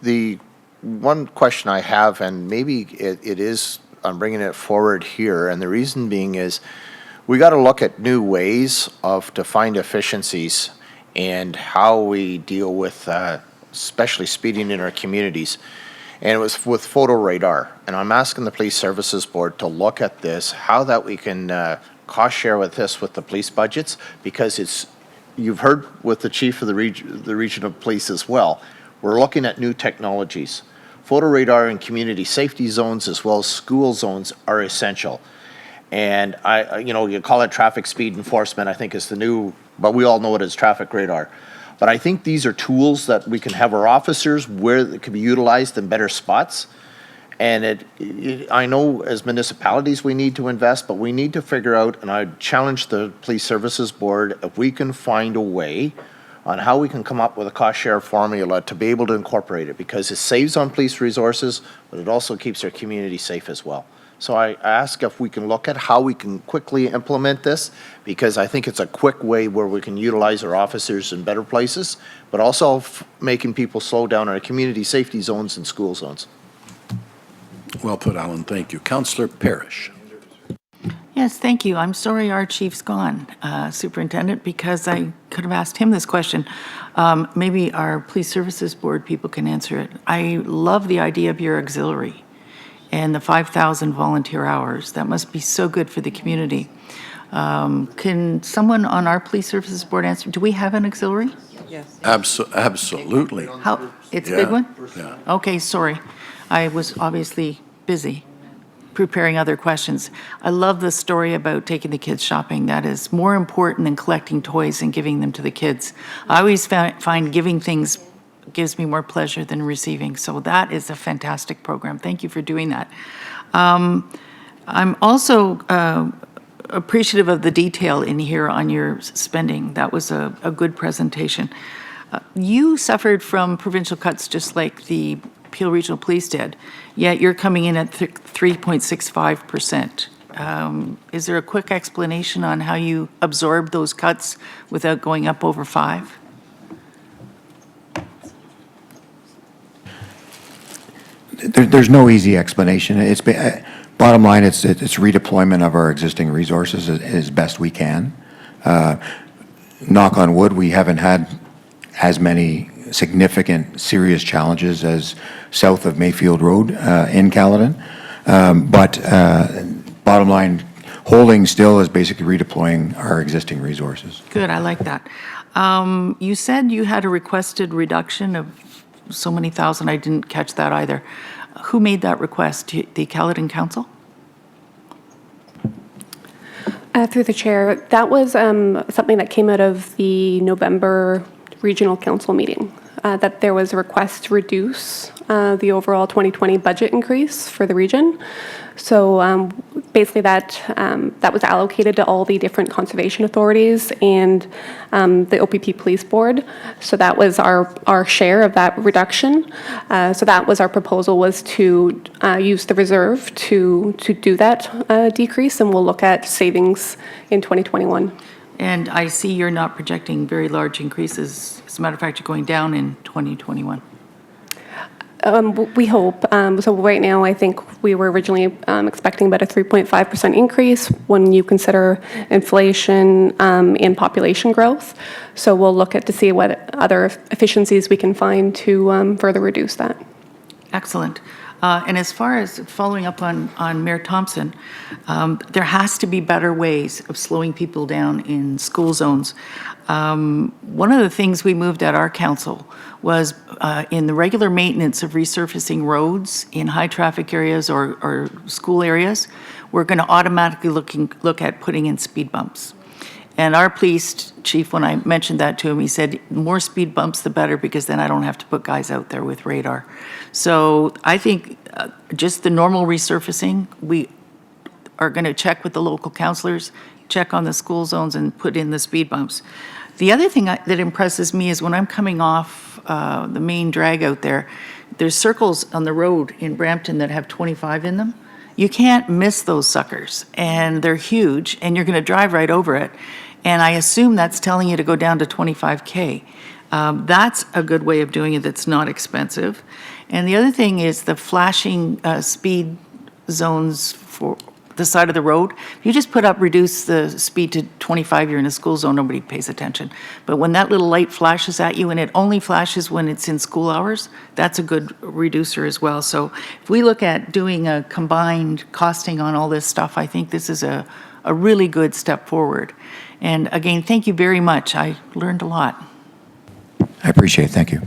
The one question I have, and maybe it is, I'm bringing it forward here, and the reason being is we got to look at new ways to find efficiencies and how we deal with especially speeding in our communities. And it was with photo radar. And I'm asking the Police Services Board to look at this, how that we can cost share with this with the police budgets, because you've heard with the chief of the region of police as well, we're looking at new technologies. Photo radar and community safety zones as well as school zones are essential. And you call it traffic speed enforcement, I think is the new, but we all know it as traffic radar. But I think these are tools that we can have our officers where they can be utilized in better spots. And I know as municipalities we need to invest, but we need to figure out, and I challenge the Police Services Board, if we can find a way on how we can come up with a cost share formula to be able to incorporate it, because it saves on police resources, but it also keeps our community safe as well. So I ask if we can look at how we can quickly implement this, because I think it's a quick way where we can utilize our officers in better places, but also making people slow down our community safety zones and school zones. Well put, Alan. Thank you. Councillor Parrish. Yes, thank you. I'm sorry our chief's gone, Superintendent, because I could have asked him this question. Maybe our Police Services Board people can answer it. I love the idea of your auxiliary and the 5,000 volunteer hours. That must be so good for the community. Can someone on our Police Services Board answer? Do we have an auxiliary? Yes. Absolutely. How, it's a big one? Yeah. Okay, sorry. I was obviously busy preparing other questions. I love the story about taking the kids shopping. That is more important than collecting toys and giving them to the kids. I always find giving things gives me more pleasure than receiving. So that is a fantastic program. Thank you for doing that. I'm also appreciative of the detail in here on your spending. That was a good presentation. You suffered from provincial cuts just like the Peel Regional Police did, yet you're coming in at 3.65%. Is there a quick explanation on how you absorbed those cuts without going up over 5? There's no easy explanation. It's bottom line, it's redeployment of our existing resources as best we can. Knock on wood, we haven't had as many significant, serious challenges as south of Mayfield Road in Caledon. But bottom line, holding still is basically redeploying our existing resources. Good, I like that. You said you had a requested reduction of so many thousand. I didn't catch that either. Who made that request? The Caledon Council? Through the chair, that was something that came out of the November Regional Council meeting, that there was a request to reduce the overall 2020 budget increase for the region. So basically that was allocated to all the different conservation authorities and the OPP Police Board. So that was our share of that reduction. So that was our proposal, was to use the reserve to do that decrease, and we'll look at savings in 2021. And I see you're not projecting very large increases. As a matter of fact, you're going down in 2021. We hope. So right now, I think we were originally expecting about a 3.5% increase when you consider inflation and population growth. So we'll look at to see what other efficiencies we can find to further reduce that. Excellent. And as far as following up on Mayor Thompson, there has to be better ways of slowing people down in school zones. One of the things we moved at our council was in the regular maintenance of resurfacing roads in high traffic areas or school areas, we're going to automatically look at putting in speed bumps. And our police chief, when I mentioned that to him, he said, more speed bumps, the better, because then I don't have to put guys out there with radar. So I think just the normal resurfacing, we are going to check with the local councillors, check on the school zones, and put in the speed bumps. The other thing that impresses me is when I'm coming off the main drag out there, there's circles on the road in Brampton that have 25 in them. You can't miss those suckers, and they're huge, and you're going to drive right over it. And I assume that's telling you to go down to 25K. That's a good way of doing it that's not expensive. And the other thing is the flashing speed zones for the side of the road. If you just reduce the speed to 25, you're in a school zone, nobody pays attention. But when that little light flashes at you, and it only flashes when it's in school hours, that's a good reducer as well. So if we look at doing a combined costing on all this stuff, I think this is a really good step forward. And again, thank you very much. I learned a lot. I appreciate it. Thank you.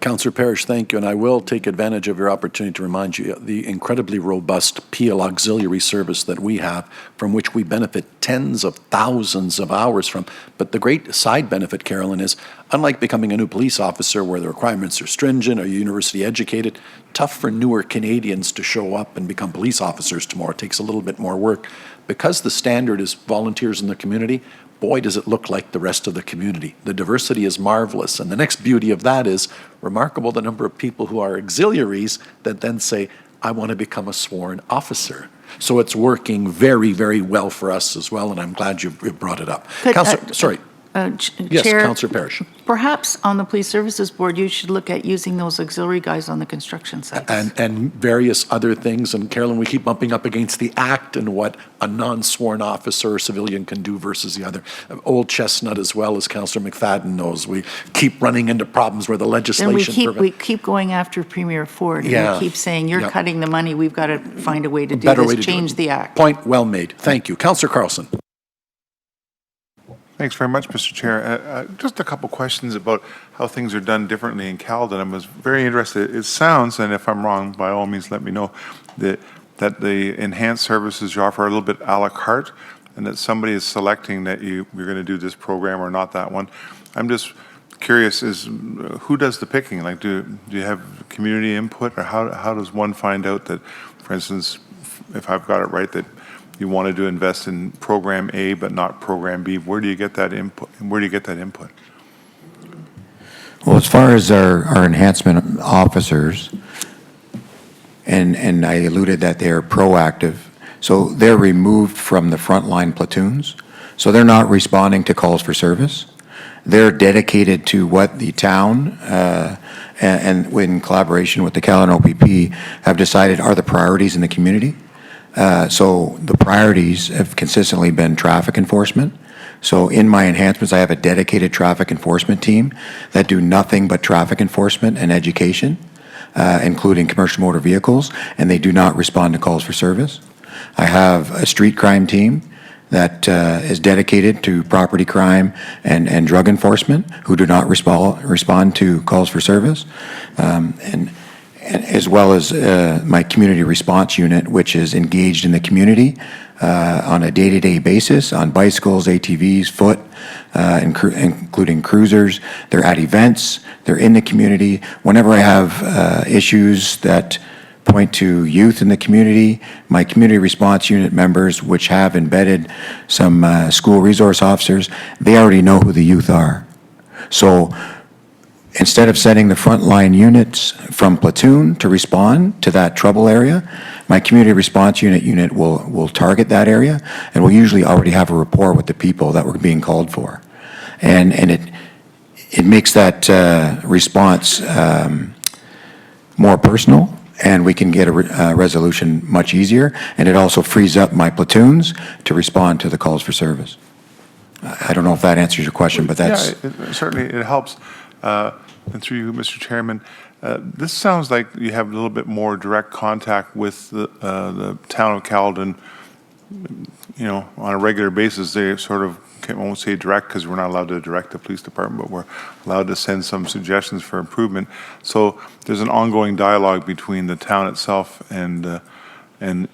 Councillor Parrish, thank you, and I will take advantage of your opportunity to remind you the incredibly robust Peel auxiliary service that we have, from which we benefit tens of thousands of hours from. But the great side benefit, Carolyn, is unlike becoming a new police officer where the requirements are stringent or university educated, tough for newer Canadians to show up and become police officers tomorrow. It takes a little bit more work. because the standard is volunteers in the community, boy, does it look like the rest of the community. The diversity is marvelous. And the next beauty of that is remarkable the number of people who are auxiliaries that then say, I want to become a sworn officer. So it's working very, very well for us as well, and I'm glad you brought it up. Could, Councillor, sorry. Yes, Chair, Councillor Parrish. perhaps on the Police Services Board, you should look at using those auxiliary guys on the construction sites. And various other things. And Carolyn, we keep bumping up against the act and what a non-sworn officer or civilian can do versus the other. Old chestnut, as well as Councillor McFadden knows, we keep running into problems where the legislation. And we keep going after Premier Ford. Yeah. And we keep saying, you're cutting the money, we've got to find a way to do better way this, to do change it. the act. Point well made. Thank you. Councillor Carlson. Thanks very much, Mr. Chair. Just a couple questions about how things are done differently in Caledon. I was very interested. It sounds, and if I'm wrong, by all means, let me know, that the enhanced services you offer are a little bit a la carte, and that somebody is selecting that you're going to do this program or not that one. I'm just curious, who does the picking? Like, do you have community input, or how does one find out that, for instance, if I've got it right, that you wanted to invest in program A but not program B? Where do you get that input? Well, as far as our enhancement officers, and I alluded that they are proactive, so they're removed from the frontline platoons, so they're not responding to calls for service. They're dedicated to what the town and in collaboration with the Caledon OPP have decided are the priorities in the community. So the priorities have consistently been traffic enforcement. So in my enhancements, I have a dedicated traffic enforcement team that do nothing but traffic enforcement and education, including commercial motor vehicles, and they do not respond to calls for service. I have a street crime team that is dedicated to property crime and drug enforcement, who do not respond to calls for service. And as well as my community response unit, which is engaged in the community on a day-to-day basis on bicycles, ATVs, foot, including cruisers. They're at events, they're in the community. Whenever I have issues that point to youth in the community, my community response unit members, which have embedded some school resource officers, they already know who the youth are. So instead of sending the frontline units from platoon to respond to that trouble area, my community response unit will target that area, and we'll usually already have a rapport with the people that we're being called for. And it makes that response more personal, and we can get a resolution much easier, and it also frees up my platoons to respond to the calls for service. I don't know if that answers your question, but that's... Yeah, certainly it helps. And through you, Mr. Chairman, this sounds like you have a little bit more direct contact with the town of Caledon, on a regular basis. They sort of, I won't say direct because we're not allowed to direct the police department, but we're allowed to send some suggestions for improvement. So there's an ongoing dialogue between the town itself and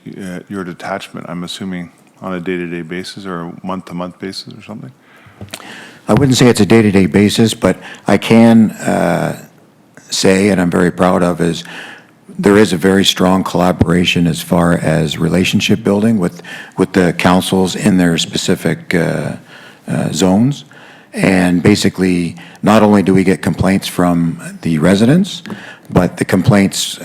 your detachment, I'm assuming, on a day-to-day basis or a month-to-month basis or something? I wouldn't say it's a day-to-day basis, but I can say, and I'm very proud of, is there is a very strong collaboration as far as relationship building with the councils in their specific zones. And basically, not only do we get complaints from the residents, but the complaints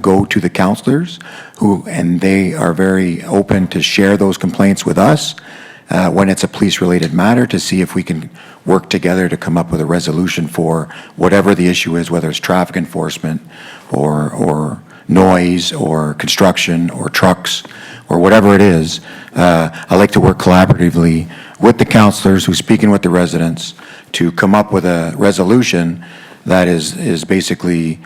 go to the councilors, and they are very open to share those complaints with us when it's a police-related matter, to see if we can work together to come up with a resolution for whatever the issue is, whether it's traffic enforcement or noise or construction or trucks or whatever it is. I like to work collaboratively with the councilors who's speaking with the residents to come up with a resolution that is basically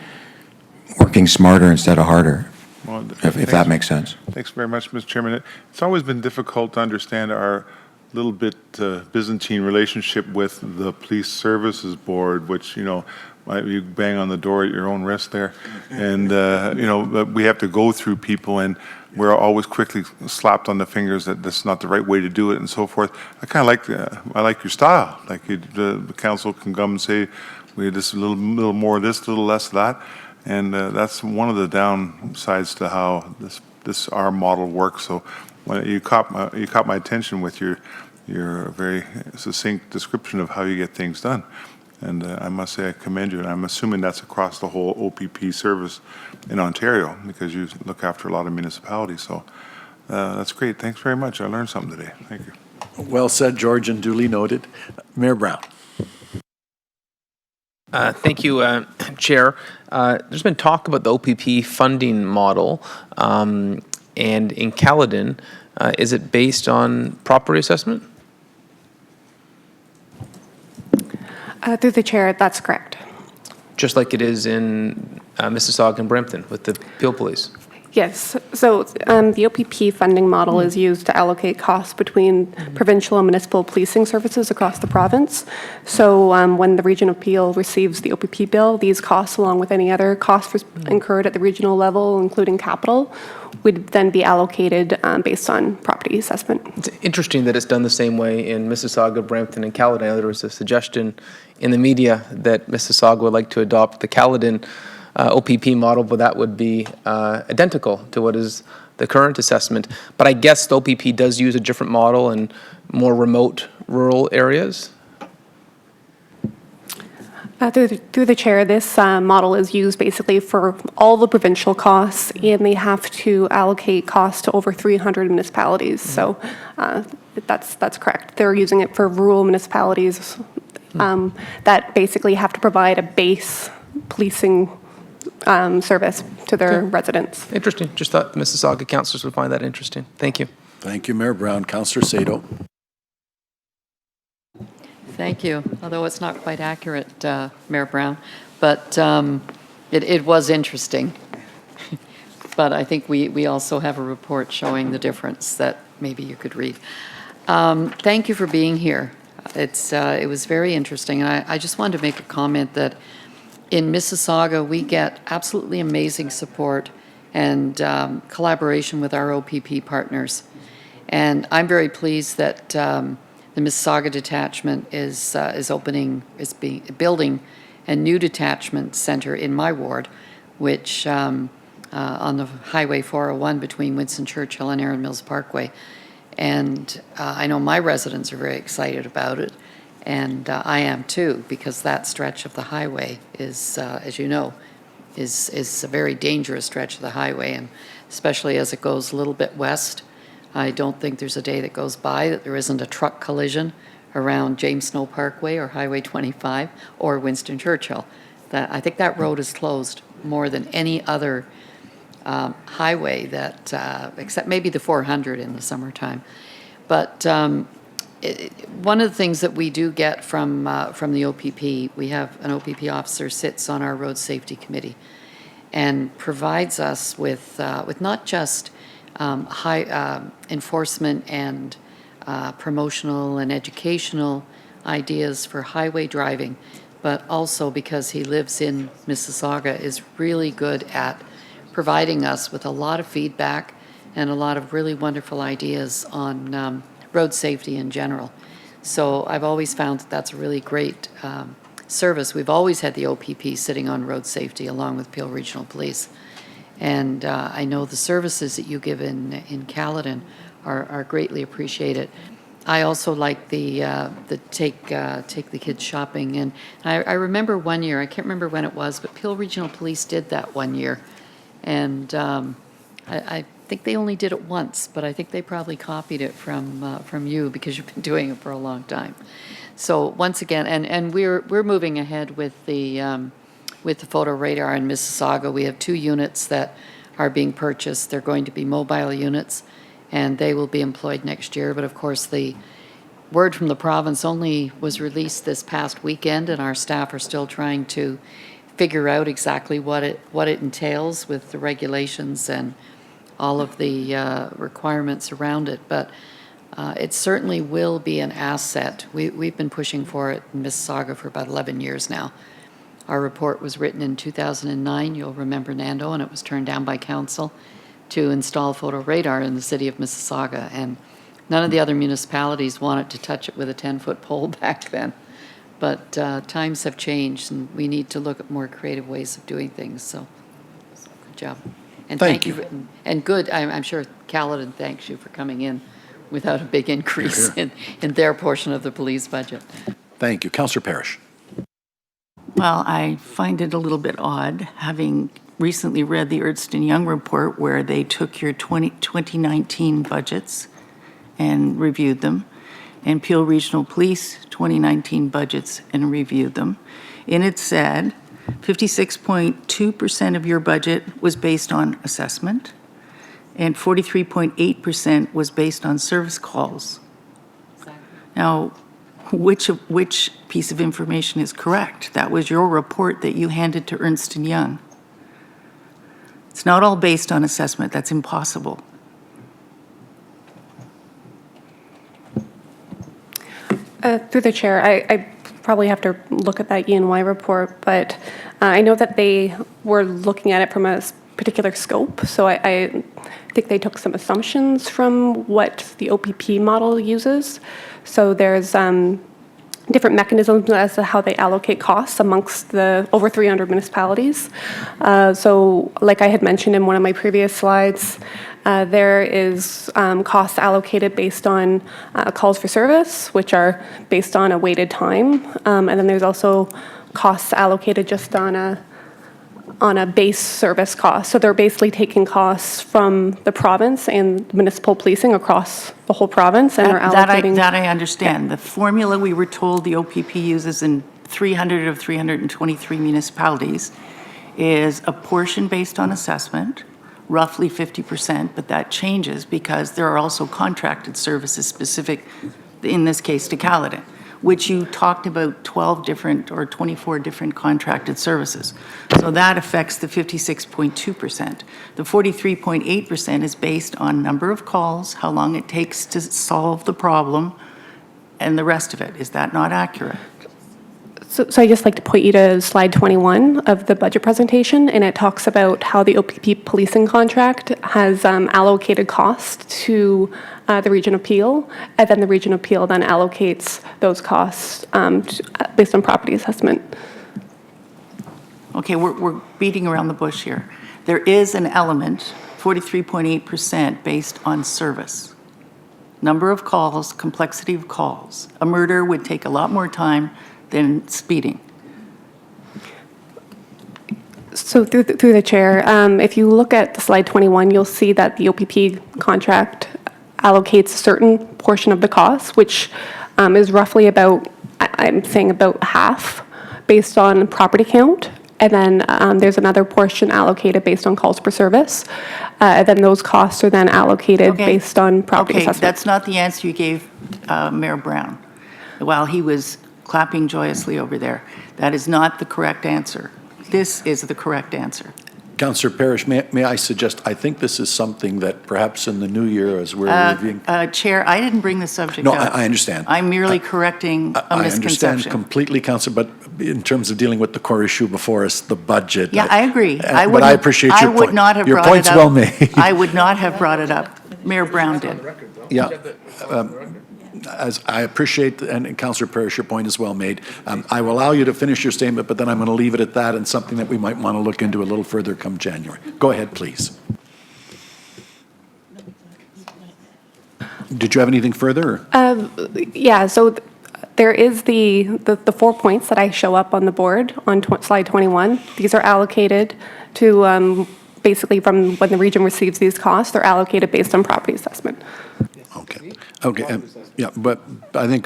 working smarter instead of harder, Well, if that makes sense. Thanks very much, Mr. Chairman. It's always been difficult to understand our little bit Byzantine relationship with the Police Services Board, which, you bang on the door at your own risk there. And, we have to go through people, and we're always quickly slapped on the fingers that this is not the right way to do it and so forth. I kind of like your style. Like the council can come and say, we had this a little more of this, a little less of that. And that's one of the downsides to how our model works. So Well, you caught my attention with your very succinct description of how you get things done. And I must say I commend you, and I'm assuming that's across the whole OPP service in Ontario, because you look after a lot of municipalities. So that's great. Thanks very much. I learned something today. Thank you. Well said, George, and duly noted. Mayor Brown. Thank you, Chair. There's been talk about the OPP funding model, and in Caledon, is it based on property assessment? Through the chair, that's correct. Just like it is in Mississauga and Brampton with the Peel Police? Yes. So the OPP funding model is used to allocate costs between provincial and municipal policing services across the province. So when the Region of Peel receives the OPP bill, these costs, along with any other costs incurred at the regional level, including capital, would then be allocated based on property assessment. It's interesting that it's done the same way in Mississauga, Brampton, and Caledon. There was a suggestion in the media that Mississauga would like to adopt the Caledon OPP model, but that would be identical to what is the current assessment. But I guess the OPP does use a different model in more remote rural areas? Through the chair, this model is used basically for all the provincial costs, and they have to allocate costs to over 300 municipalities. So that's correct. They're using it for rural municipalities that basically have to provide a base policing service to their residents. Interesting. Just thought the Mississauga councillors would find that interesting. Thank you. Thank you, Mayor Brown. Councillor Sato. Thank you, although it's not quite accurate, Mayor Brown, but it was interesting. But I think we also have a report showing the difference that maybe you could read. Thank you for being here. It was very interesting, and I just wanted to make a comment that in Mississauga, we get absolutely amazing support and collaboration with our OPP partners. And I'm very pleased that the Mississauga detachment is building a new detachment center in my ward, which on the Highway 401 between Winston Churchill and Erin Mills Parkway. And I know my residents are very excited about it, and I am too, because that stretch of the highway is, as you know, is a very dangerous stretch of the highway, and especially as it goes a little bit west. I don't think there's a day that goes by that there isn't a truck collision around James Snow Parkway or Highway 25 or Winston Churchill. I think that road is closed more than any other highway that, except maybe the 400 in the summertime. But one of the things that we do get from the OPP, we have an OPP officer sits on our road safety committee and provides us with not just high enforcement and promotional and educational ideas for highway driving, but also because he lives in Mississauga, is really good at providing us with a lot of feedback and a lot of really wonderful ideas on road safety in general. So I've always found that that's a really great service. We've always had the OPP sitting on road safety along with Peel Regional Police. And I know the services that you give in Caledon are greatly appreciated. I also like the take the kids shopping. And I remember one year, I can't remember when it was, but Peel Regional Police did that one year. And I think they only did it once, but I think they probably copied it from you, because you've been doing it for a long time. So once again, and we're moving ahead with the photo radar in Mississauga. We have 2 units that are being purchased. They're going to be mobile units, and they will be employed next year. But of course, the word from the province only was released this past weekend, and our staff are still trying to figure out exactly what it entails with the regulations and all of the requirements around it. But it certainly will be an asset. We've been pushing for it in Mississauga for about 11 years now. Our report was written in 2009, you'll remember, Nando, and it was turned down by council to install photo radar in the city of Mississauga. And none of the other municipalities wanted to touch it with a 10-foot pole back then. But times have changed, and we need to look at more creative ways of doing things. So good job. And Thank you. And good, I'm sure Caledon thanks you for coming in without a big increase in their portion of the police budget. Thank you. Councillor Parrish. Well, I find it a little bit odd, having recently read the Ernst & Young report where they took your 2019 budgets and reviewed them, and Peel Regional Police 2019 budgets and reviewed them. And it said 56.2% of your budget was based on assessment, and 43.8% was based on service calls. Now, which piece of information is correct? That was your report that you handed to Ernst & Young. It's not all based on assessment. That's impossible. Through the chair, I probably have to look at that E&Y report, but I know that they were looking at it from a particular scope. So I think they took some assumptions from what the OPP model uses. So there's different mechanisms as to how they allocate costs amongst the over 300 municipalities. So like I had mentioned in one of my previous slides, there is costs allocated based on calls for service, which are based on a weighted time. And then there's also costs allocated just on a base service cost. So they're basically taking costs from the province and municipal policing across the whole province, and they're allocating. That I understand. The formula we were told the OPP uses in 300 of 323 municipalities is a portion based on assessment, roughly 50%, but that changes because there are also contracted services specific, in this case, to Caledon, which you talked about 12 different or 24 different contracted services. So that affects the 56.2%. The 43.8% is based on number of calls, how long it takes to solve the problem, and the rest of it. Is that not accurate? So I'd just like to point you to slide 21 of the budget presentation, and it talks about how the OPP policing contract has allocated costs to the Region of Peel, and then the Region of Peel then allocates those costs based on property assessment. Okay, we're beating around the bush here. There is an element, 43.8%, based on service. Number of calls, complexity of calls. A murder would take a lot more time than speeding. So through the chair, if you look at slide 21, you'll see that the OPP contract allocates a certain portion of the cost, which is roughly about, I'm saying about half, based on property count. And then there's another portion allocated based on calls per service. And then those costs are then allocated based on property assessment. Okay, that's not the answer you gave Mayor Brown while he was clapping joyously over there. That is not the correct answer. This is the correct answer. Councillor Parrish, may I suggest, I think this is something that perhaps in the new year as we're reviewing. Chair, I didn't bring the subject No, up. I understand. I'm merely correcting a I misconception. understand completely, Councillor, but in terms of dealing with the core issue before us, the budget. Yeah, I agree. But I appreciate your point. I would not have your brought it point's up. well made. I would not have brought it up. Mayor Brown did. Yeah. As I appreciate, and Councillor Parrish, your point is well made. I will allow you to finish your statement, but then I'm going to leave it at that and something that we might want to look into a little further come January. Go ahead, please. Did you have anything further? Yeah, so there is the 4 points that I show up on the board on slide 21. These are allocated to basically from when the region receives these costs, they're allocated based on property assessment. Okay, yeah, but I think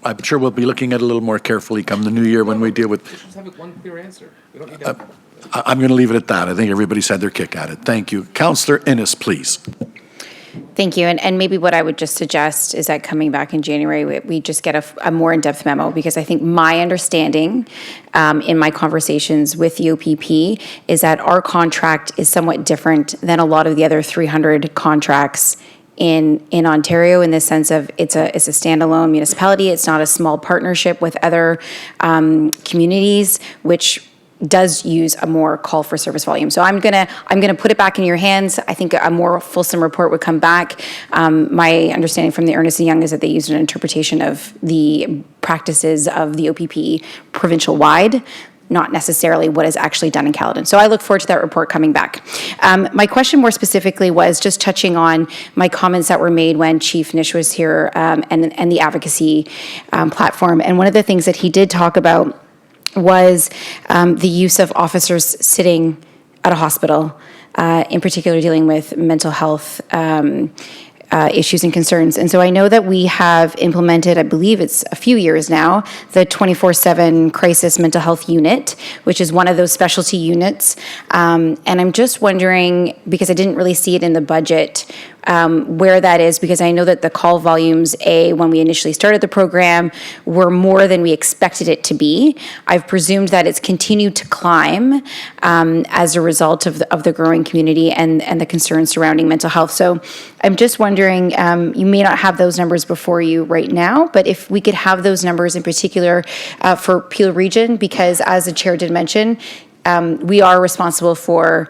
I'm sure we'll be looking at it a little more carefully come the new year when we deal with. Just have one clear answer. We don't need I'm going to leave it at that. I think everybody's had their kick at it. Thank you. Councillor Innes, please. Thank you. And maybe what I would just suggest is that coming back in January, we just get a more in-depth memo, because I think my understanding in my conversations with the OPP is that our contract is somewhat different than a lot of the other 300 contracts in Ontario, in the sense of it's a standalone municipality. It's not a small partnership with other communities, which does use a more call for service volume. So I'm gonna put it back in your hands. I think a more fulsome report would come back. My understanding from the Ernst & Young is that they used an interpretation of the practices of the OPP provincial-wide. not necessarily what is actually done in Caledon. So I look forward to that report coming back. My question more specifically was just touching on my comments that were made when Chief Nish was here and the advocacy platform. And one of the things that he did talk about was the use of officers sitting at a hospital, in particular dealing with mental health issues and concerns. And so I know that we have implemented, I believe it's a few years now, the 24/7 crisis mental health unit, which is one of those specialty units. And I'm just wondering, because I didn't really see it in the budget, where that is, because I know that the call volumes, when we initially started the program, were more than we expected it to be. I've presumed that it's continued to climb as a result of the growing community and the concerns surrounding mental health. So I'm just wondering, you may not have those numbers before you right now, but if we could have those numbers in particular for Peel Region, because as the chair did mention, we are responsible for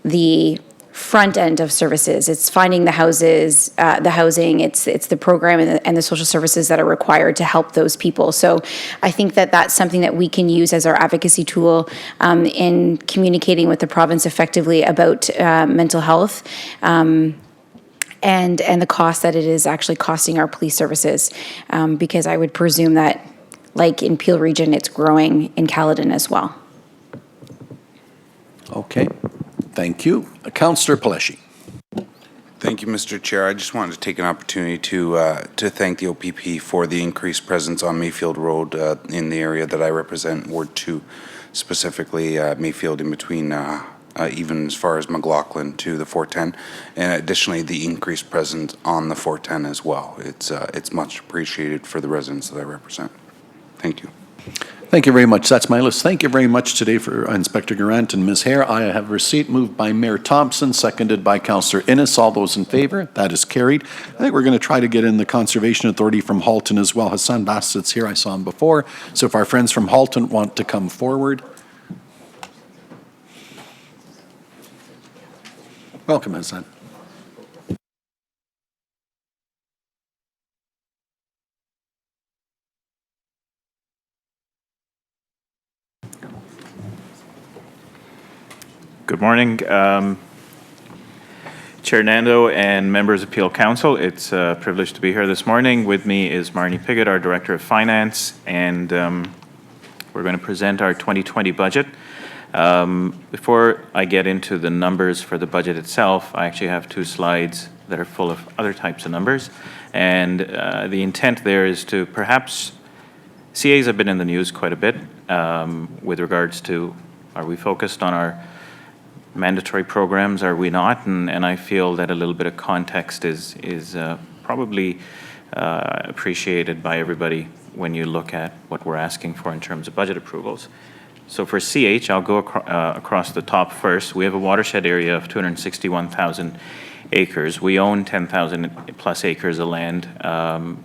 the front end of services. It's finding the houses, the housing, it's the program and the social services that are required to help those people. So I think that that's something that we can use as our advocacy tool in communicating with the province effectively about mental health. And the cost that it is actually costing our police services, because I would presume that, like in Peel Region, it's growing in Caledon as well. Okay, thank you. Councillor Paleshi. Thank you, Mr. Chair. I just wanted to take an opportunity to thank the OPP for the increased presence on Mayfield Road in the area that I represent, Ward 2, specifically Mayfield in between even as far as McLaughlin to the 410, and additionally the increased presence on the 410 as well. It's much appreciated for the residents that I represent. Thank you. Thank you very much. That's my list. Thank you very much today for Inspector Garant and Ms. Hare. I have a receipt moved by Mayor Thompson, seconded by Councillor Innes. All those in favor? That is carried. I think we're going to try to get in the Conservation Authority from Halton as well. Hassan Bassett's here. I saw him before. So if our friends from Halton want to come forward. Welcome, Hassan. Good morning, Chair Nando and members of Peel Council. It's a privilege to be here this morning. With me is Marnie Piggott, our Director of Finance, and we're going to present our 2020 budget. Before I get into the numbers for the budget itself, I actually have 2 slides that are full of other types of numbers. And the intent there is to perhaps, CAs have been in the news quite a bit with regards to, are we focused on our mandatory programs, are we not? And I feel that a little bit of context is probably appreciated by everybody when you look at what we're asking for in terms of budget approvals. So for CH, I'll go across the top first. We have a watershed area of 261,000 acres. We own 10,000 plus acres of land.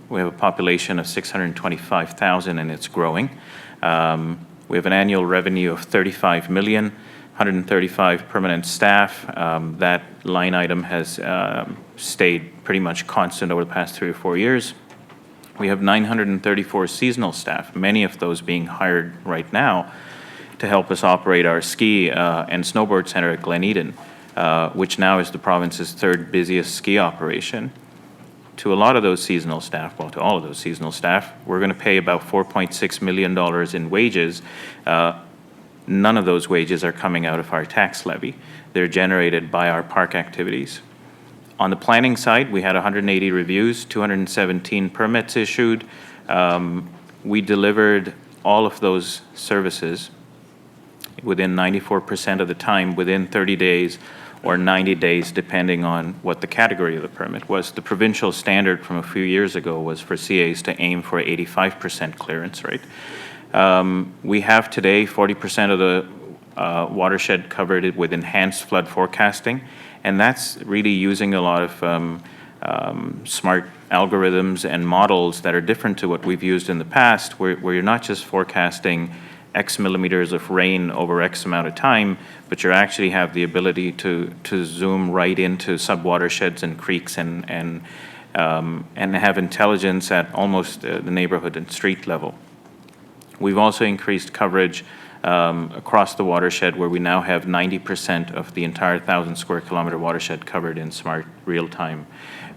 We have a population of 625,000 and it's growing. We have an annual revenue of 35 million. 135 permanent staff. That line item has stayed pretty much constant over the past 3 or 4 years. We have 934 seasonal staff, many of those being hired right now to help us operate our ski and snowboard center at Glen Eden, which now is the province's 3rd busiest ski operation. To a lot of those seasonal staff, well, to all of those seasonal staff, we're going to pay about $4.6 million in wages. None of those wages are coming out of our tax levy. They're generated by our park activities. On the planning side, we had 180 reviews, 217 permits issued. We delivered all of those services within 94% of the time, within 30 days or 90 days, depending on what the category of the permit was. The provincial standard from a few years ago was for CAs to aim for 85% clearance rate. We have today 40% of the watershed covered with enhanced flood forecasting, and that's really using a lot of smart algorithms and models that are different to what we've used in the past, where you're not just forecasting X millimeters of rain over X amount of time, but you actually have the ability to zoom right into sub-watersheds and creeks and have intelligence at almost the neighborhood and street level. We've also increased coverage across the watershed, where we now have 90% of the entire 1,000 square kilometer watershed covered in smart real-time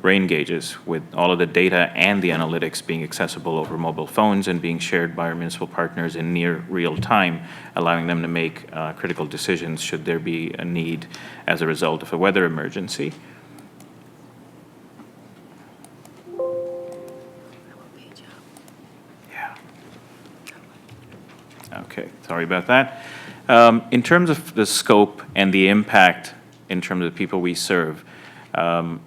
rain gauges, with all of the data and the analytics being accessible over mobile phones and being shared by our municipal partners in near real time, allowing them to make critical decisions should there be a need as a result of a weather emergency. Okay, sorry about that. In terms of the scope and the impact in terms of the people we serve,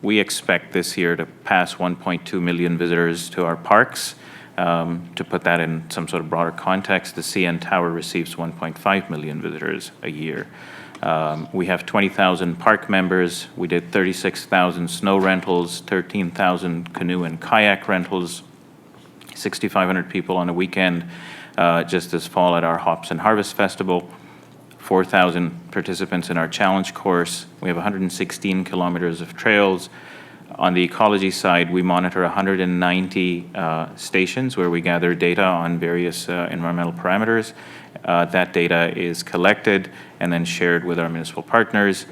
we expect this year to pass 1.2 million visitors to our parks. To put that in some sort of broader context, the CN Tower receives 1.5 million visitors a year. We have 20,000 park members. We did 36,000 snow rentals, 13,000 canoe and kayak rentals, 6,500 people on a weekend just this fall at our Hops and Harvest Festival, 4,000 participants in our challenge course. We have 116 kilometers of trails. On the ecology side, we monitor 190 stations where we gather data on various environmental parameters. That data is collected and then shared with our municipal partners.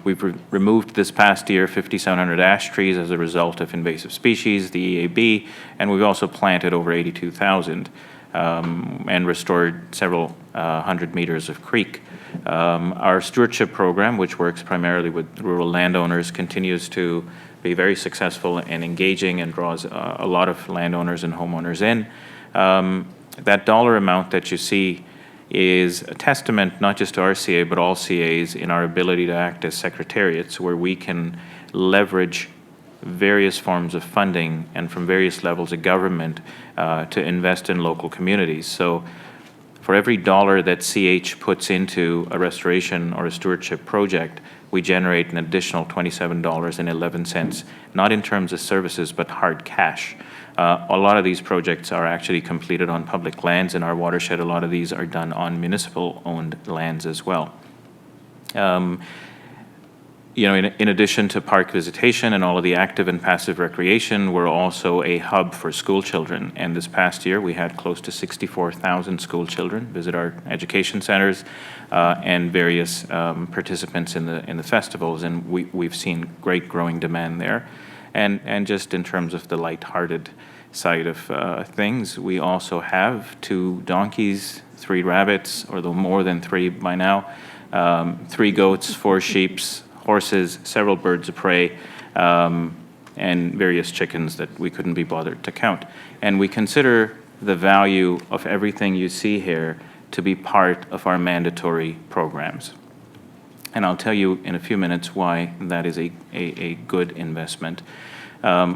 We've removed this past year 5,700 ash trees as a result of invasive species, the EAB, and we've also planted over 82,000 and restored several hundred meters of creek. Our stewardship program, which works primarily with rural landowners, continues to be very successful and engaging and draws a lot of landowners and homeowners in. That dollar amount that you see is a testament not just to our CA, but all CAs in our ability to act as secretariats, where we can leverage various forms of funding and from various levels of government to invest in local communities. So for every dollar that CH puts into a restoration or a stewardship project, we generate an additional $27.11, not in terms of services, but hard cash. A lot of these projects are actually completed on public lands in our watershed. A lot of these are done on municipal-owned lands as well. In addition to park visitation and all of the active and passive recreation, we're also a hub for school children. And this past year, we had close to 64,000 school children visit our education centers and various participants in the festivals. And we've seen great growing demand there. And just in terms of the lighthearted side of things, we also have 2 donkeys, 3 rabbits, or more than 3 by now, 3 goats, 4 sheep, horses, several birds of prey, and various chickens that we couldn't be bothered to count. And we consider the value of everything you see here to be part of our mandatory programs. And I'll tell you in a few minutes why that is a good investment.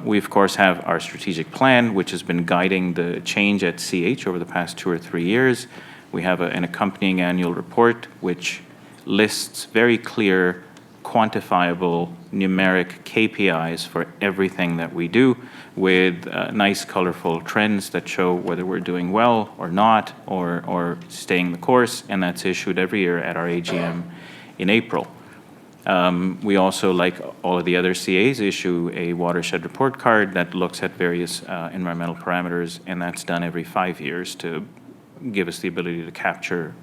We, of course, have our strategic plan, which has been guiding the change at CH over the past 2 or 3 years. We have an accompanying annual report, which lists very clear, quantifiable, numeric KPIs for everything that we do, with nice, colorful trends that show whether we're doing well or not, or staying the course, and that's issued every year at our AGM in April. We also, like all of the other CAs, issue a watershed report card that looks at various environmental parameters, and that's done every 5 years to give us the ability to capture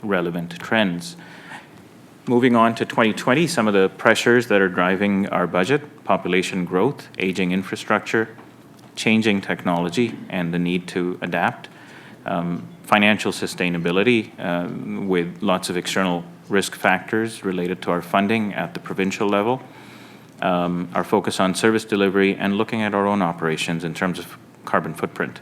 relevant trends. Moving on to 2020, some of the pressures that are driving our budget: population growth, aging infrastructure, changing technology, and the need to adapt, financial sustainability with lots of external risk factors related to our funding at the provincial level, our focus on service delivery, and looking at our own operations in terms of carbon footprint.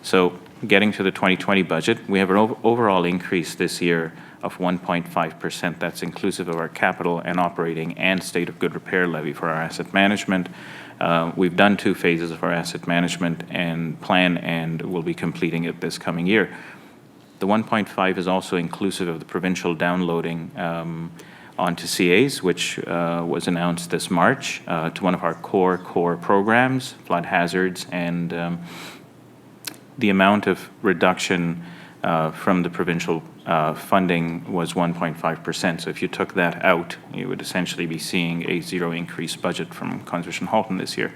So getting to the 2020 budget, we have an overall increase this year of 1.5%. That's inclusive of our capital and operating and state of good repair levy for our asset management. We've done 2 phases of our asset management and plan, and we'll be completing it this coming year. The 1.5 is also inclusive of the provincial downloading onto CAs, which was announced this March to one of our core programs, flood hazards, and the amount of reduction from the provincial funding was 1.5%. So if you took that out, you would essentially be seeing a 0 increase budget from Conservation Halton this year.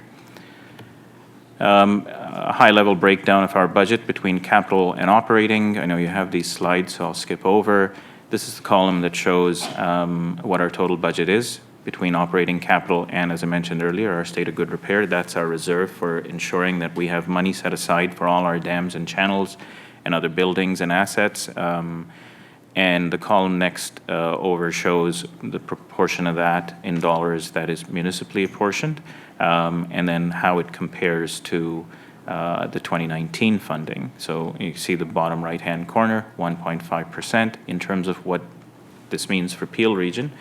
a high-level breakdown of our budget between capital and operating. I know you have these slides, so I'll skip over. This is the column that shows what our total budget is between operating capital and, as I mentioned earlier, our state of good repair. That's our reserve for ensuring that we have money set aside for all our dams and channels and other buildings and assets. And the column next over shows the proportion of that in dollars that is municipally apportioned, and then how it compares to the 2019 funding. So you see the bottom right-hand corner, 1.5%. In terms of what this means for Peel Region,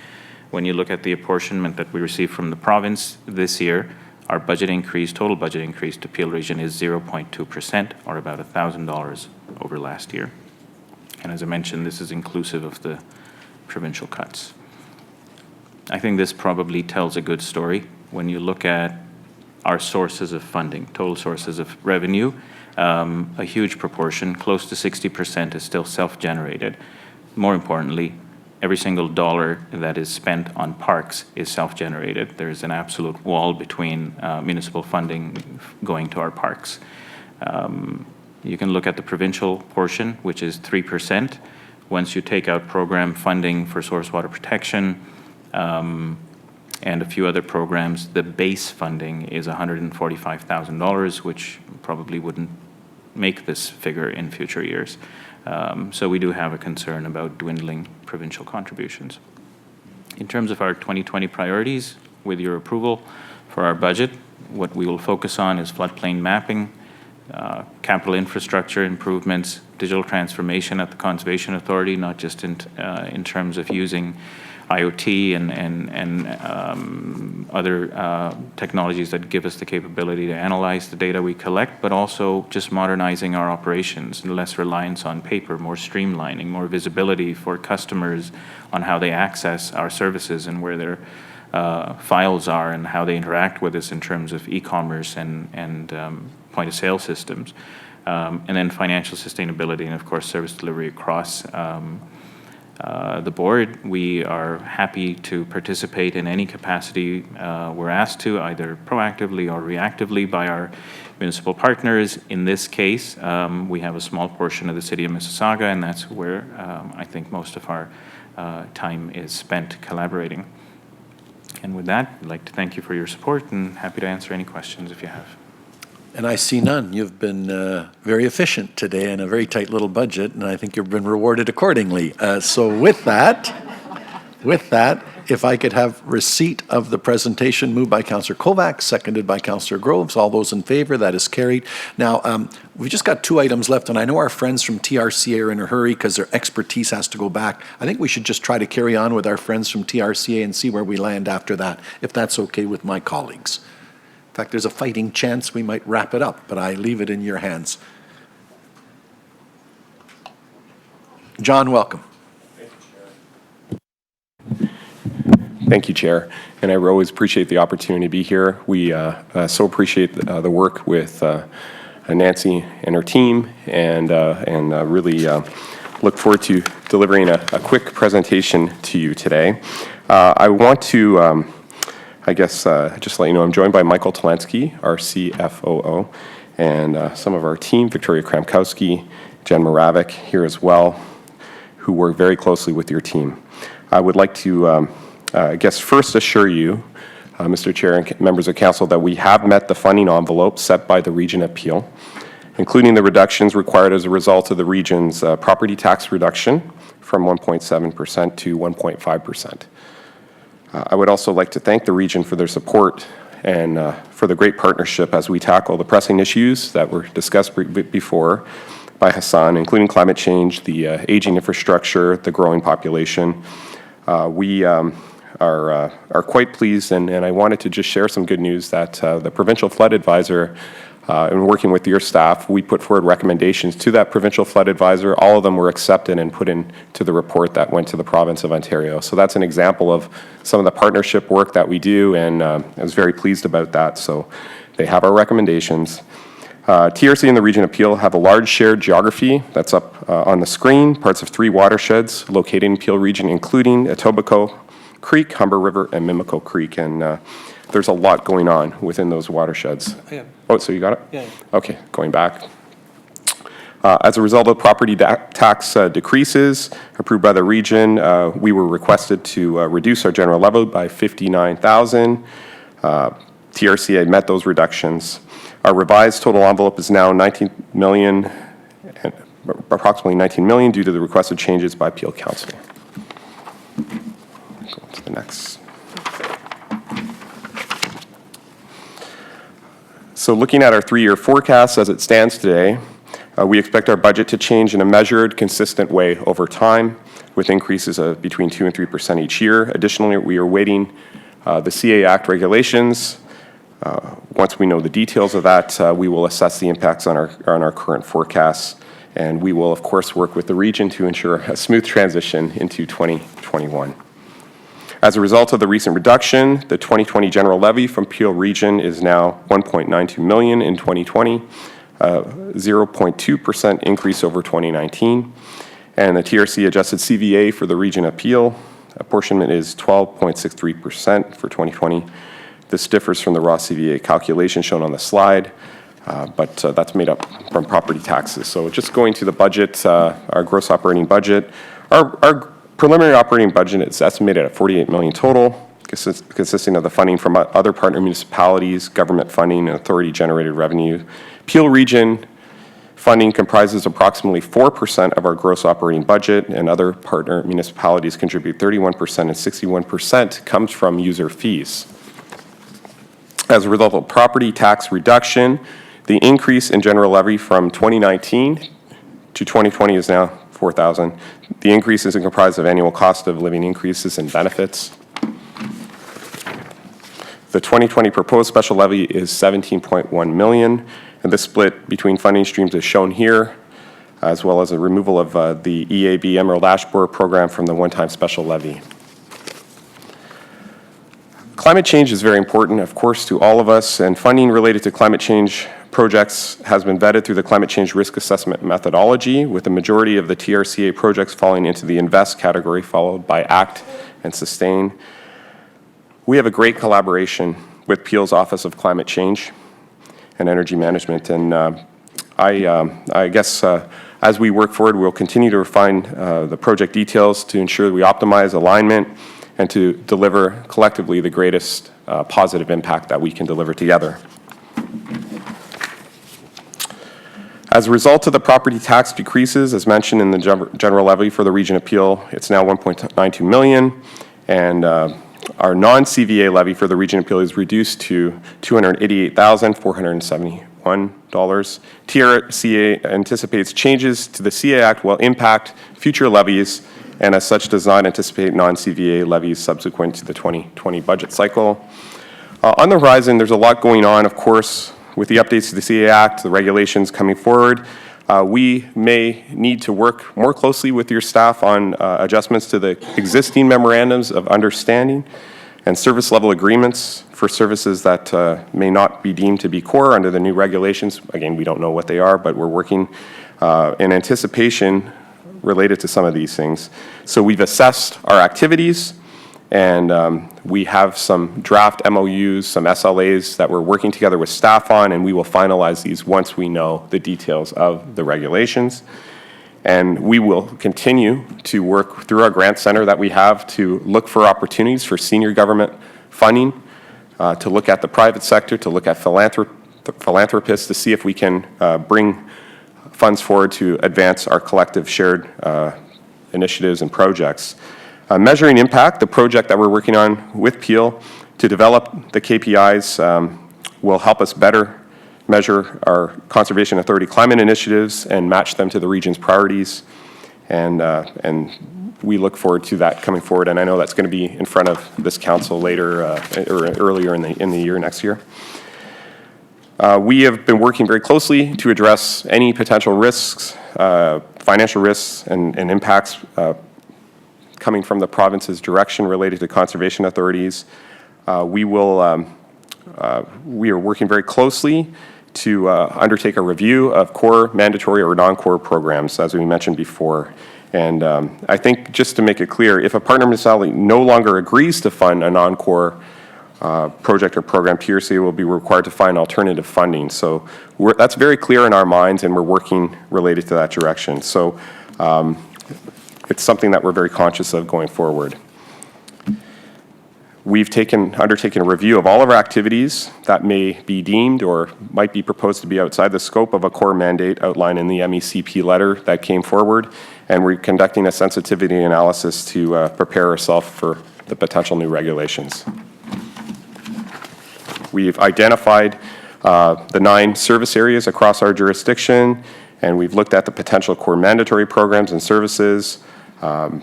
when you look at the apportionment that we received from the province this year, our budget increase, total budget increase to Peel Region is 0.2%, or about $1,000 over last year. And as I mentioned, this is inclusive of the provincial cuts. I think this probably tells a good story. When you look at our sources of funding, total sources of revenue, a huge proportion, close to 60%, is still self-generated. More importantly, every single dollar that is spent on parks is self-generated. There's an absolute wall between municipal funding going to our parks. You can look at the provincial portion, which is 3%. Once you take out program funding for source water protection and a few other programs, the base funding is $145,000, which probably wouldn't make this figure in future years. So we do have a concern about dwindling provincial contributions. In terms of our 2020 priorities, with your approval for our budget, what we will focus on is floodplain mapping, capital infrastructure improvements, digital transformation at the Conservation Authority, not just in terms of using IoT and other technologies that give us the capability to analyze the data we collect, but also just modernizing our operations and less reliance on paper, more streamlining, more visibility for customers on how they access our services and where their files are and how they interact with us in terms of e-commerce and point-of-sale systems. And then financial sustainability and, of course, service delivery across the board. We are happy to participate in any capacity we're asked to, either proactively or reactively by our municipal partners. In this case, we have a small portion of the city of Mississauga, and that's where I think most of our time is spent collaborating. And with that, I'd like to thank you for your support and happy to answer any questions if you have. And I see none. You've been very efficient today in a very tight little budget, and I think you've been rewarded accordingly. So with that, if I could have receipt of the presentation moved by Councillor Kovacs, seconded by Councillor Groves. All those in favor, that is carried. Now, we've just got 2 items left, and I know our friends from TRCA are in a hurry because their expertise has to go back. I think we should just try to carry on with our friends from TRCA and see where we land after that, if that's okay with my colleagues. In fact, there's a fighting chance we might wrap it up, but I leave it in your hands. John, welcome. Thank you, Chair. And I always appreciate the opportunity to be here. We so appreciate the work with Nancy and her team, and really look forward to delivering a quick presentation to you today. I want to just let you know I'm joined by Michael Talansky, our CFOO, and some of our team, Victoria Kramkowski, Jen Moravik here as well, who work very closely with your team. I would like to first assure you, Mr. Chair and members of Council, that we have met the funding envelope set by the Region of Peel, including the reductions required as a result of the region's property tax reduction from 1.7% to 1.5%. I would also like to thank the region for their support and for the great partnership as we tackle the pressing issues that were discussed before by Hassan, including climate change, the aging infrastructure, the growing population. We are quite pleased, and I wanted to just share some good news that the Provincial Flood Advisor, in working with your staff, we put forward recommendations to that Provincial Flood Advisor. All of them were accepted and put into the report that went to the Province of Ontario. So that's an example of some of the partnership work that we do, and I was very pleased about that. So they have our recommendations. TRC and the Region of Peel have a large shared geography that's up on the screen, parts of 3 watersheds located in Peel Region, including Etobicoke Creek, Humber River, and Mimico Creek. And there's a lot going on within those watersheds. Oh, so you got it? Yeah. Okay, going back. As a result of property tax decreases approved by the region, we were requested to reduce our general levy by $59,000. TRCA met those reductions. Our revised total envelope is now approximately $19 million due to the requested changes by Peel Council. Go to the next. So looking at our 3-year forecast as it stands today, we expect our budget to change in a measured, consistent way over time, with increases of between 2% and 3% each year. Additionally, we are awaiting the CA Act regulations. Once we know the details of that, we will assess the impacts on our current forecasts, and we will, of course, work with the region to ensure a smooth transition into 2021. As a result of the recent reduction, the 2020 general levy from Peel Region is now $1.92 million in 2020. 0.2% increase over 2019, and the TRC adjusted CVA for the region appeal apportionment is 12.63% for 2020. This differs from the raw CVA calculation shown on the slide, but that's made up from property taxes. So just going to the budget, our gross operating budget, our preliminary operating budget is estimated at $48 million total, consisting of the funding from other partner municipalities, government funding, and authority-generated revenue. Peel Region funding comprises approximately 4% of our gross operating budget, and other partner municipalities contribute 31%, and 61% comes from user fees. As a result of property tax reduction, the increase in general levy from 2019 to 2020 is now $4,000. The increase is comprised of annual cost of living increases and benefits. The 2020 proposed special levy is $17.1 million, and the split between funding streams is shown here, as well as a removal of the EAB Emerald Ash Borer program from the one-time special levy. Climate change is very important, of course, to all of us, and funding related to climate change projects has been vetted through the climate change risk assessment methodology, with the majority of the TRCA projects falling into the invest category, followed by act and sustain. We have a great collaboration with Peel's Office of Climate Change and Energy Management, and I guess as we work forward, we'll continue to refine the project details to ensure that we optimize alignment and to deliver collectively the greatest positive impact that we can deliver together. As a result of the property tax decreases, as mentioned in the general levy for the region appeal, it's now $1.92 million, and our non-CVA levy for the region appeal is reduced to $288,471. TRCA anticipates changes to the CA Act will impact future levies, and as such does not anticipate non-CVA levies subsequent to the 2020 budget cycle. On the horizon, there's a lot going on, of course, with the updates to the CA Act, the regulations coming forward. We may need to work more closely with your staff on adjustments to the existing memorandums of understanding and service level agreements for services that may not be deemed to be core under the new regulations. Again, we don't know what they are, but we're working in anticipation related to some of these things. So we've assessed our activities, and we have some draft MOUs, some SLAs that we're working together with staff on, and we will finalize these once we know the details of the regulations. And we will continue to work through our grant center that we have to look for opportunities for senior government funding, to look at the private sector, to look at philanthropists, to see if we can bring funds forward to advance our collective shared initiatives and projects. Measuring impact, the project that we're working on with Peel to develop the KPIs will help us better measure our Conservation Authority climate initiatives and match them to the region's priorities. And we look forward to that coming forward. And I know that's going to be in front of this council later or earlier in the year, next year. We have been working very closely to address any potential risks, financial risks and impacts coming from the province's direction related to conservation authorities. We are working very closely to undertake a review of core, mandatory, or non-core programs, as we mentioned before. And I think just to make it clear, if a partner municipality no longer agrees to fund a non-core project or program, TRCA will be required to find alternative funding. So that's very clear in our minds, and we're working related to that direction. So it's something that we're very conscious of going forward. We've undertaken a review of all of our activities that may be deemed or might be proposed to be outside the scope of a core mandate outlined in the MECP letter that came forward, and we're conducting a sensitivity analysis to prepare ourselves for the potential new regulations. We've identified the 9 service areas across our jurisdiction, and we've looked at the potential core mandatory programs and services. And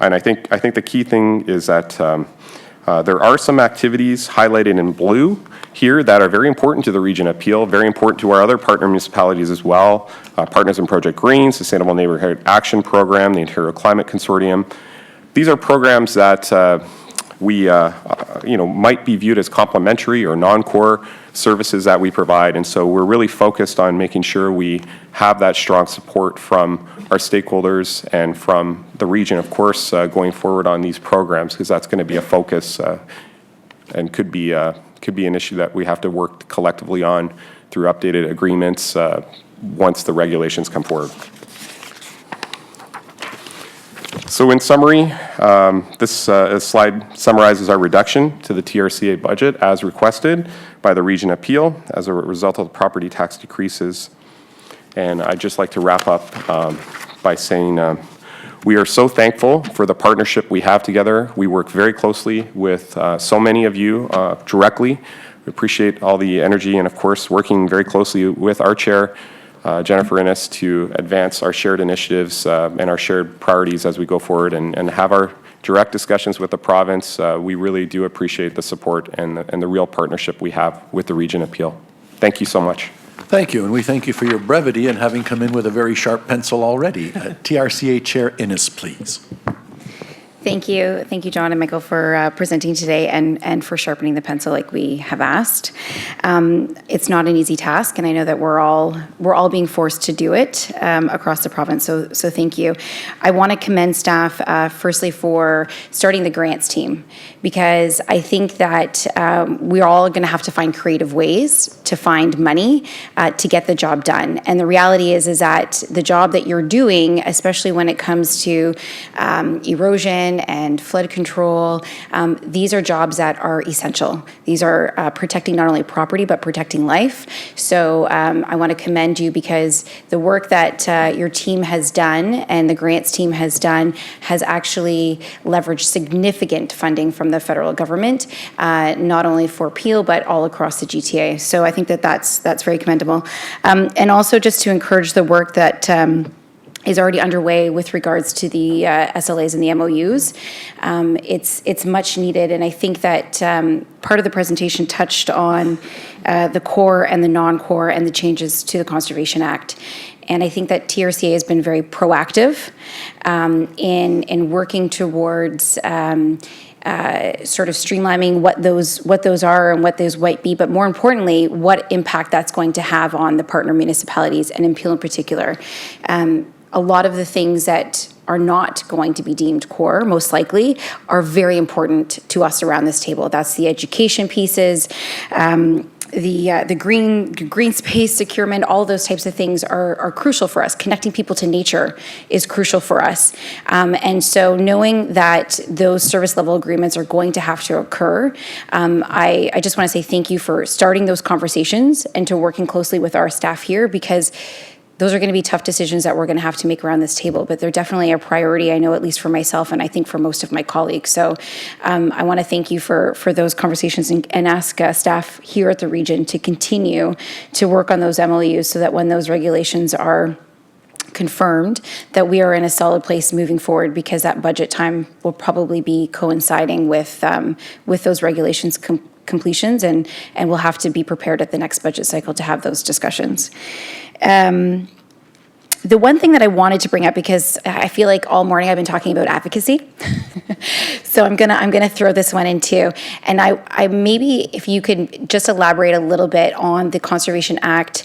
I think the key thing is that there are some activities highlighted in blue here that are very important to the region of Peel, very important to our other partner municipalities as well. Partners in Project Green, Sustainable Neighborhood Action Program, the Ontario Climate Consortium. These are programs that we might be viewed as complementary or non-core services that we provide, and so we're really focused on making sure we have that strong support from our stakeholders and from the region, of course, going forward on these programs, because that's going to be a focus and could be an issue that we have to work collectively on through updated agreements once the regulations come forward. So in summary, this slide summarizes our reduction to the TRCA budget as requested by the Region of Peel as a result of the property tax decreases. And I'd just like to wrap up by saying we are so thankful for the partnership we have together. We work very closely with so many of you directly. We appreciate all the energy and, of course, working very closely with our chair, Jennifer Innes, to advance our shared initiatives and our shared priorities as we go forward and have our direct discussions with the province. We really do appreciate the support and the real partnership we have with the Region of Peel. Thank you so much. Thank you, and we thank you for your brevity and having come in with a very sharp pencil already. TRCA Chair Innes, please. Thank you, John and Michael, for presenting today and for sharpening the pencil like we have asked. It's not an easy task, and I know that we're all being forced to do it across the province. So thank you. I want to commend staff firstly for starting the grants team, because I think that we're all going to have to find creative ways to find money to get the job done. And the reality is that the job that you're doing, especially when it comes to erosion and flood control, these are jobs that are essential. These are protecting not only property, but protecting life. So I want to commend you, because the work that your team has done and the grants team has done has actually leveraged significant funding from the federal government, not only for Peel, but all across the GTA. So I think that that's very commendable. And also just to encourage the work that is already underway with regards to the SLAs and the MOUs. It's much needed, and I think that part of the presentation touched on the core and the non-core and the changes to the Conservation Act. And I think that TRCA has been very proactive in working towards sort of streamlining what those are and what those might be, but more importantly, what impact that's going to have on the partner municipalities, and in Peel in particular. A lot of the things that are not going to be deemed core, most likely, are very important to us around this table. That's the education pieces, the green space securement, all those types of things are crucial for us. Connecting people to nature is crucial for us. And so knowing that those service level agreements are going to have to occur, I just want to say thank you for starting those conversations and to working closely with our staff here, because those are going to be tough decisions that we're going to have to make around this table, but they're definitely a priority, I know, at least for myself, and I think for most of my colleagues. So I want to thank you for those conversations and ask staff here at the region to continue to work on those MOUs so that when those regulations are confirmed, that we are in a solid place moving forward, because that budget time will probably be coinciding with those regulations completions, and we'll have to be prepared at the next budget cycle to have those discussions. The one thing that I wanted to bring up, because I feel like all morning I've been talking about advocacy, so I'm gonna throw this one in too. And I maybe if you could just elaborate a little bit on the Conservation Act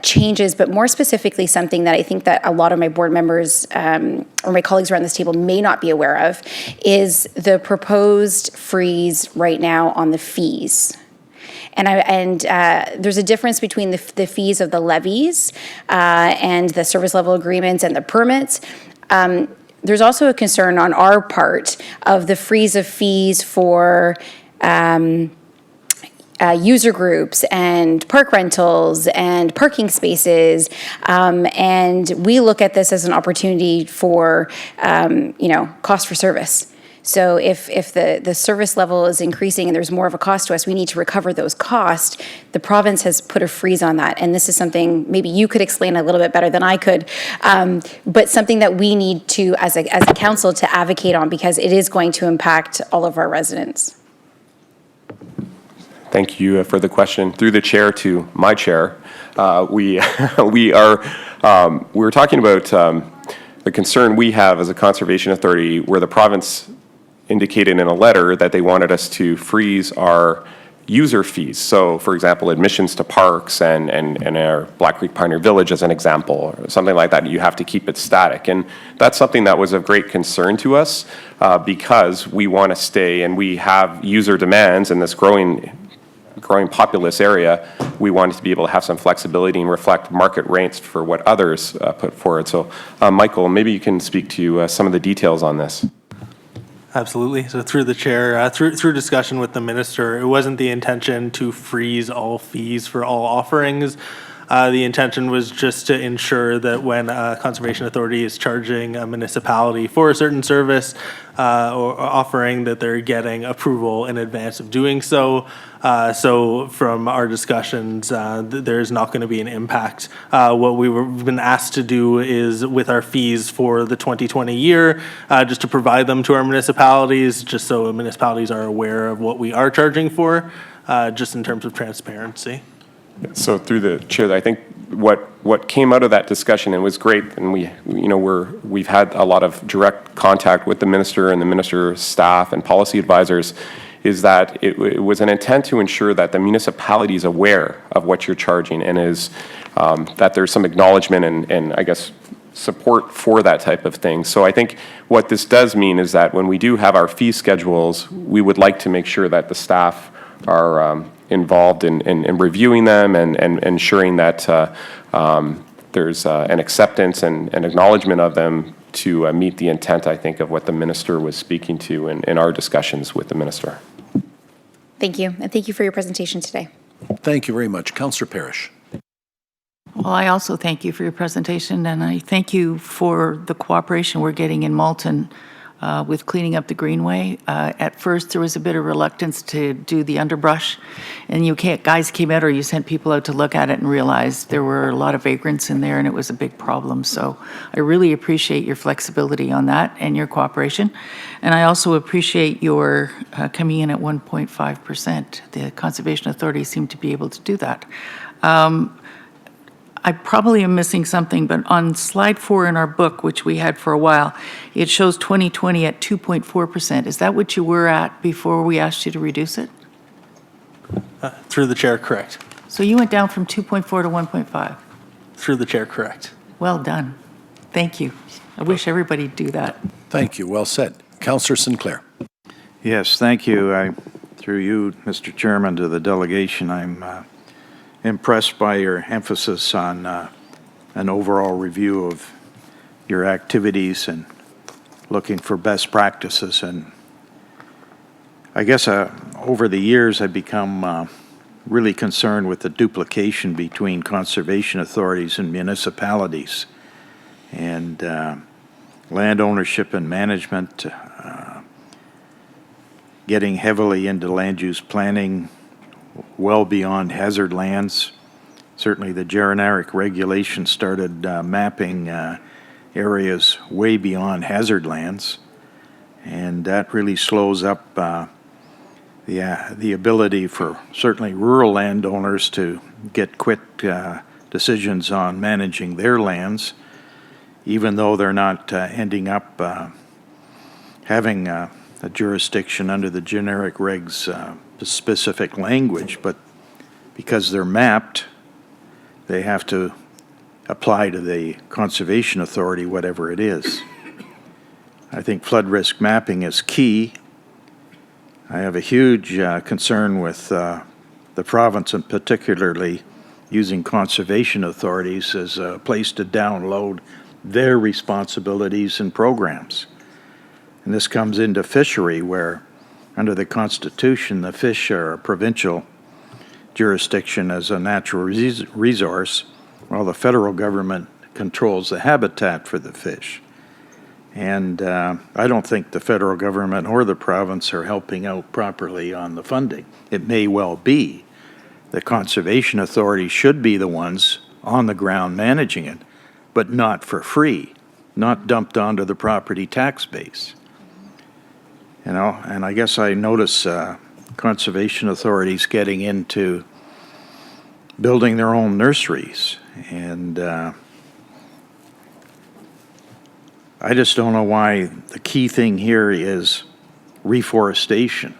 changes, but more specifically something that I think that a lot of my board members or my colleagues around this table may not be aware of is the proposed freeze right now on the fees. And there's a difference between the fees of the levies and the service level agreements and the permits. There's also a concern on our part of the freeze of fees for user groups and park rentals and parking spaces. And we look at this as an opportunity for, cost for service. So if the service level is increasing and there's more of a cost to us, we need to recover those costs. The province has put a freeze on that. And this is something maybe you could explain a little bit better than I could, but something that we need to, as a council, to advocate on because it is going to impact all of our residents. Thank you for the question. Through the chair to my chair, we were talking about the concern we have as a conservation authority where the province indicated in a letter that they wanted us to freeze our user fees. So, for example, admissions to parks and our Black Creek Pioneer Village as an example, or something like that, you have to keep it static. And that's something that was of great concern to us because we want to stay and we have user demands in this growing populous area. We wanted to be able to have some flexibility and reflect market rates for what others put forward. So, Michael, maybe you can speak to some of the details on this. Absolutely. So through the chair, through discussion with the minister, it wasn't the intention to freeze all fees for all offerings. The intention was just to ensure that when a conservation authority is charging a municipality for a certain service or offering, that they're getting approval in advance of doing so. So from our discussions, there's not going to be an impact. What we've been asked to do is with our fees for the 2020 year, just to provide them to our municipalities, just so municipalities are aware of what we are charging for, just in terms of transparency. So through the chair, I think what came out of that discussion and was great, and we've had a lot of direct contact with the minister and the minister's staff and policy advisors, is that it was an intent to ensure that the municipality is aware of what you're charging and is that there's some acknowledgement and I guess support for that type of thing. So I think what this does mean is that when we do have our fee schedules, we would like to make sure that the staff are involved in reviewing them and ensuring that there's an acceptance and an acknowledgement of them to meet the intent, I think, of what the minister was speaking to in our discussions with the minister. Thank you, and thank you for your presentation today. Thank you very much. Councillor Parrish. Well, I also thank you for your presentation, and I thank you for the cooperation we're getting in Malton with cleaning up the greenway. At first, there was a bit of reluctance to do the underbrush, and guys came out, or you sent people out to look at it and realized there were a lot of vagrants in there, and it was a big problem. So I really appreciate your flexibility on that and your cooperation. And I also appreciate your coming in at 1.5%. The Conservation Authority seemed to be able to do that. I probably am missing something, but on slide 4 in our book, which we had for a while, it shows 2020 at 2.4%. Is that what you were at before we asked you to reduce it? Through the chair, correct. So you went down from 2.4 to 1.5? Through the chair, correct. Well done. Thank you. I wish everybody'd do that. Thank you. Well said. Councillor Sinclair. Yes, thank you. Through you, Mr. Chairman, to the delegation, I'm impressed by your emphasis on an overall review of your activities and looking for best practices. And I guess over the years I've become really concerned with the duplication between conservation authorities and municipalities, and land ownership and management, getting heavily into land use planning well beyond hazard lands. Certainly the Geronaric regulation started mapping areas way beyond hazard lands, and that really slows up the ability for certainly rural landowners to get quick decisions on managing their lands. even though they're not ending up having a jurisdiction under the generic regs, the specific language, but because they're mapped, they have to apply to the Conservation Authority, whatever it is. I think flood risk mapping is key. I have a huge concern with the province, and particularly using conservation authorities as a place to download their responsibilities and programs. And this comes into fishery, where under the Constitution, the fish are a provincial jurisdiction as a natural resource, while the federal government controls the habitat for the fish. And I don't think the federal government or the province are helping out properly on the funding. It may well be. The conservation authorities should be the ones on the ground managing it, but not for free, not dumped onto the property tax base. You know, and I guess I notice conservation authorities getting into building their own nurseries, and I just don't know why. The key thing here is reforestation,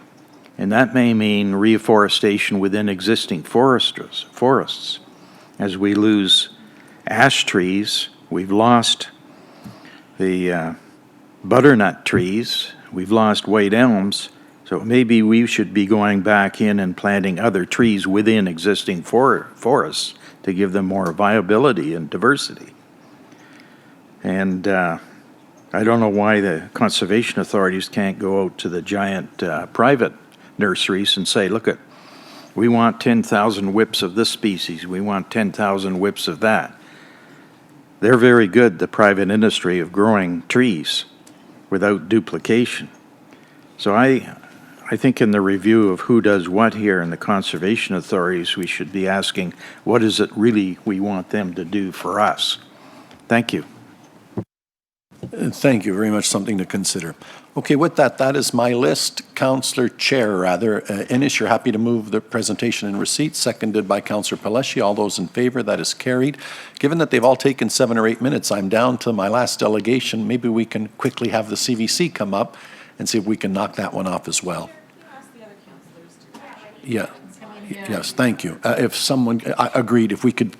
and that may mean reforestation within existing forests. As we lose ash trees, we've lost the butternut trees, we've lost white elms, so maybe we should be going back in and planting other trees within existing forests to give them more viability and diversity. And I don't know why the conservation authorities can't go out to the giant private nurseries and say, look, we want 10,000 whips of this species, we want 10,000 whips of that. They're very good, the private industry, of growing trees without duplication. So I think in the review of who does what here in the conservation authorities, we should be asking, what is it really we want them to do for us? Thank you. Thank you very much. Something to consider. Okay, with that, that is my list. Councillor Chair, rather. Innes, you're happy to move the presentation and receipt, seconded by Councillor Pelletier. All those in favor, that is carried. Given that they've all taken 7 or 8 minutes, I'm down to my last delegation. Maybe we can quickly have the CVC come up and see if we can knock that one off as well. Yeah. Yes, thank you. If someone agreed, if we could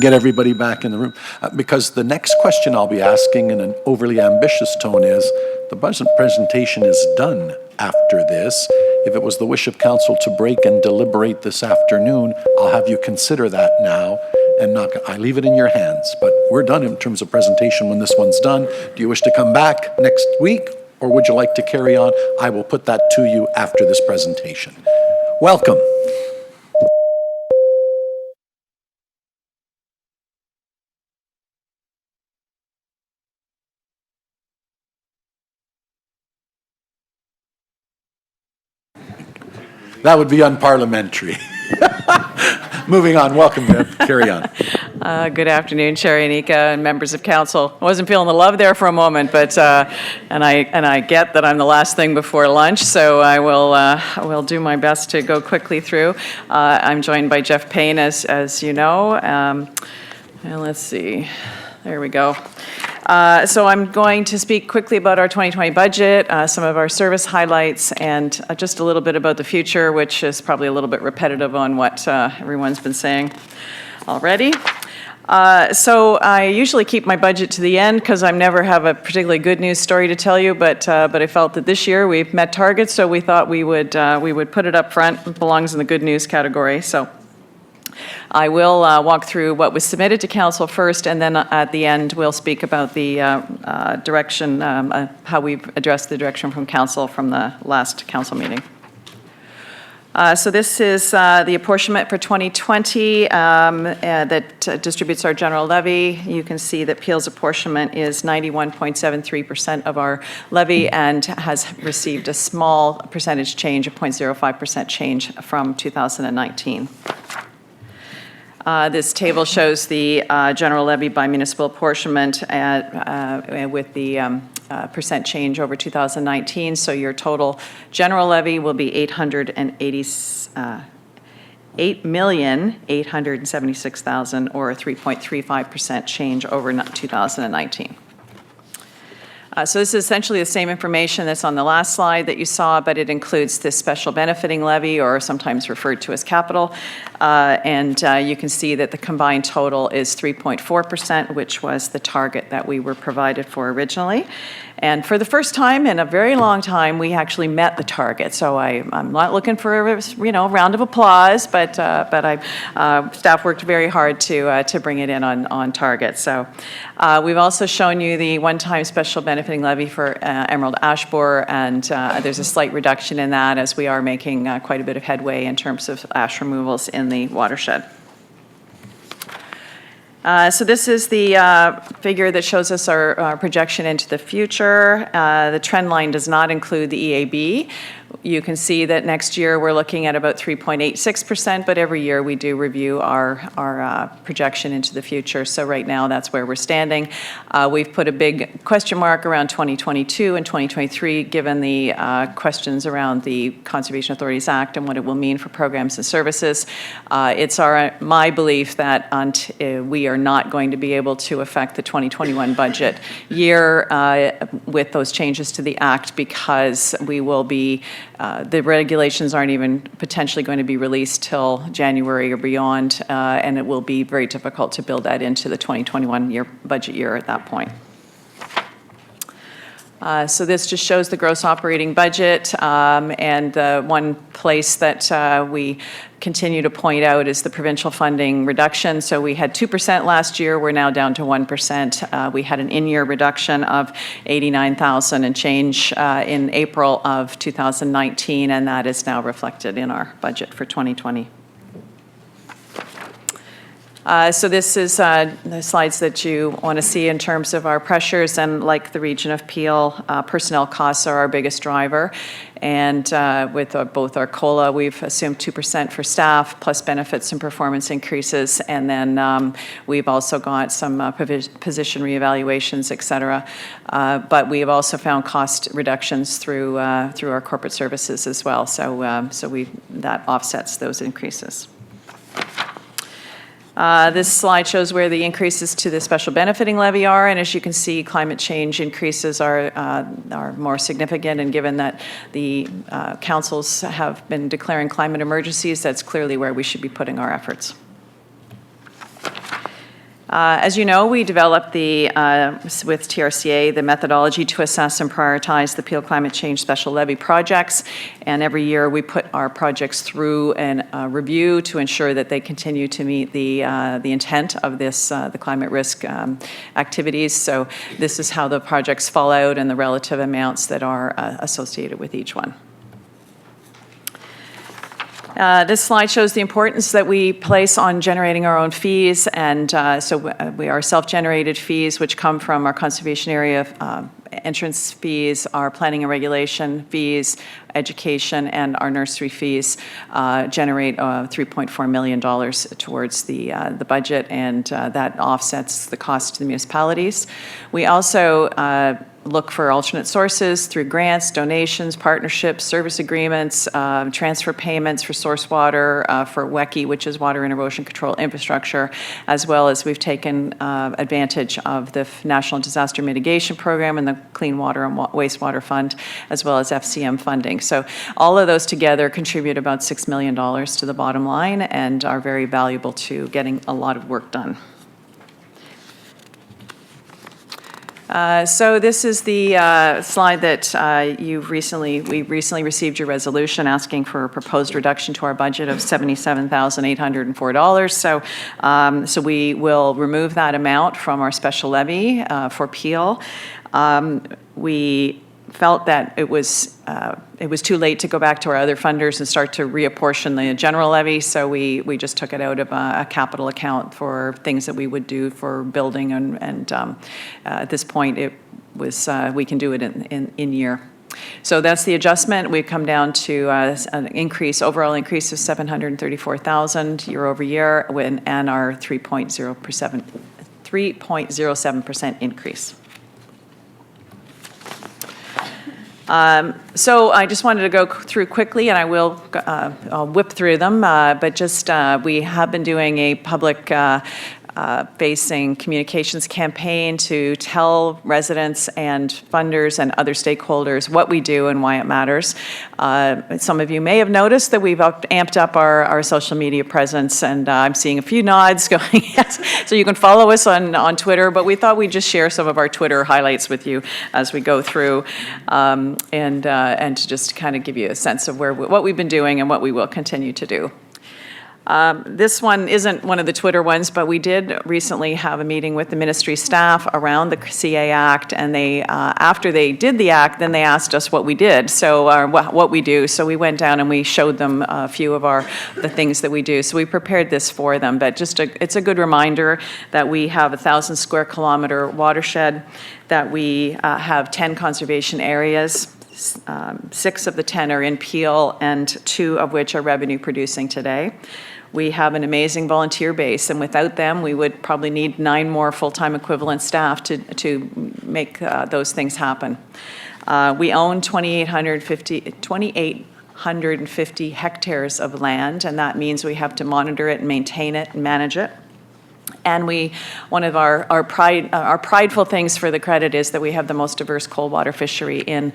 get everybody back in the room. Because the next question I'll be asking in an overly ambitious tone is, the budget presentation is done after this. If it was the wish of council to break and deliberate this afternoon, I'll have you consider that now and not, I leave it in your hands. But we're done in terms of presentation when this one's done. Do you wish to come back next week, or would you like to carry on? I will put that to you after this presentation. Welcome. That would be unparliamentary. Moving on, welcome, Deb. Carry on. Good afternoon, Chair Yanika and members of council. I wasn't feeling the love there for a moment, but and I get that I'm the last thing before lunch, so I will do my best to go quickly through. I'm joined by Jeff Payne, as you know. And let's see, there we go. So I'm going to speak quickly about our 2020 budget, some of our service highlights, and just a little bit about the future, which is probably a little bit repetitive on what everyone's been saying already. So I usually keep my budget to the end because I never have a particularly good news story to tell you, but I felt that this year we've met targets, so we thought we would put it up front. It belongs in the good news category. So I will walk through what was submitted to council first, and then at the end we'll speak about the direction, how we've addressed the direction from council from the last council meeting. So this is the apportionment for 2020 that distributes our general levy. You can see that Peel's apportionment is 91.73% of our levy and has received a small percentage change, a 0.05% change from 2019. This table shows the general levy by municipal apportionment with the percent change over 2019. So your total general levy will be $8,876,000, or a 3.35% change over 2019. So this is essentially the same information that's on the last slide that you saw, but it includes this special benefiting levy, or sometimes referred to as capital. And you can see that the combined total is 3.4%, which was the target that we were provided for originally. And for the first time in a very long time, we actually met the target. So I'm not looking for a round of applause, but staff worked very hard to bring it in on target. So we've also shown you the one-time special benefiting levy for Emerald Ash Borer, and there's a slight reduction in that as we are making quite a bit of headway in terms of ash removals in the watershed. So this is the figure that shows us our projection into the future. The trend line does not include the EAB. You can see that next year we're looking at about 3.86%, but every year we do review our projection into the future. So right now that's where we're standing. We've put a big question mark around 2022 and 2023, given the questions around the Conservation Authorities Act and what it will mean for programs and services. It's my belief that we are not going to be able to affect the 2021 budget year with those changes to the Act, because we will be the regulations aren't even potentially going to be released till January or beyond, and it will be very difficult to build that into the 2021 budget year at that point. So this just shows the gross operating budget, and the one place that we continue to point out is the provincial funding reduction. So we had 2% last year, we're now down to 1%. We had an in-year reduction of 89,000 and change in April of 2019, and that is now reflected in our budget for 2020. So this is the slides that you want to see in terms of our pressures, and like the region of Peel, personnel costs are our biggest driver. And with both our COLA, we've assumed 2% for staff, plus benefits and performance increases. And then we've also got some position reevaluations, et cetera. But we have also found cost reductions through our corporate services as well. So that offsets those increases. This slide shows where the increases to the special benefiting levy are, and as you can see, climate change increases are more significant, and given that the councils have been declaring climate emergencies, that's clearly where we should be putting our efforts. As you know, we developed with TRCA the methodology to assess and prioritize the Peel Climate Change Special Levy projects, and every year we put our projects through a review to ensure that they continue to meet the intent of the climate risk activities. So this is how the projects fall out and the relative amounts that are associated with each one. This slide shows the importance that we place on generating our own fees, and so we are self-generated fees, which come from our conservation area entrance fees, our planning and regulation fees, education, and our nursery fees generate $3.4 million towards the budget, and that offsets the cost to the municipalities. We also look for alternate sources through grants, donations, partnerships, service agreements, transfer payments for source water, for WECI, which is Water and Erosion Control Infrastructure, as well as we've taken advantage of the National Disaster Mitigation Program and the Clean Water and Wastewater Fund, as well as FCM funding. So all of those together contribute about $6 million to the bottom line and are very valuable to getting a lot of work done. So this is the slide that we recently received your resolution asking for a proposed reduction to our budget of $77,804. So we will remove that amount from our special levy for Peel. We felt that it was too late to go back to our other funders and start to reapportion the general levy, so we just took it out of a capital account for things that we would do for building, and at this point it was we can do it in year. So that's the adjustment. We've come down to an overall increase of $734,000 year over year, and our 3.07% increase. So I just wanted to go through quickly, and I'll whip through them, but just we have been doing a public facing communications campaign to tell residents and funders and other stakeholders what we do and why it matters. Some of you may have noticed that we've amped up our social media presence, and I'm seeing a few nods going yes. So you can follow us on Twitter, but we thought we'd just share some of our Twitter highlights with you as we go through, and to just kind of give you a sense of what we've been doing and what we will continue to do. This one isn't one of the Twitter ones, but we did recently have a meeting with the ministry staff around the CA Act, and they, after they did the act, then they asked us what we did, so what we do. So we went down and we showed them a few of the things that we do. So we prepared this for them, but it's a good reminder that we have 1,000 square kilometer watershed, that we have 10 conservation areas. 6 of the 10 are in Peel, and 2 of which are revenue producing today. We have an amazing volunteer base, and without them, we would probably need 9 more full-time equivalent staff to make those things happen. We own 2,850 hectares of land, and that means we have to monitor it and maintain it and manage it. And one of our prideful things for the credit is that we have the most diverse cold water fishery in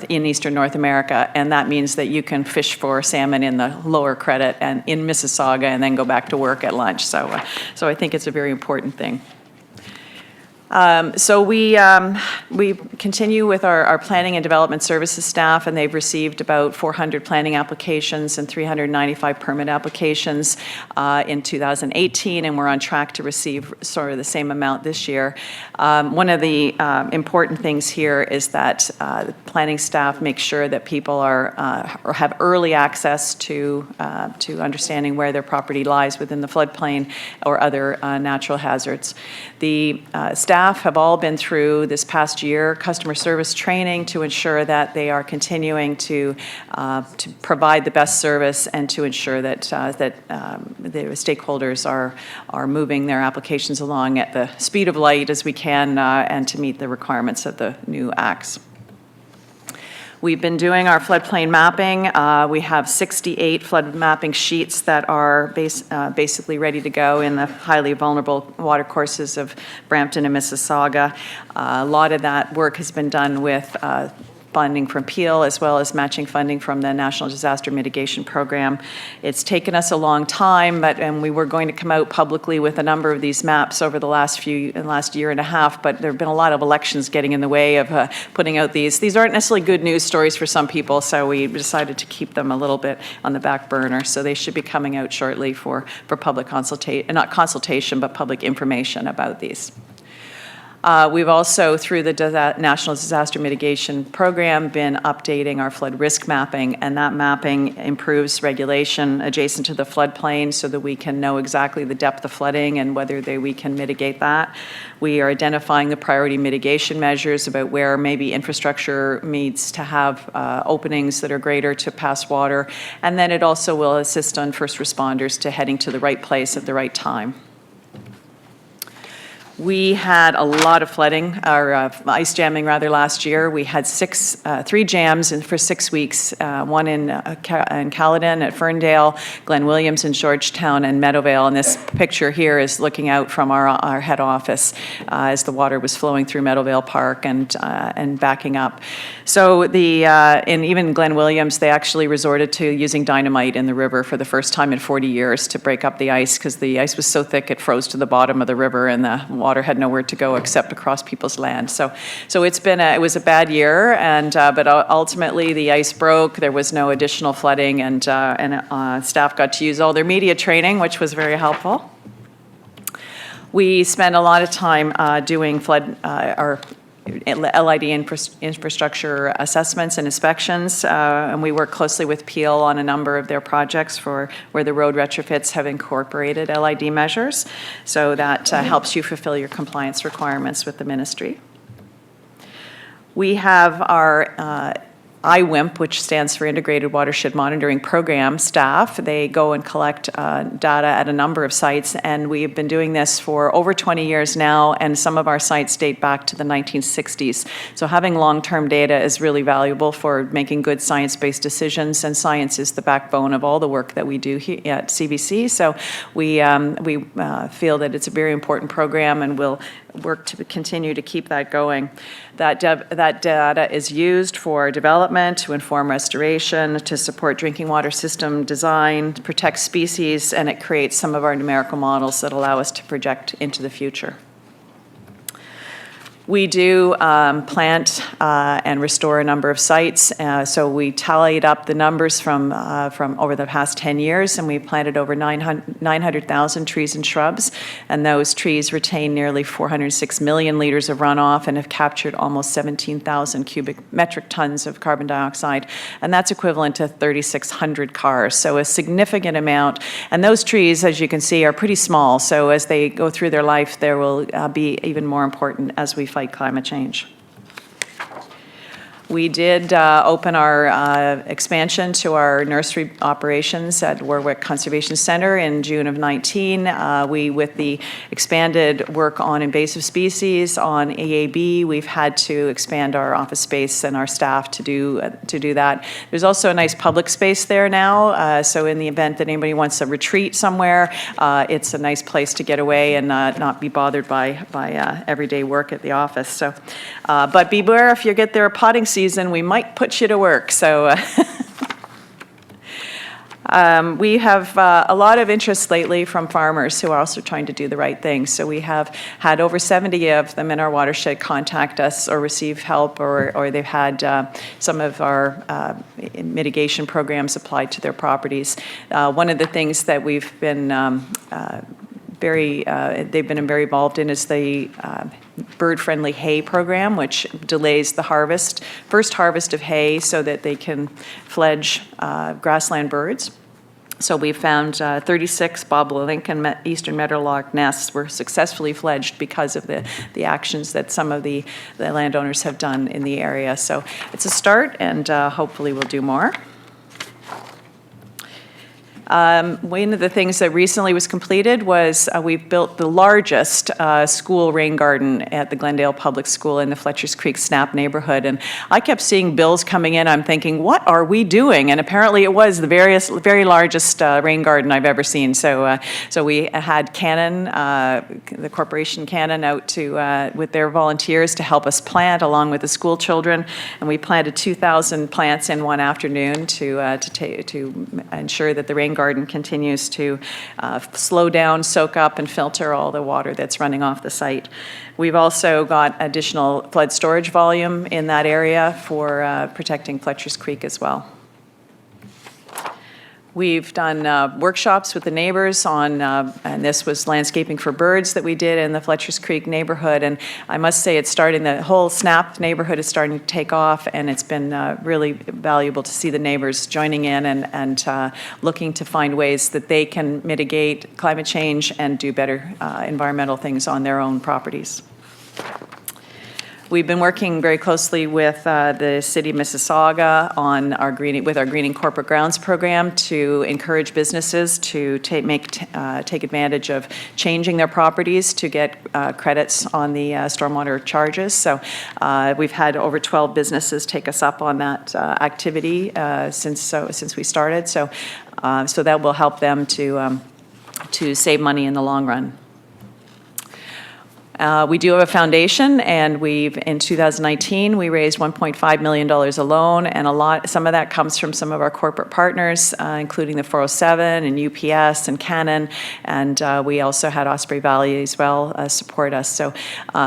eastern North America, and that means that you can fish for salmon in the lower credit and in Mississauga and then go back to work at lunch. So I think it's a very important thing. So we continue with our planning and development services staff, and they've received about 400 planning applications and 395 permit applications in 2018, and we're on track to receive sort of the same amount this year. One of the important things here is that the planning staff make sure that people or have early access to understanding where their property lies within the floodplain or other natural hazards. The staff have all been through this past year customer service training to ensure that they are continuing to provide the best service and to ensure that the stakeholders are moving their applications along at the speed of light as we can and to meet the requirements of the new acts. We've been doing our floodplain mapping. We have 68 flood mapping sheets that are basically ready to go in the highly vulnerable watercourses of Brampton and Mississauga. A lot of that work has been done with funding from Peel as well as matching funding from the National Disaster Mitigation Program. It's taken us a long time, and we were going to come out publicly with a number of these maps over the last year and a half, but there have been a lot of elections getting in the way of putting out these. These aren't necessarily good news stories for some people, so we decided to keep them a little bit on the back burner. So they should be coming out shortly for public consultation, not consultation, but public information about these. We've also, through the National Disaster Mitigation Program, been updating our flood risk mapping, and that mapping improves regulation adjacent to the floodplain so that we can know exactly the depth of flooding and whether we can mitigate that. We are identifying the priority mitigation measures about where maybe infrastructure needs to have openings that are greater to pass water, and then it also will assist on first responders to heading to the right place at the right time. We had a lot of flooding, or ice jamming rather, last year. We had 3 jams for 6 weeks, one in Caledon at Ferndale, Glen Williams in Georgetown, and Meadowvale. And this picture here is looking out from our head office as the water was flowing through Meadowvale Park and backing up. So in even Glen Williams, they actually resorted to using dynamite in the river for the first time in 40 years to break up the ice, because the ice was so thick it froze to the bottom of the river and the water had nowhere to go except across people's land. So it was a bad year, but ultimately the ice broke. There was no additional flooding, and staff got to use all their media training, which was very helpful. We spent a lot of time doing our LID infrastructure assessments and inspections, and we work closely with Peel on a number of their projects where the road retrofits have incorporated LID measures, so that helps you fulfill your compliance requirements with the ministry. We have our IWIMP, which stands for Integrated Watershed Monitoring Program staff. They go and collect data at a number of sites, and we've been doing this for over 20 years now, and some of our sites date back to the 1960s. So having long-term data is really valuable for making good science-based decisions, and science is the backbone of all the work that we do here at CBC. So we feel that it's a very important program, and we'll work to continue to keep that going. That data is used for development, to inform restoration, to support drinking water system design, to protect species, and it creates some of our numerical models that allow us to project into the future. We do plant and restore a number of sites. So we tallied up the numbers from over the past 10 years, and we planted over 900,000 trees and shrubs. And those trees retain nearly 406 million liters of runoff and have captured almost 17,000 cubic metric tons of carbon dioxide. And that's equivalent to 3,600 cars. So a significant amount. And those trees, as you can see, are pretty small. So as they go through their life, there will be even more important as we fight climate change. We did open our expansion to our nursery operations at Warwick Conservation Center in June of 19. With the expanded work on invasive species, on EAB, we've had to expand our office space and our staff to do that. There's also a nice public space there now, so in the event that anybody wants a retreat somewhere, it's a nice place to get away and not be bothered by everyday work at the office. So, but beware if you get there potting season, we might put you to work. So we have a lot of interest lately from farmers who are also trying to do the right thing. So we have had over 70 of them in our watershed contact us or receive help, or they've had some of our mitigation programs applied to their properties. One of the things that we've been they've been very involved in is the bird-friendly hay program, which delays the first harvest of hay so that they can fledge grassland birds. So we found 36 bobolink and eastern meadowlark nests were successfully fledged because of the actions that some of the landowners have done in the area. So it's a start, and hopefully we'll do more. One of the things that recently was completed was we've built the largest school rain garden at the Glendale Public School in the Fletchers Creek Snap neighborhood. And I kept seeing bills coming in. I'm thinking, what are we doing? And apparently it was the very largest rain garden I've ever seen. So we had Canon, the corporation Canon, out with their volunteers to help us plant along with the school children. And we planted 2,000 plants in one afternoon to ensure that the rain garden continues to slow down, soak up, and filter all the water that's running off the site. We've also got additional flood storage volume in that area for protecting Fletchers Creek as well. We've done workshops with the neighbors on, and this was landscaping for birds that we did in the Fletchers Creek neighborhood. And I must say, the whole Snap neighborhood is starting to take off, and it's been really valuable to see the neighbors joining in and looking to find ways that they can mitigate climate change and do better environmental things on their own properties. We've been working very closely with the City of Mississauga on with our Greening Corporate Grounds program to encourage businesses to take advantage of changing their properties to get credits on the stormwater charges. So we've had over 12 businesses take us up on that activity since we started. So that will help them to save money in the long run. We do have a foundation, and in 2019, we raised $1.5 million alone, and some of that comes from some of our corporate partners, including the 407 and UPS and Canon, and we also had Osprey Valley as well support us. So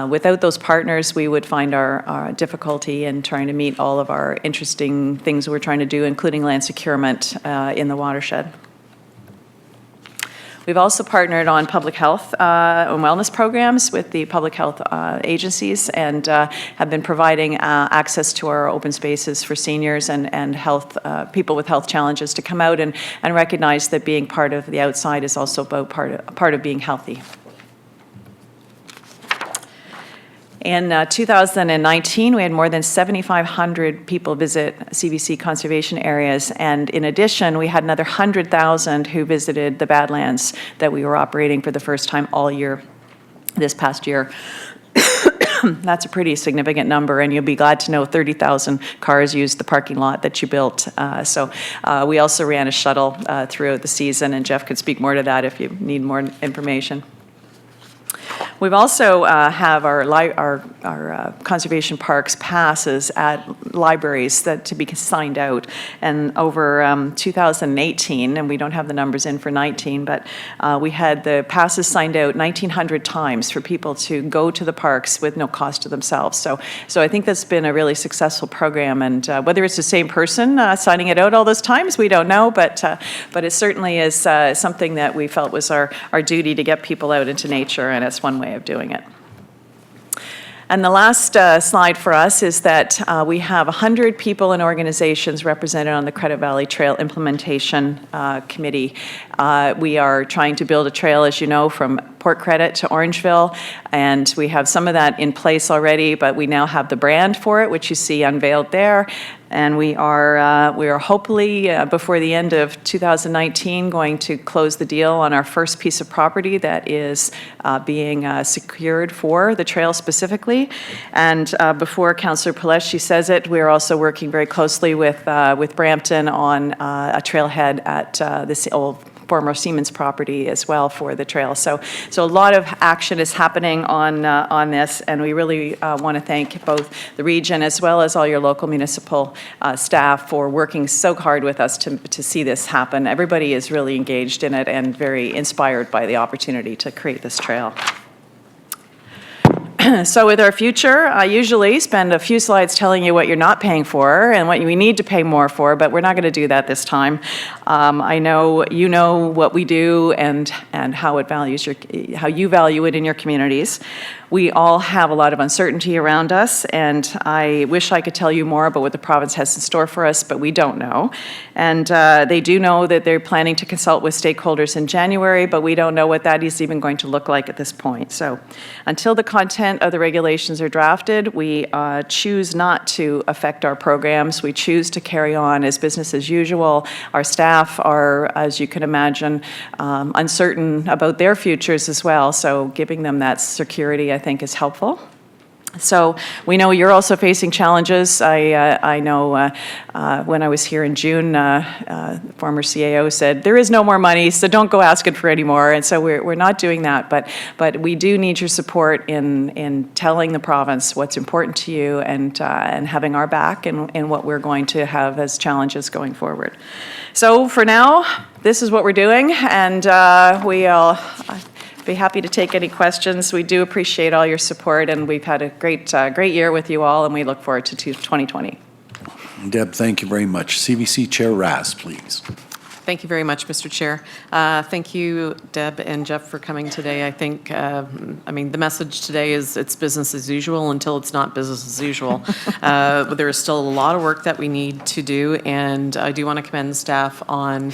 without those partners, we would find our difficulty in trying to meet all of our interesting things we're trying to do, including land securement in the watershed. We've also partnered on public health and wellness programs with the public health agencies, and have been providing access to our open spaces for seniors and health people with health challenges to come out and recognize that being part of the outside is also about part of being healthy. In 2019, we had more than 7,500 people visit CVC conservation areas, and in addition, we had another 100,000 who visited the Badlands that we were operating for the first time all year this past year. That's a pretty significant number, and you'll be glad to know 30,000 cars used the parking lot that you built. We also ran a shuttle throughout the season, and Jeff could speak more to that if you need more information. We've also have our conservation parks passes at libraries that to be signed out, and over 2018, and we don't have the numbers in for 19, but we had the passes signed out 1,900 times for people to go to the parks with no cost to themselves. So I think that's been a really successful program, and whether it's the same person signing it out all those times, we don't know, but it certainly is something that we felt was our duty to get people out into nature, and it's one way of doing it. And the last slide for us is that we have 100 people and organizations represented on the Credit Valley Trail Implementation Committee. We are trying to build a trail, as you know, from Port Credit to Orangeville, and we have some of that in place already, but we now have the brand for it, which you see unveiled there. And we are hopefully, before the end of 2019, going to close the deal on our first piece of property that is being secured for the trail specifically. And before Councillor Paleski says it, we're also working very closely with Brampton on a trailhead at this old former Siemens property as well for the trail. So a lot of action is happening on this, and we really want to thank both the region as well as all your local municipal staff for working so hard with us to see this happen. Everybody is really engaged in it and very inspired by the opportunity to create this trail. So with our future, I usually spend a few slides telling you what you're not paying for and what we need to pay more for, but we're not going to do that this time. I know you know what we do and how how you value it in your communities. We all have a lot of uncertainty around us, and I wish I could tell you more about what the province has in store for us, but we don't know. And they do know that they're planning to consult with stakeholders in January, but we don't know what that is even going to look like at this point. So until the content of the regulations are drafted, we choose not to affect our programs. We choose to carry on as business as usual. Our staff are, as you can imagine, uncertain about their futures as well, so giving them that security, I think, is helpful. So we know you're also facing challenges. I know when I was here in June, the former CAO said, there is no more money, so don't go asking for any more. And so we're not doing that, but we do need your support in telling the province what's important to you and having our back in what we're going to have as challenges going forward. So for now, this is what we're doing, and we'll be happy to take any questions. We do appreciate all your support, and we've had a great year with you all, and we look forward to 2020. Deb, thank you very much. CVC Chair Ras, please. Thank you very much, Mr. Chair. Thank you, Deb and Jeff, for coming today. I think, the message today is it's business as usual until it's not business as usual. But there is still a lot of work that we need to do, and I do want to commend staff on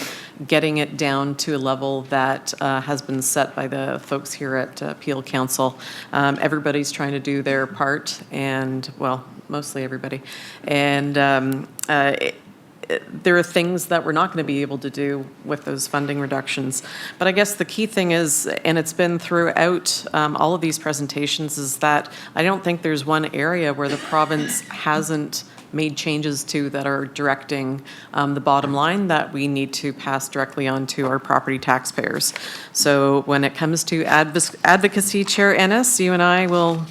getting it down to a level that has been set by the folks here at Peel Council. Everybody's trying to do their part, and, well, mostly everybody. And there are things that we're not going to be able to do with those funding reductions. But I guess the key thing is, and it's been throughout all of these presentations, is that I don't think there's one area where the province hasn't made changes to that are directing the bottom line that we need to pass directly on to our property taxpayers. So when it comes to advocacy, Chair Ennis, you and I will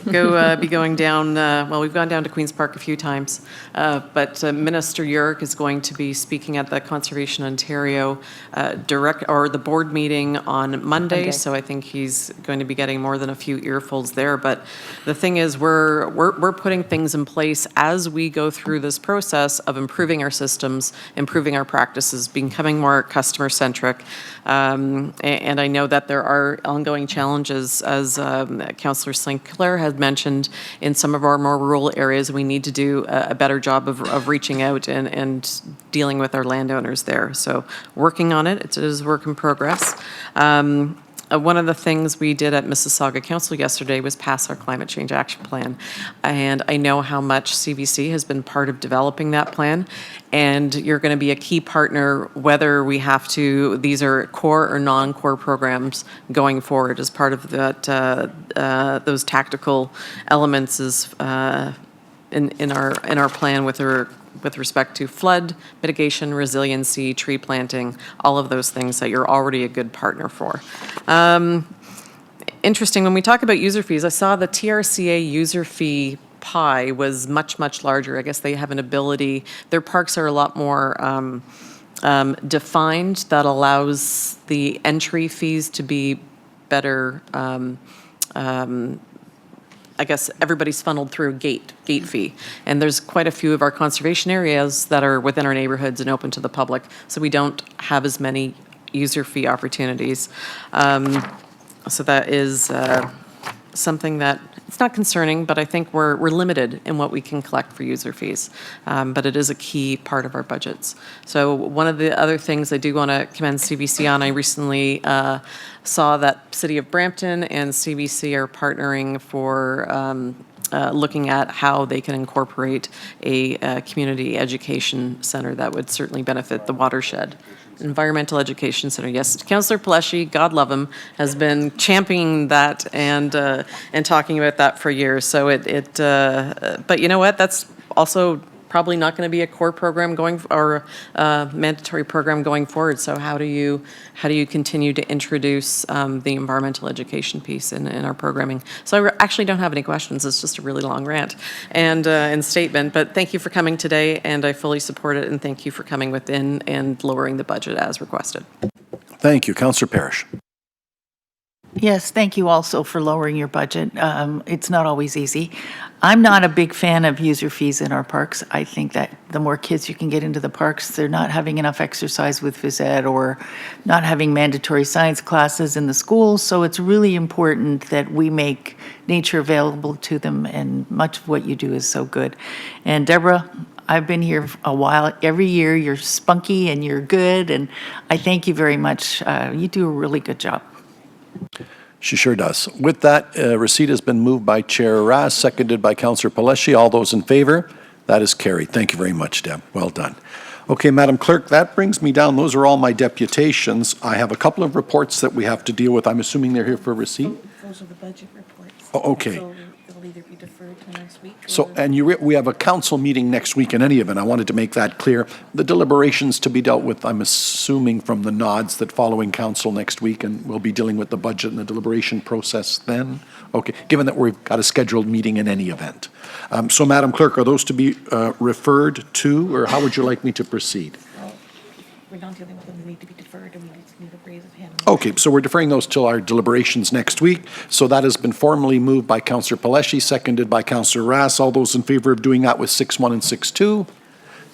be going down, we've gone down to Queen's Park a few times, but Minister Yurek is going to be speaking at the Conservation Ontario the board meeting on Monday, so I think he's going to be getting more than a few earfuls there. But the thing is, we're putting things in place as we go through this process of improving our systems, improving our practices, becoming more customer-centric. And I know that there are ongoing challenges, as Councillor Sinclair had mentioned, in some of our more rural areas. We need to do a better job of reaching out and dealing with our landowners there. So working on it. It is work in progress. One of the things we did at Mississauga Council yesterday was pass our climate change action plan. And I know how much CVC has been part of developing that plan. And you're going to be a key partner, whether we have to, these are core or non-core programs going forward as part of that, those tactical elements is in our plan with respect to flood mitigation, resiliency, tree planting, all of those things that you're already a good partner for. Interesting, when we talk about user fees, I saw the TRCA user fee pie was much, much larger. I guess they have an ability, their parks are a lot more defined that allows the entry fees to be better, I guess everybody's funneled through a gate fee. And there's quite a few of our conservation areas that are within our neighborhoods and open to the public, so we don't have as many user fee opportunities. So that is something that, it's not concerning, but I think we're limited in what we can collect for user fees. But it is a key part of our budgets. So one of the other things I do want to commend CVC on, I recently saw that City of Brampton and CVC are partnering for looking at how they can incorporate a community education center that would certainly benefit the watershed. Environmental Education Center. Yes, Councillor Pelleshi, God love him, has been championing that and talking about that for years. So but you know what? That's also probably not going to be a core program or mandatory program going forward. So how do you continue to introduce the environmental education piece in our programming? So I actually don't have any questions. It's just a really long rant and statement. But thank you for coming today, and I fully support it. And thank you for coming within and lowering the budget as requested. Thank you. Councillor Parish. Yes, thank you also for lowering your budget. It's not always easy. I'm not a big fan of user fees in our parks. I think that the more kids you can get into the parks, they're not having enough exercise with phys ed or not having mandatory science classes in the schools. So it's really important that we make nature available to them, and much of what you do is so good. And Deborah, I've been here a while. Every year you're spunky and you're good, and I thank you very much. You do a really good job. She sure does. With that, receipt has been moved by Chair Ras, seconded by Councillor Pelleshi. All those in favor? That is carried. Thank you very much, Deb. Well done. Okay, Madam Clerk, that brings me down. Those are all my deputations. I have a couple of reports that we have to deal with. I'm assuming they're here for receipt? Those are the budget reports. Oh, okay. So it'll either be deferred to next week. So, and we have a council meeting next week in any event. I wanted to make that clear. The deliberations to be dealt with, I'm assuming from the nods that following council next week, and we'll be dealing with the budget and the deliberation process then? Okay, given that we've got a scheduled meeting in any event. So, Madam Clerk, are those to be referred to, or how would you like me to proceed? We're not dealing with them, they need to be deferred, and we just need a raise of hand. Okay, so we're deferring those till our deliberations next week. So that has been formally moved by Councillor Pelleshi, seconded by Councillor Ras. All those in favor of doing that with 6.1 and 6.2?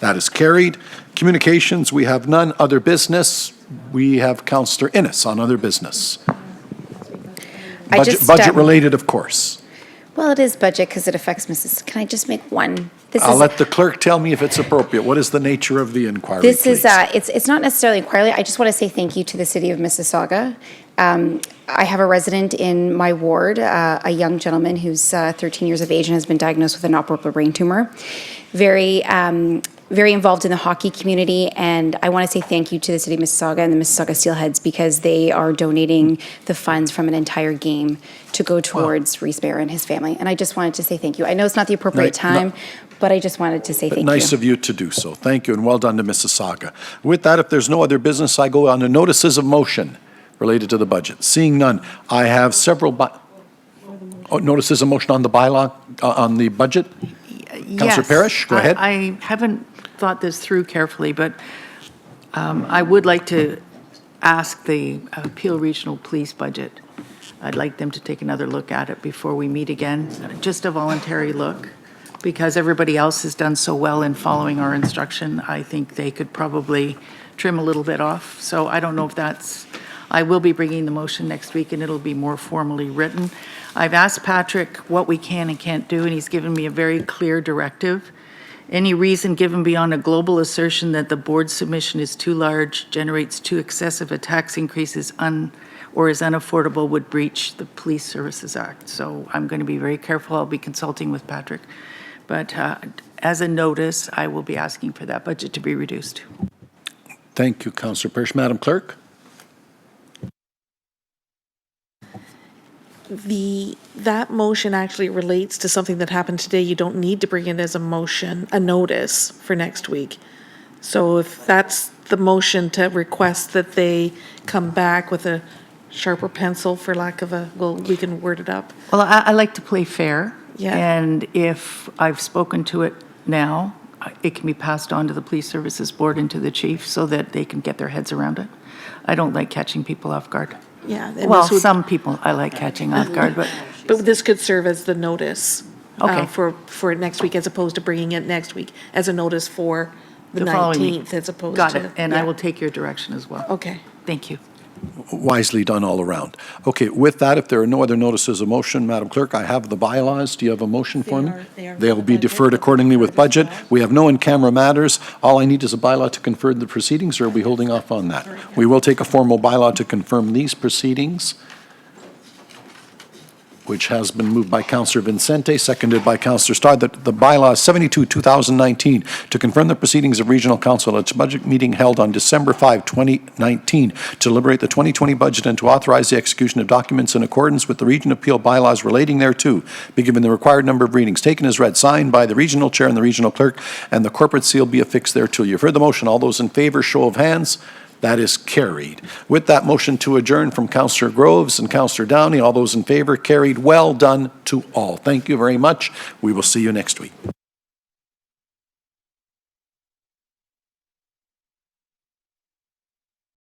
That is carried. Communications, we have none. Other business, we have Councillor Innes on other business. Budget related, of course. Well, it is budget because it affects Mrs. Can I just make one? I'll let the clerk tell me if it's appropriate. What is the nature of the inquiry, This please? is, it's not necessarily inquiry. I just want to say thank you to the city of Mississauga. I have a resident in my ward, a young gentleman who's 13 years of age and has been diagnosed with an operable brain tumor. Very involved in the hockey community, and I want to say thank you to the city of Mississauga and the Mississauga Steelheads because they are donating the funds from an entire game to go towards Reese Bear and his family. And I just wanted to say thank you. I know it's not the appropriate time, but I just wanted to say thank you. Nice of you to do so. Thank you, and well done to Mississauga. With that, if there's no other business, I go on to notices of motion related to the budget. Seeing none, I have several notices of motion on the bylaw, on the budget. Councillor Parish, go ahead. I haven't thought this through carefully, but I would like to ask the Peel Regional Police budget. I'd like them to take another look at it before we meet again, just a voluntary look, because everybody else has done so well in following our instruction. I think they could probably trim a little bit off. So I don't know if that's, I will be bringing the motion next week and it'll be more formally written. I've asked Patrick what we can and can't do, and he's given me a very clear directive. Any reason given beyond a global assertion that the board submission is too large, generates too excessive a tax increase or is unaffordable would breach the Police Services Act. So I'm going to be very careful. I'll be consulting with Patrick. But as a notice, I will be asking for that budget to be reduced. Thank you, Councillor Parish. Madam Clerk? That motion actually relates to something that happened today. You don't need to bring it as a motion, a notice for next week. So if that's the motion to request that they come back with a sharper pencil, for lack of a, well, we can word it up. Well, I like to play fair. Yeah. And if I've spoken to it now, it can be passed on to the Police Services Board and to the chief so that they can get their heads around it. I don't like catching people off guard. Yeah. and Well, this would- some people I like catching off guard, but But this could serve as the notice. Okay. For next week, as opposed to bringing it next week as a notice for the the following week. 19th, as opposed to. Got it, and I yeah. will take your direction as well. Okay. Thank you. Wisely done all around. Okay, with that, if there are no other notices of motion, Madam Clerk, I have the bylaws. Do you have a motion for me? They'll be deferred accordingly with budget. We have no in-camera matters. All I need is a bylaw to confirm the proceedings, or are we holding off on that? We will take a formal bylaw to confirm these proceedings, which has been moved by Councillor Vincente, seconded by Councillor Starr, that the bylaw 72, 2019, to confirm the proceedings of Regional Council at its budget meeting held on December 5, 2019, to deliberate the 2020 budget and to authorize the execution of documents in accordance with the Region Appeal bylaws relating thereto, be given the required number of readings, taken as read, signed by the Regional Chair and the Regional Clerk, and the corporate seal be affixed thereto. You've heard the motion. All those in favor, show of hands. That is carried. With that motion to adjourn from Councillor Groves and Councillor Downey, all those in favor, carried. Well done to all. Thank you very much. We will see you next week.